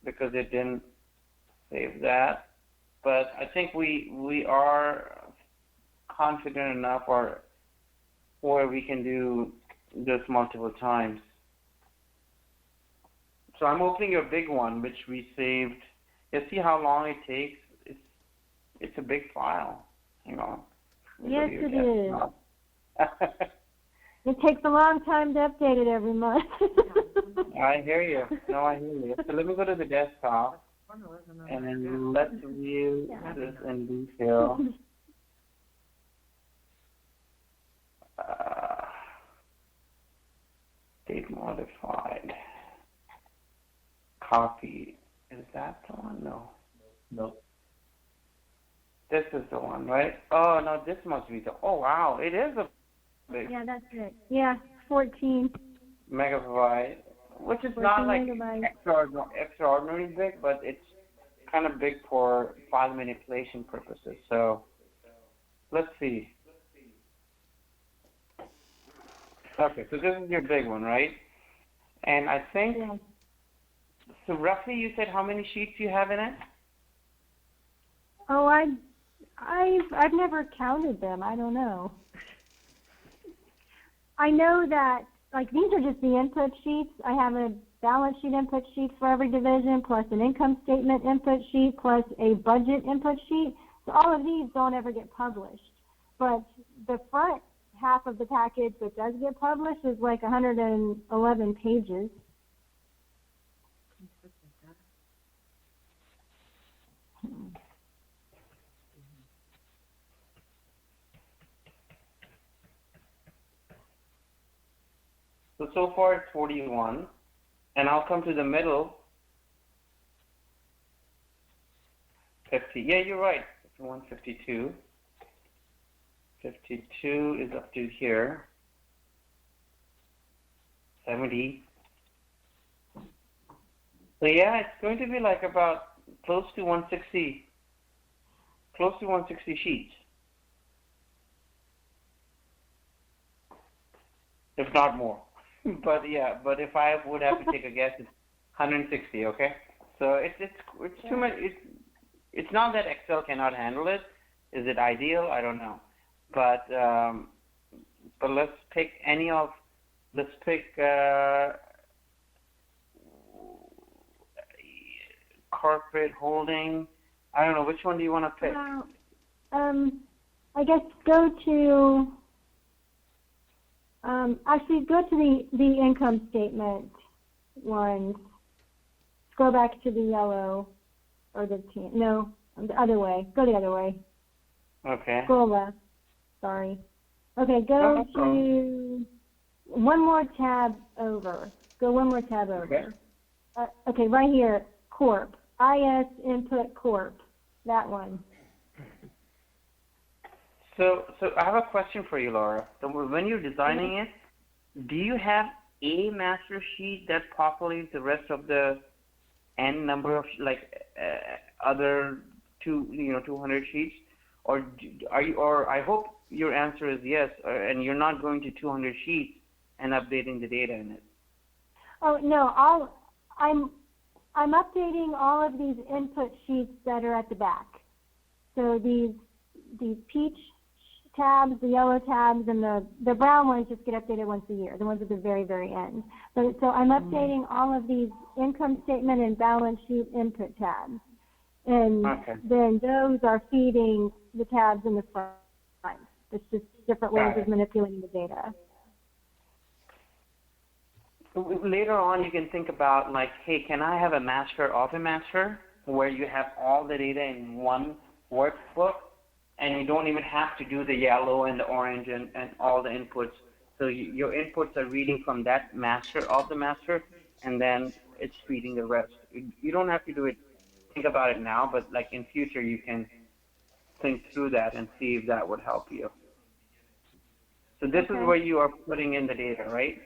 because it didn't save that. But I think we are confident enough or where we can do this multiple times. So I'm opening your big one, which we saved. You see how long it takes? It's a big file. Hang on. Yes, it is. It takes a long time to update it every month. I hear you. No, I hear you. So let me go to the desktop and then let's view this in detail. Date modified. Copy. Is that the one? No. Nope. This is the one, right? Oh, no, this must be the... Oh, wow. It is a big Yeah, that's it. Yeah, 14. megabyte, which is not 14 like megabytes. extraordinarily big, but it's kind of big for file manipulation purposes. So let's see. Okay, so this is your big one, right? And I think, Yeah. so roughly you said how many sheets you have in it? Oh, I've never counted them. I don't know. I know that, like, these are just the input sheets. I have a balance sheet input sheet for every division, plus an income statement input sheet, plus a budget input sheet. So all of these don't ever get published. But the front half of the package that does get published is like 111 pages. So far it's 41, and I'll come to the middle, 50. Yeah, you're right, 51, 52. 52 is up to here, 70. So yeah, it's going to be like about close to 160 sheets, if not more. But yeah, but if I would have to take a guess, it's 160. Okay, so it's too much. It's not that Excel cannot handle it. Is it ideal? I don't know. But let's pick any of. Let's pick corporate holding. I don't know, which one do you want to pick? Well, I guess go to. Actually, go to the income statement ones. Go back to the yellow, or the tan. No, the other way. Go the other way. Okay. Scroll left. Sorry. Okay, go to one more tab over. Go one more tab over. Okay, right here, Corp. IS Input Corp. That one. So I have a question for you, Laura. So when you're designing it, do you have a master sheet that populates the rest of the n number of other 200 sheets, or are you? Or I hope your answer is yes, and you're not going to 200 sheets and updating the data in it. Oh no, I'm updating all of these input sheets that are at the back. So these peach tabs, the yellow tabs, and the brown ones just get updated once a year, the ones at the very, very end. So I'm updating all of these income statement and balance sheet input tabs. And then those are feeding the tabs in the front. It's just different ways of manipulating the data. Later on, you can think about like, hey, can I have a master of a master where you have all the data in one workbook, and you don't even have to do the yellow and the orange and all the inputs. So your inputs are reading from that master of the master, and then it's feeding the rest. You don't have to do it, think about it now, but like in future, you can think through that and see if that would help you. So this is where you are putting in the data, right?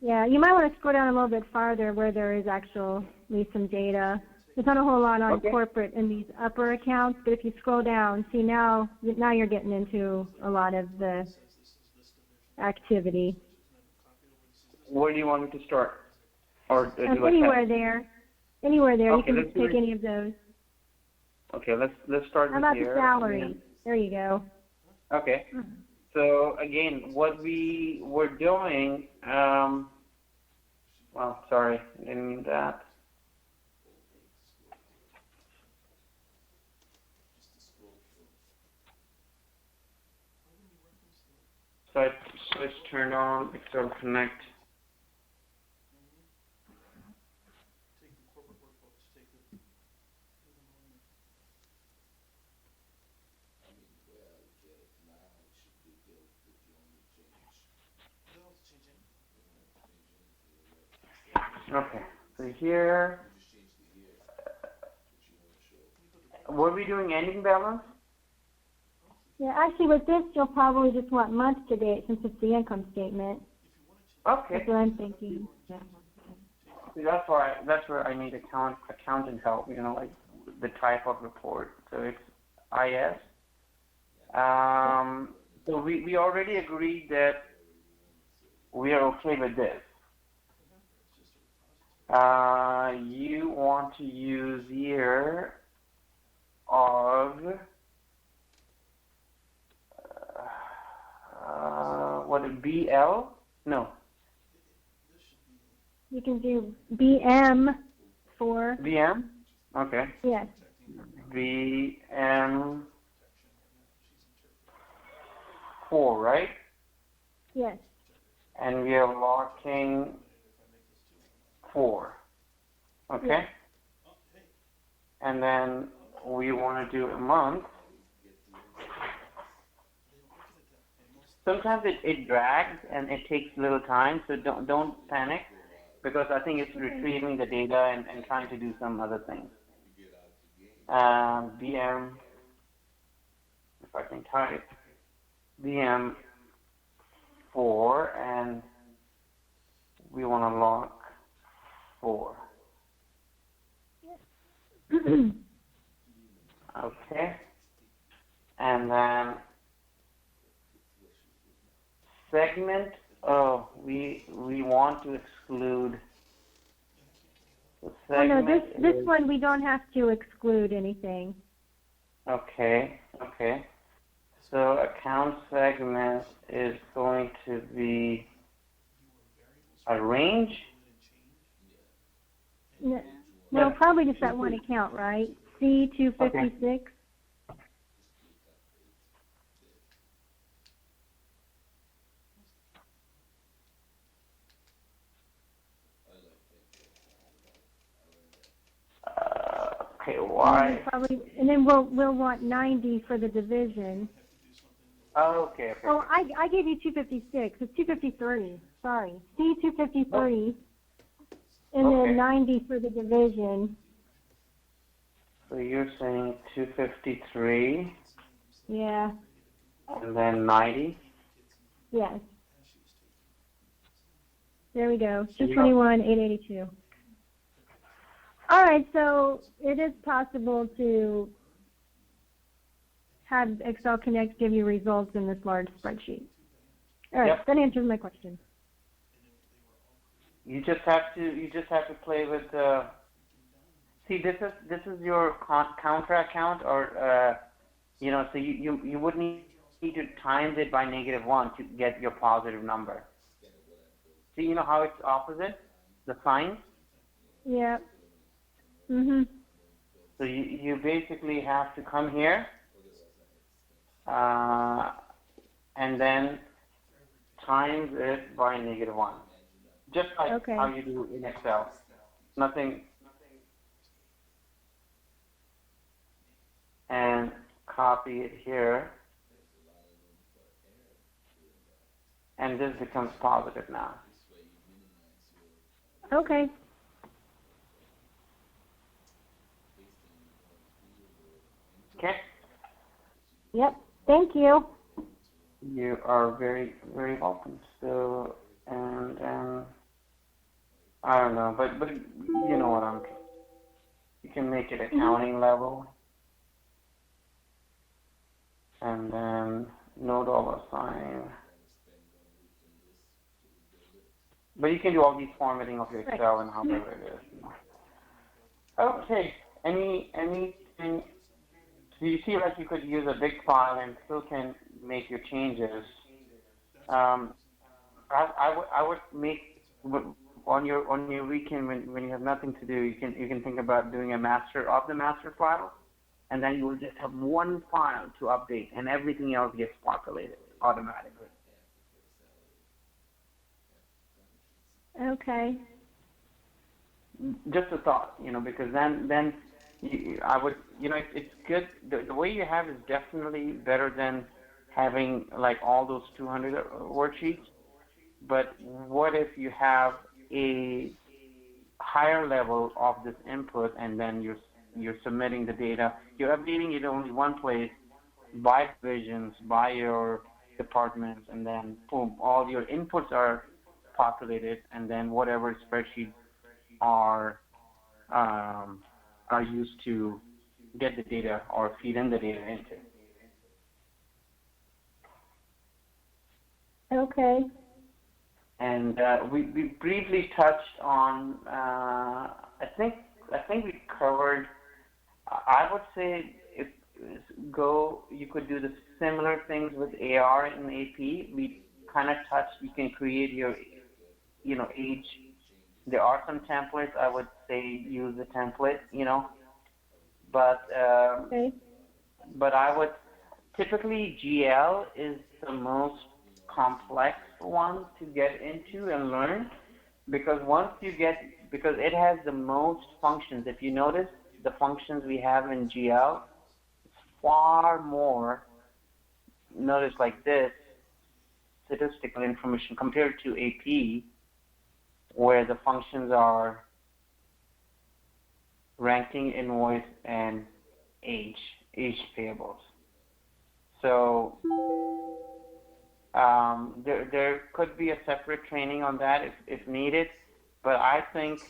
Yeah, you might want to scroll down a little bit farther where there is actually some data. There's not a whole lot on Okay. corporate in these upper accounts, but if you scroll down, see now you're getting into a lot of the activity. Where do you want me to start? Or do I Anywhere there. Anywhere there. Okay, You let's can do take it. any of those. Okay, let's start How with about here. the salary? There you go. Okay. So again, what we were doing, well, sorry, I didn't mean that. So let's turn on XLConnect. Okay, so here, were we doing ending balance? Yeah, actually with this you'll probably just want month to date since it's the income statement. Okay, That's what I'm thinking. see, that's where I need accountant help, you know, like the type of report. So it's IS. So we already agreed that we are okay with this. You want to use year of what BL? No, You can do BM for, VM. Okay, yes, VM 4, right? yes. And we are locking 4. Okay. Yeah. And then we want to do a month. Sometimes it drags and it takes a little time, so don't panic, because I think it's retrieving the data and trying to do some other things. VM, if I can type, VM 4, and we want to lock 4. Okay. And then segment, oh, we want to exclude the Oh no, segment. this one we don't have to exclude anything. Okay, okay. So account segment is going to be a range? No, probably just that one account, right? C256. Okay, why? And then we'll want 90 for the division. Oh, okay, okay. Oh, I gave you 256. It's 253. Sorry, C253, and Okay. then 90 for the division. So you're saying 253 Yeah. and then 90? Yes. There we go. There you go. 221,882. All right, so it is possible to have XLConnect give you results in this large spreadsheet. All right, Yep. that answers my question. You just have to play with see, this is your counter account, or you know, so you would need to times it by -1 to get your positive number. See, you know how it's opposite, the sign. Yeah. Mhm. So you basically have to come here, and then times it by -1, just like Okay. how you do in Excel. Nothing. And copy it here, and this becomes positive now. Okay. Okay? Yep. Thank you. You are very, very welcome. So, and I don't know, but you know what you can make it accounting level, and then no dollar sign. But you can do all these formatting of your Excel and however it is. Okay. Anything? Do you see like you could use a big file and still can make your changes? I would make on your weekend when you have nothing to do, you can think about doing a master of the master file, and then you will just have one file to update, and everything else gets populated automatically. Okay. Just a thought, because then I would, it's good. The way you have is definitely better than having like all those 200 worksheets. But what if you have a higher level of this input, and then you're submitting the data, you're updating it only one place by divisions, by your departments, and then boom, all your inputs are populated, and then whatever spreadsheets are used to get the data or feed in the data into. Okay. And we briefly touched on. I think we covered. I would say you could do the similar things with AR and AP. We kind of touched. You can create your, age. There are some templates. I would say use the template. But Okay. but I would typically GL is the most complex one to get into and learn, because because it has the most functions. If you notice the functions we have in GL, it's far more. Notice like this statistical information compared to AP, where the functions are ranking, invoice, and age payables. So there could be a separate training on that if needed, but I think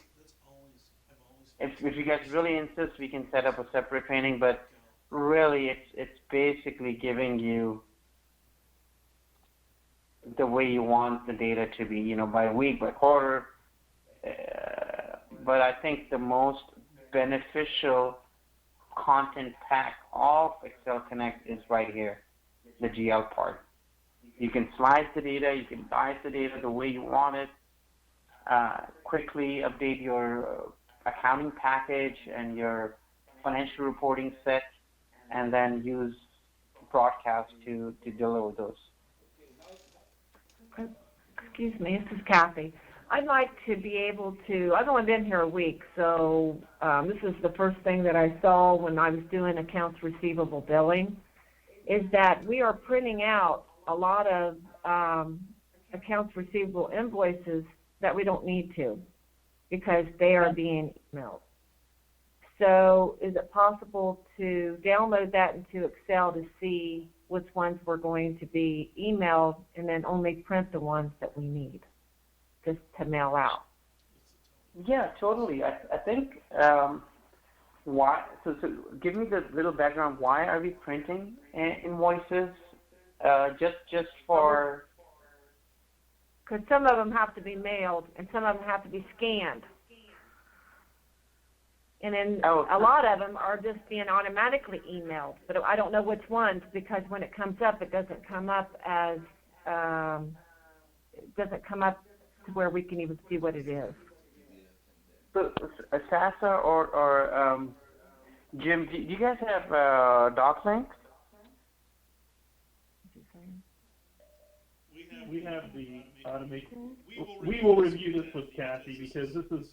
if you guys really insist, we can set up a separate training. But really, it's basically giving you the way you want the data to be, by week, by quarter. But I think the most beneficial content pack of XLConnect is right here, the GL part. You can slice the data, you can dice the data the way you want it, quickly update your accounting package and your financial reporting set, and then use broadcast to deliver those. Excuse me, this is Kathy. I'd like to be able to, I've only been here a week, so this is the first thing that I saw when I was doing accounts receivable billing, is that we are printing out a lot of accounts receivable invoices that we don't need to, because they are being emailed. So is it possible to download that into Excel to see which ones we're going to be emailed, and then only print the ones that we need just to mail out? Yeah, totally. I think why. So give me the little background. Why are we printing invoices? Just for. Because some of them have to be mailed, and some of them have to be scanned. And then a lot of them are just being automatically emailed. But I don't know which ones, because when it comes up, it doesn't come up as, it doesn't come up to where we can even see what it is. So, Sasa or Jim, do you guys have DocLink? We have the automation. We will review this with Kathy, because this is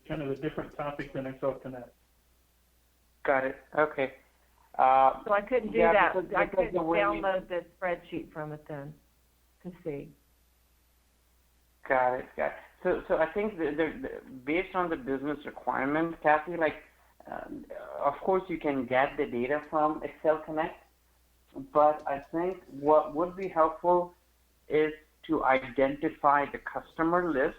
kind of a different topic than XLConnect. Got it. Okay. So I couldn't do that. Because I couldn't download the spreadsheet from it then to see. Got it. So I think based on the business requirements, Kathy, of course you can get the data from XLConnect, but I think what would be helpful is to identify the customer list,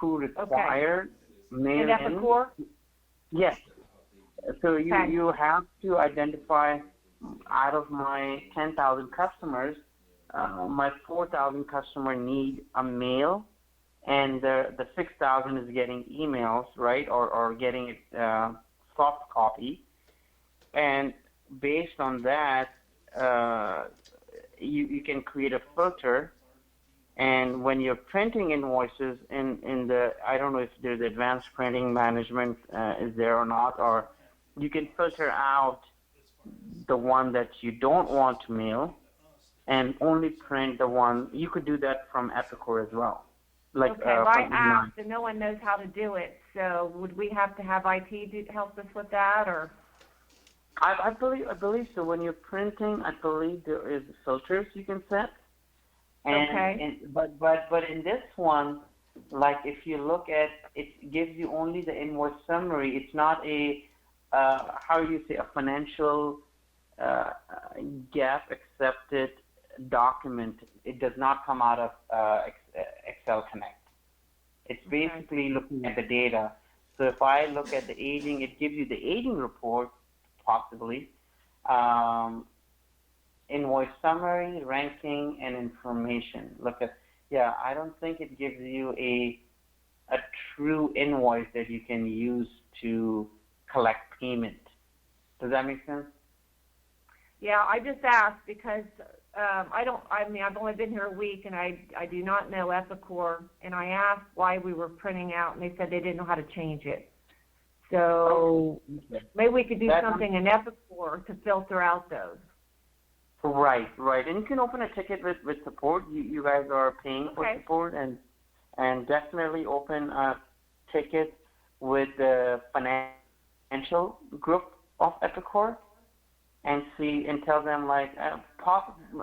who require And mail-in. Epicor? Yes. So Okay. you have to identify out of my 10,000 customers, my 4,000 customer need a mail, and the 6,000 is getting emails, right, or getting it soft copy. And based on that, you can create a filter. And when you're printing invoices in the, I don't know if there's advanced printing management is there or not, or you can filter out the one that you don't want to mail and only print the one. You could do that from Epicor as well. Like, Okay, well, I from asked, and no one knows how to do it, so would we have to have IT help us with that, or? I believe so. When you're printing, I believe there is filters you can set. But in this one, like if you look at, it gives you only the invoice summary. It's not a how you say, a financial GAAP accepted document. It does not come out of XLConnect. It's basically looking at the data. So if I look at the aging, it gives you the aging report, possibly, invoice summary, ranking, and information. Look at, yeah, I don't think it gives you a true invoice that you can use to collect payment. Does that make sense? Yeah, I just asked because I've only been here a week, and I do not know Epicor, and I asked why we were printing out, and they said they didn't know how to change it. So maybe we could do something in Epicor to filter out those. Right. And you can open a ticket with support. You guys are paying for support, and definitely open a ticket with the financial group of Epicor and see and tell them, like,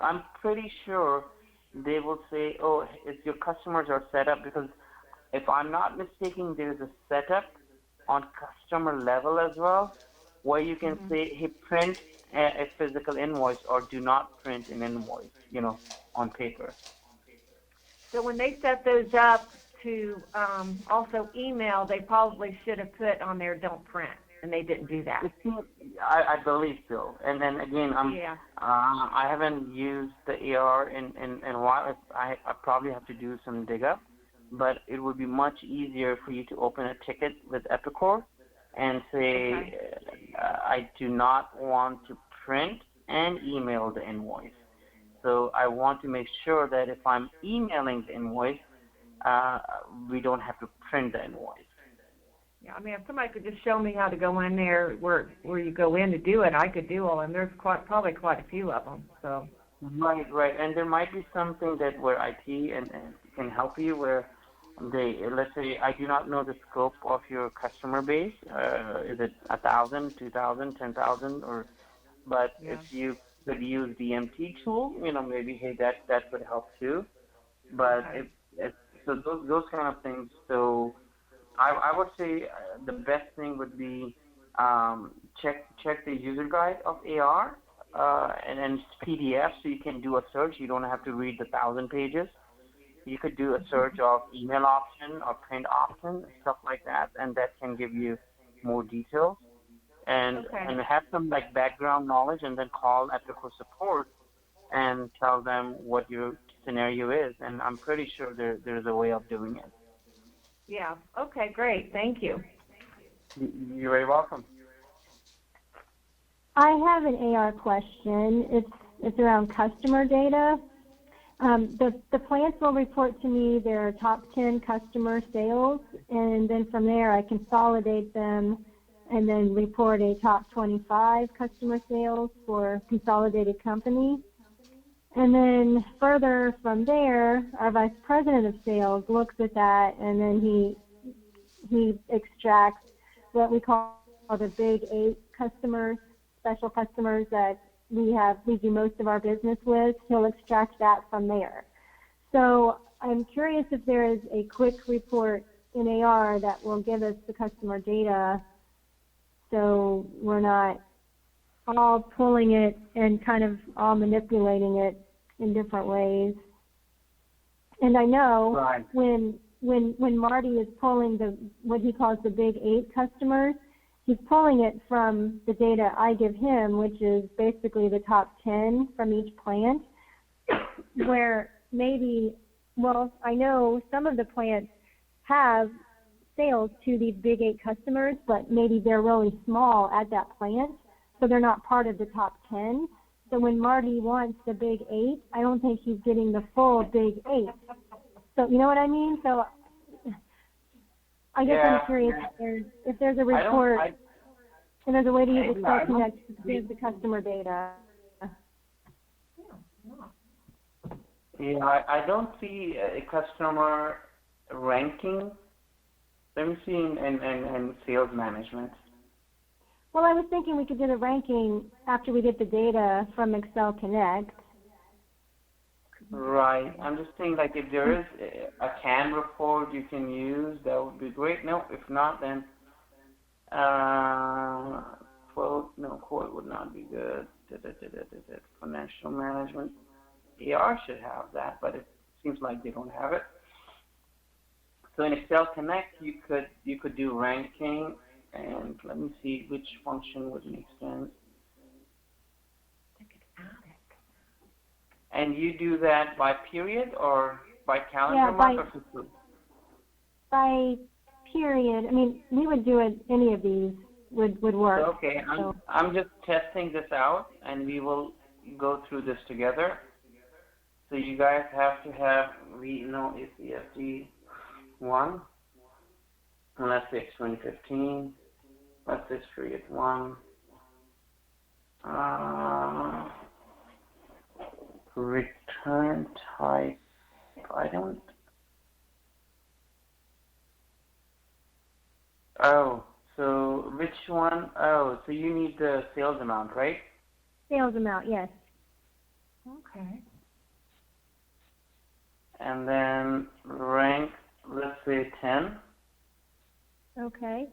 I'm pretty sure they will say, oh, if your customers are set up, because if I'm not mistaken, there's a setup on customer level as well, where you can say, hey, print a physical invoice or do not print an invoice, on paper. So when they set those up to also email, they probably should have put on there don't print, and they didn't do that. I believe so. And then again, I haven't used the AR in a while. I probably have to do some dig up, but it would be much easier for you to open a ticket with Epicor and say, I do not want to print and email the invoice. So I want to make sure that if I'm emailing the invoice, we don't have to print the invoice. Yeah, I mean, if somebody could just show me how to go in there where you go in to do it, I could do all, and there's probably quite a few of them. So. Right, and there might be something that where IT and can help you, where let's say I do not know the scope of your customer base. Is it 1,000, 2,000, 10,000, but if you could use the MT tool, maybe hey that would help too. But so those kind of things. So I would say the best thing would be check the user guide of AR and then PDF, so you can do a search. You don't have to read the 1,000 pages. You could do a search of email option or print option, stuff like that, and that can give you more details. And have some like background knowledge, and then call Epicor support and tell them what your scenario is. And I'm pretty sure there's a way of doing it. Yeah. Okay. Great. Thank you. You're very welcome. I have an AR question. It's around customer data. The plants will report to me their top 10 customer sales, and then from there I consolidate them and then report a top 25 customer sales for consolidated company. And then further from there, our vice president of sales looks at that, and then he extracts what we call the big 8 customers, special customers that we do most of our business with. He'll extract that from there. So I'm curious if there is a quick report in AR that will give us the customer data, so we're not all pulling it and kind of all manipulating it in different ways. And I know when when Marty is pulling what he calls the big 8 customers, he's pulling it from the data I give him, which is basically the top 10 from each plant, where maybe, well, I know some of the plants have sales to these big 8 customers, but maybe they're really small at that plant, so they're not part of the top 10. So when Marty wants the big 8, I don't think he's getting the full big 8. So you know what I mean? So I guess Yeah. I'm curious if there's a report, and there's a way to use XLConnect to give the customer data. Yeah, I don't see a customer ranking. Let me see in sales management. Well, I was thinking we could do the ranking after we get the data from XLConnect. Right. I'm just saying, like, if there is a CAN report you can use, that would be great. No, if not, then quote would not be good. Financial management. ER should have that, but it seems like they don't have it. So in XLConnect, you could do ranking, and let me see which function would make sense. And you do that by period or by calendar month or fiscal? By period. I mean, we would do it. Any of these would work. Okay, I'm just testing this out, and we will go through this together. So you guys have to have it's EFD 1. And let's say it's 2015. Let's say it's period 1. Return type. I don't. Oh, so which one? Oh, so you need the sales amount, right? Sales amount, yes. Okay. And then rank, let's say 10. Okay.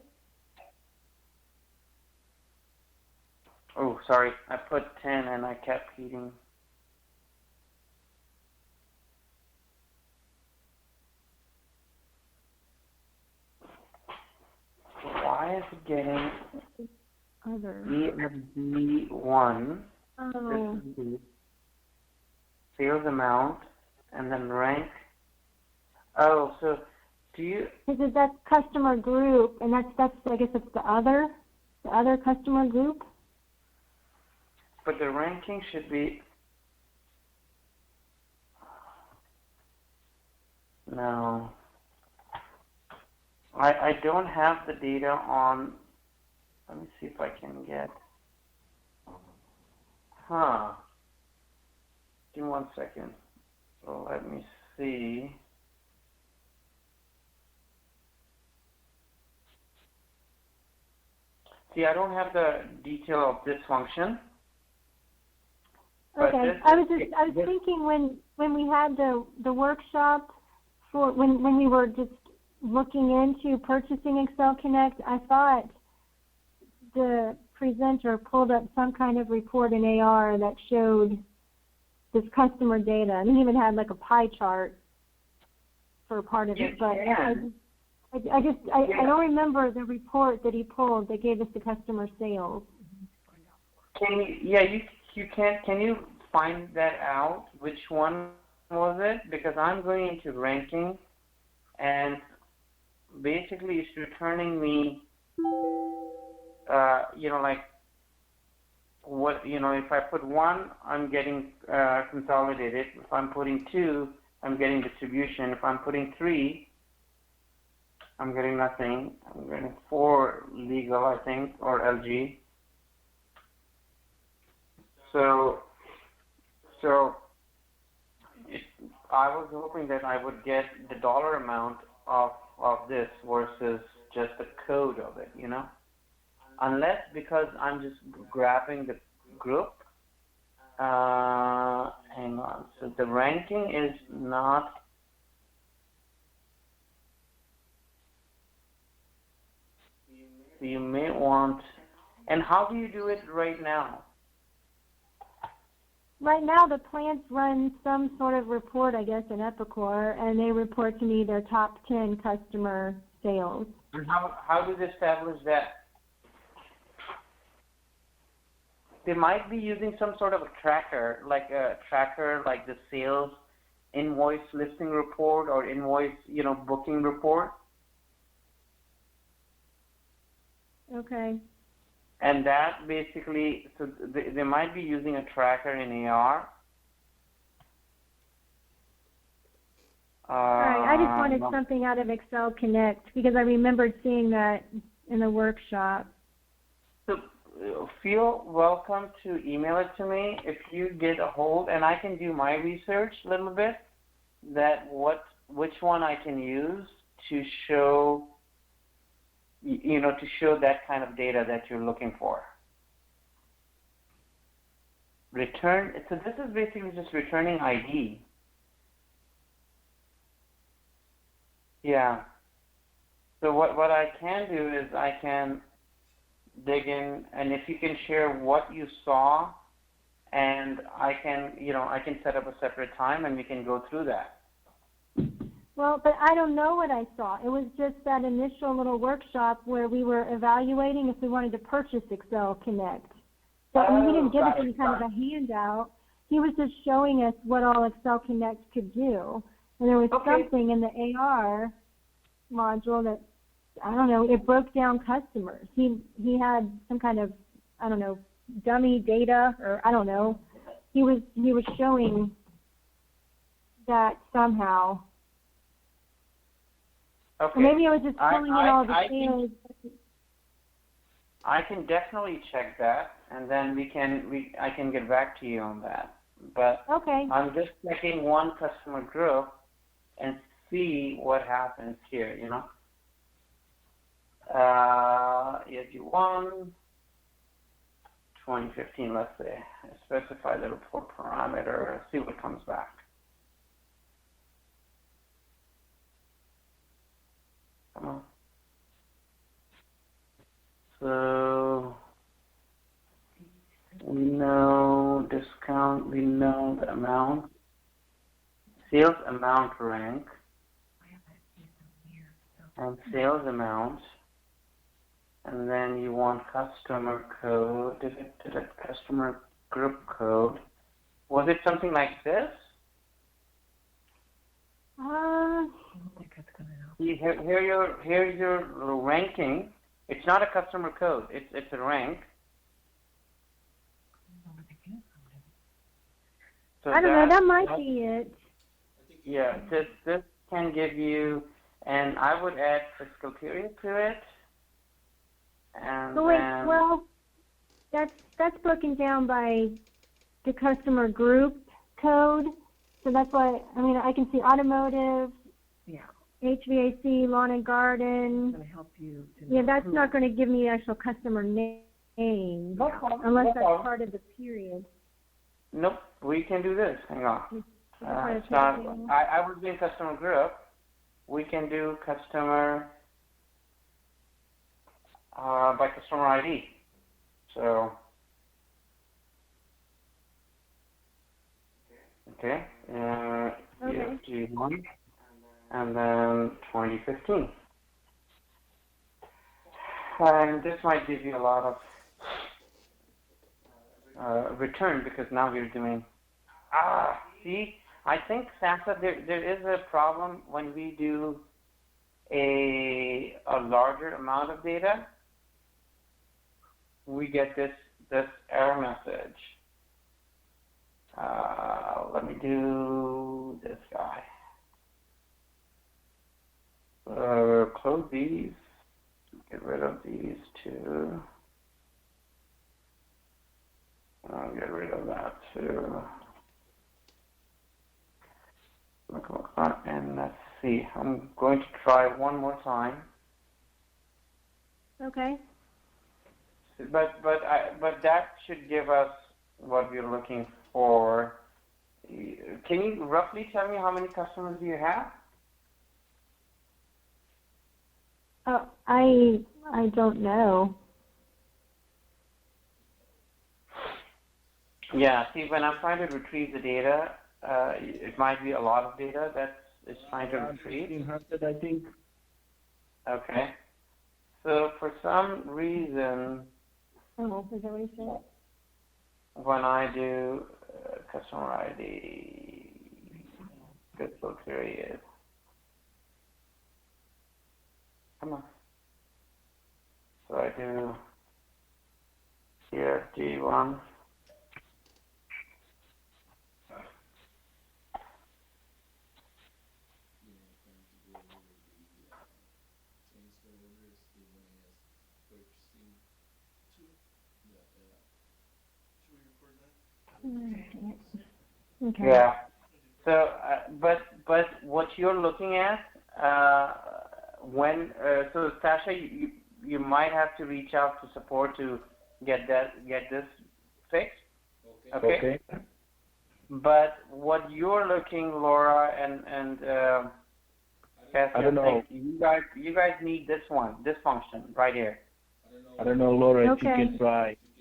Oh, sorry, I put 10 and I kept reading. Why is it getting Other. EFD1? Oh. This is the sales amount, and then rank. Oh, so do you? Because that's customer group, and that's I guess it's the other customer group. But the ranking should be. No. I don't have the data on. Let me see if I can get. Give me 1 second. So let me see. See, I don't have the detail of this function. Okay. I was thinking when we had the workshop for when we were just looking into purchasing XLConnect, I thought the presenter pulled up some kind of report in AR that showed this customer data, and he even had like a pie chart for part of it. But I don't remember the report that he pulled that gave us the customer sales. You can. Can you find that out? Which one was it? Because I'm going into ranking, and basically it's returning me, like what, if I put 1, I'm getting consolidated. If I'm putting 2, I'm getting distribution. If I'm putting 3, I'm getting nothing. I'm getting 4 legal, I think, or LG. So I was hoping that I would get the dollar amount of this versus just the code of it, Unless because I'm just grabbing the group. Hang on. So the ranking is not. So you may want. And how do you do it right now? right now the plants run some sort of report, I guess, in Epicor, and they report to me their top 10 customer sales. And how do they establish that? They might be using some sort of a tracker, like the sales invoice listing report or invoice, booking report. Okay. And that basically, so they might be using a tracker in AR. All right. I just wanted something out of XLConnect because I remembered seeing that in the workshop. So feel welcome to email it to me if you get a hold, and I can do my research a little bit. Which one I can use to show. To show that kind of data that you're looking for. Return, so this is basically just returning ID. Yeah. So what I can do is I can dig in, and if you can share what you saw, and I can set up a separate time and we can go through that. Well, but I don't know what I saw. It was just that initial little workshop where we were evaluating if we wanted to purchase XLConnect. So he didn't give us any kind of a handout. He was just showing us what all XLConnect could do. And there was something in the AR module that, I don't know, it broke down customers. He had some kind of, I don't know, dummy data, or I don't know. He was showing that somehow. Okay. Or maybe I was just filling in all the fields. I can definitely check that, and then I can get back to you on that. But okay. I'm just checking one customer group and see what happens here. ESG1, 2015. Let's say specify the report parameter. See what comes back. Come on. So we know discount, we know the amount, sales amount rank, and sales amount, and then you want customer code. Did it customer group code? Was it something like this? Here's your ranking. It's not a customer code. It's a rank. So I don't know. That might be it. Yeah. This can give you, and I would add fiscal period to it. And well, that's broken down by the customer group code. So that's why, I can see automotive, HVAC, lawn and garden. It's going to help you. That's not going to give me actual customer name unless that's part of the period. Nope, we can do this. Hang on. I was doing customer group. We can do customer by customer ID. So, okay. ESG1, and then 2015. And this might give you a lot of return because now we're doing. See, I think SASA, there is a problem when we do a larger amount of data. We get this error message. Let me do this guy. Close these. Get rid of these two. I'll get rid of that too. And let's see. I'm going to try one more time. Okay. But that should give us what we're looking for. Can you roughly tell me how many customers do you have? Oh, I don't know. Yeah, see, when I'm trying to retrieve the data, it might be a lot of data that it's trying to Around retrieve. 1500, I think. Okay. So for some reason, Oh, is that what you said? when I do customer ID, good fill period. Come on. So I do here D1. Okay. Yeah. So, but what you're looking at, so Sasha, you might have to reach out to support to get this fixed. Okay. But what you're looking, Laura and Cassie, I don't know. you guys need this function right here. I don't know, Laura, Okay.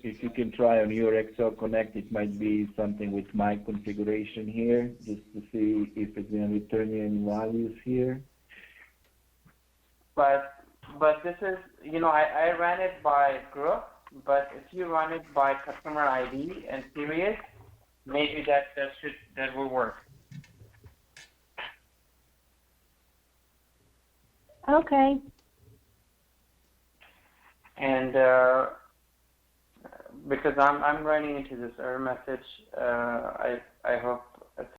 if you can try on your XLConnect, it might be something with my configuration here, just to see if it's going to return you any values here. But this is, I ran it by group, but if you run it by customer ID and period, maybe that will work. Okay. And because I'm running into this error message, I hope